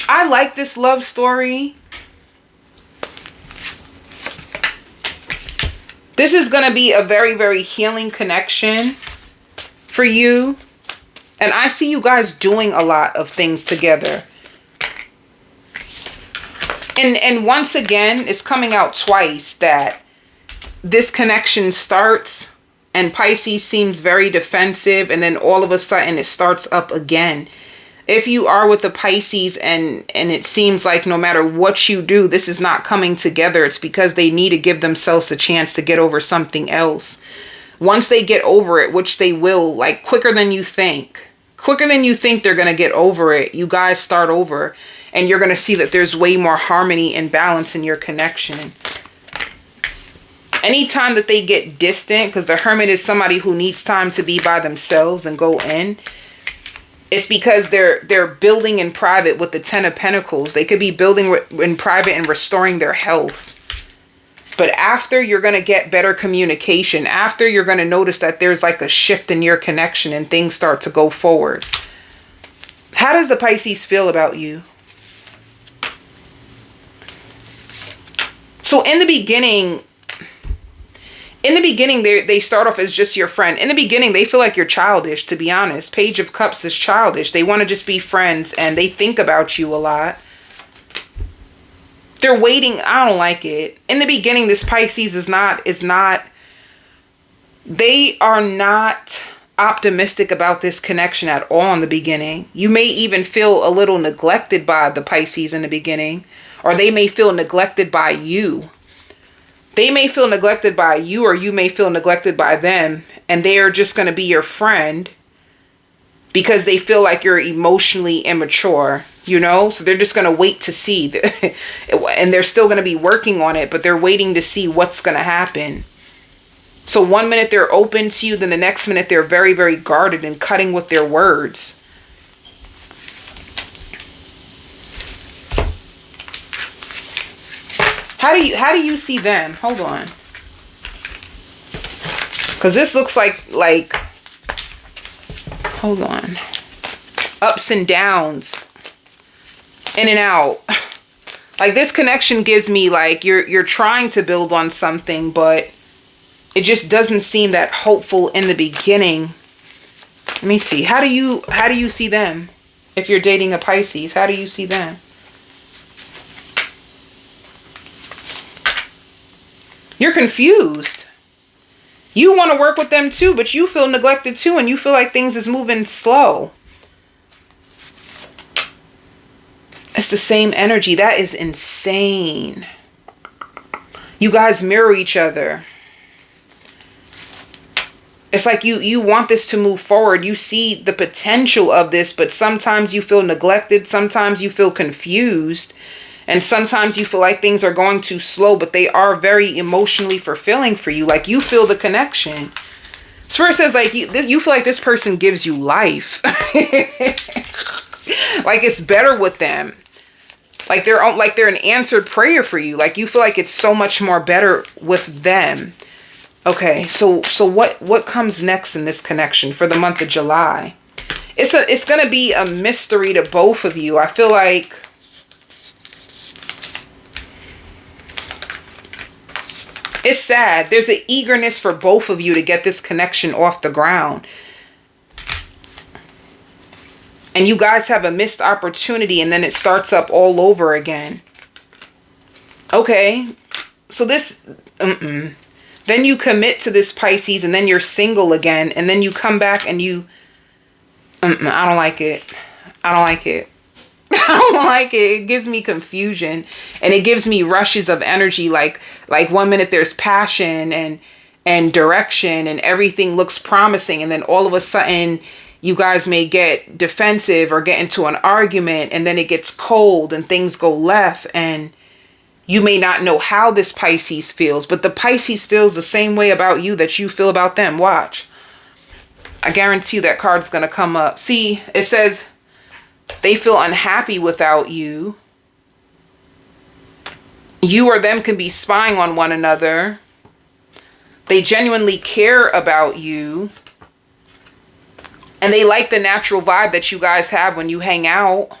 I like this love story. This is going to be a very, very healing connection for you. And I see you guys doing a lot of things together. And once again, it's coming out twice that this connection starts and Pisces seems very defensive, and then all of a sudden it starts up again. If you are with the Pisces and it seems like no matter what you do, this is not coming together, it's because they need to give themselves a chance to get over something else. Once they get over it, which they will, like quicker than you think. Quicker than you think they're going to get over it. You guys start over and you're going to see that there's way more harmony and balance in your connection. Anytime that they get distant, because the Hermit is somebody who needs time to be by themselves and go in, it's because they're building in private with the Ten of Pentacles. They could be building in private and restoring their health. But after, you're going to get better communication. After, you're going to notice that there's like a shift in your connection and things start to go forward. How does the Pisces feel about you? So in the beginning, they start off as just your friend. In the beginning, they feel like you're childish, to be honest. Page of Cups is childish. They want to just be friends and they think about you a lot. They're waiting. I don't like it. In the beginning, this Pisces they are not optimistic about this connection at all in the beginning. You may even feel a little neglected by the Pisces in the beginning, or they may feel neglected by you. They may feel neglected by you, or you may feel neglected by them, and they are just going to be your friend because they feel like you're emotionally immature, you know? So they're just going to wait to see. And they're still going to be working on it, but they're waiting to see what's going to happen. So one minute they're open to you, then the next minute they're very, very guarded and cutting with their words. How do you see them? Hold on. Because this looks like, hold on. Ups and downs. In and out. Like this connection gives me like you're trying to build on something, but it just doesn't seem that hopeful in the beginning. Let me see. How do you see them? If you're dating a Pisces, how do you see them? You're confused. You want to work with them too, but you feel neglected too, and you feel like things is moving slow. It's the same energy. That is insane. You guys mirror each other. It's like you want this to move forward. You see the potential of this, but sometimes you feel neglected. Sometimes you feel confused. And sometimes you feel like things are going too slow, but they are very emotionally fulfilling for you. Like you feel the connection. Spirit says like you feel like this person gives you life. Like it's better with them. Like they're an answered prayer for you. Like you feel like it's so much more better with them. Okay, so what comes next in this connection for the month of July? It's gonna be a mystery to both of you. I feel like it's sad. There's an eagerness for both of you to get this connection off the ground. And you guys have a missed opportunity and then it starts up all over again. Okay. So this Then you commit to this Pisces and then you're single again. And then you come back and you... I don't like it. I don't like it. I don't like it. It gives me confusion. And it gives me rushes of energy. Like 1 minute there's passion and direction and everything looks promising. And then all of a sudden you guys may get defensive or get into an argument. And then it gets cold and things go left. And you may not know how this Pisces feels, but the Pisces feels the same way about you that you feel about them. Watch. I guarantee you that card's going to come up. See, it says they feel unhappy without you. You or them can be spying on one another. They genuinely care about you. And they like the natural vibe that you guys have when you hang out.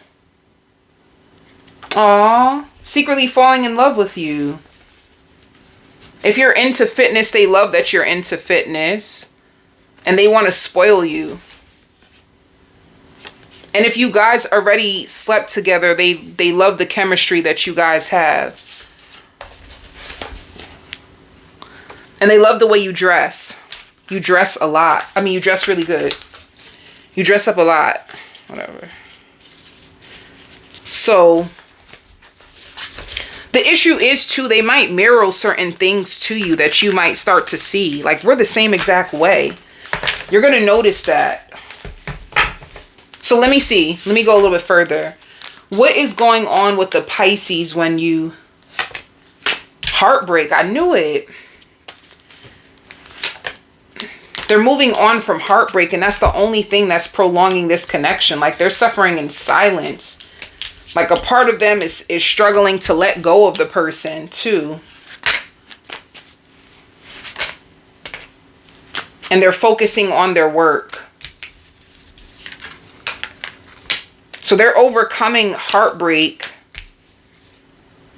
Aww. Secretly falling in love with you. If you're into fitness, they love that you're into fitness. And they want to spoil you. And if you guys already slept together, they love the chemistry that you guys have. And they love the way you dress. You dress a lot. I mean, you dress really good. You dress up a lot. Whatever. So... the issue is, too, they might mirror certain things to you that you might start to see. Like, we're the same exact way. You're going to notice that. So let me see. Let me go a little bit further. What is going on with the Pisces when you... heartbreak. I knew it. They're moving on from heartbreak, and that's the only thing that's prolonging this connection. Like, they're suffering in silence. Like, a part of them is struggling to let go of the person, too. And they're focusing on their work. So they're overcoming heartbreak.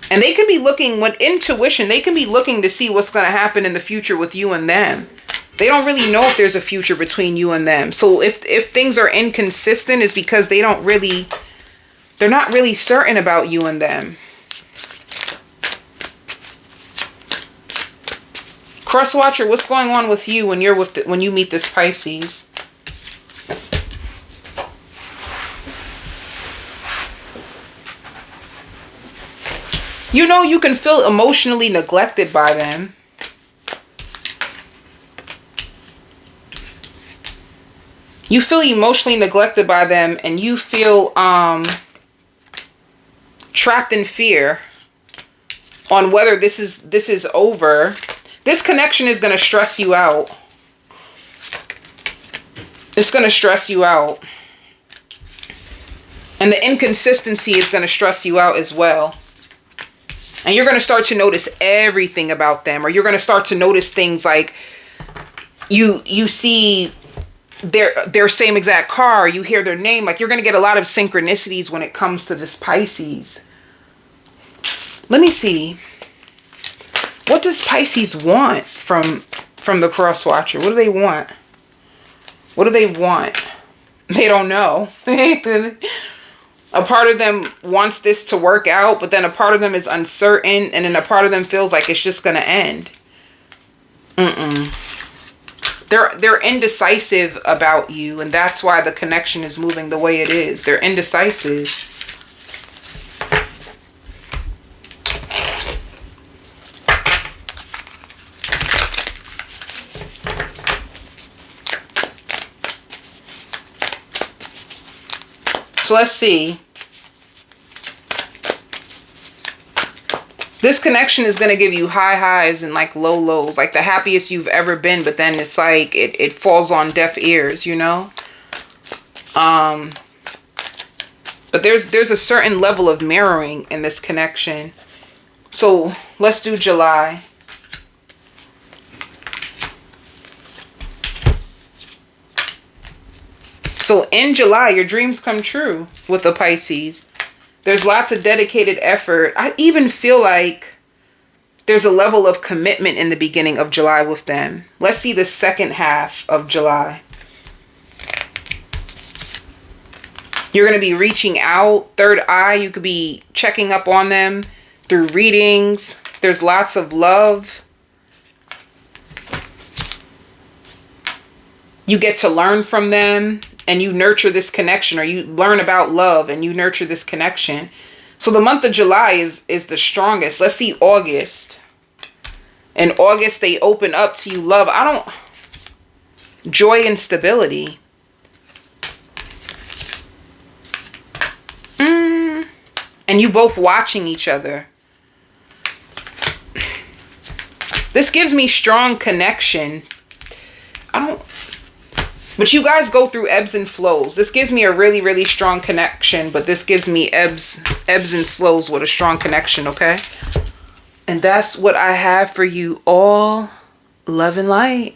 And they can be looking, with intuition, they can be looking to see what's going to happen in the future with you and them. They don't really know if there's a future between you and them. So if things are inconsistent, it's because they don't really... they're not really certain about you and them. Crosswatcher, what's going on with you when you're when you meet this Pisces? You know, you can feel emotionally neglected by them. You feel emotionally neglected by them, and you feel trapped in fear on whether this is over. This connection is going to stress you out. It's going to stress you out. And the inconsistency is going to stress you out as well. And you're going to start to notice everything about them. Or you're going to start to notice things like you see their same exact car. You hear their name. Like, you're going to get a lot of synchronicities when it comes to this Pisces. Let me see. What does Pisces want from the Crosswatcher? What do they want? What do they want? They don't know. A part of them wants this to work out, but then a part of them is uncertain, and then a part of them feels like it's just going to end. They're indecisive about you, and that's why the connection is moving the way it is. They're indecisive. So let's see. This connection is going to give you high highs and like low lows, like the happiest you've ever been, but then it's like it falls on deaf ears, you know? But there's a certain level of mirroring in this connection. So let's do July. So in July, your dreams come true with the Pisces. There's lots of dedicated effort. I even feel like there's a level of commitment in the beginning of July with them. Let's see the second half of July. You're going to be reaching out, third eye. You could be checking up on them through readings. There's lots of love. you get to learn from them and you nurture this connection, or you learn about love and you nurture this connection. So the month of July is the strongest. Let's see August. In August, they open up to you love. Joy and stability. And you both watching each other. This gives me strong connection. But you guys go through ebbs and flows. This gives me a really, really strong connection, but this gives me ebbs and flows with a strong connection, okay? And that's what I have for you all. Love and light.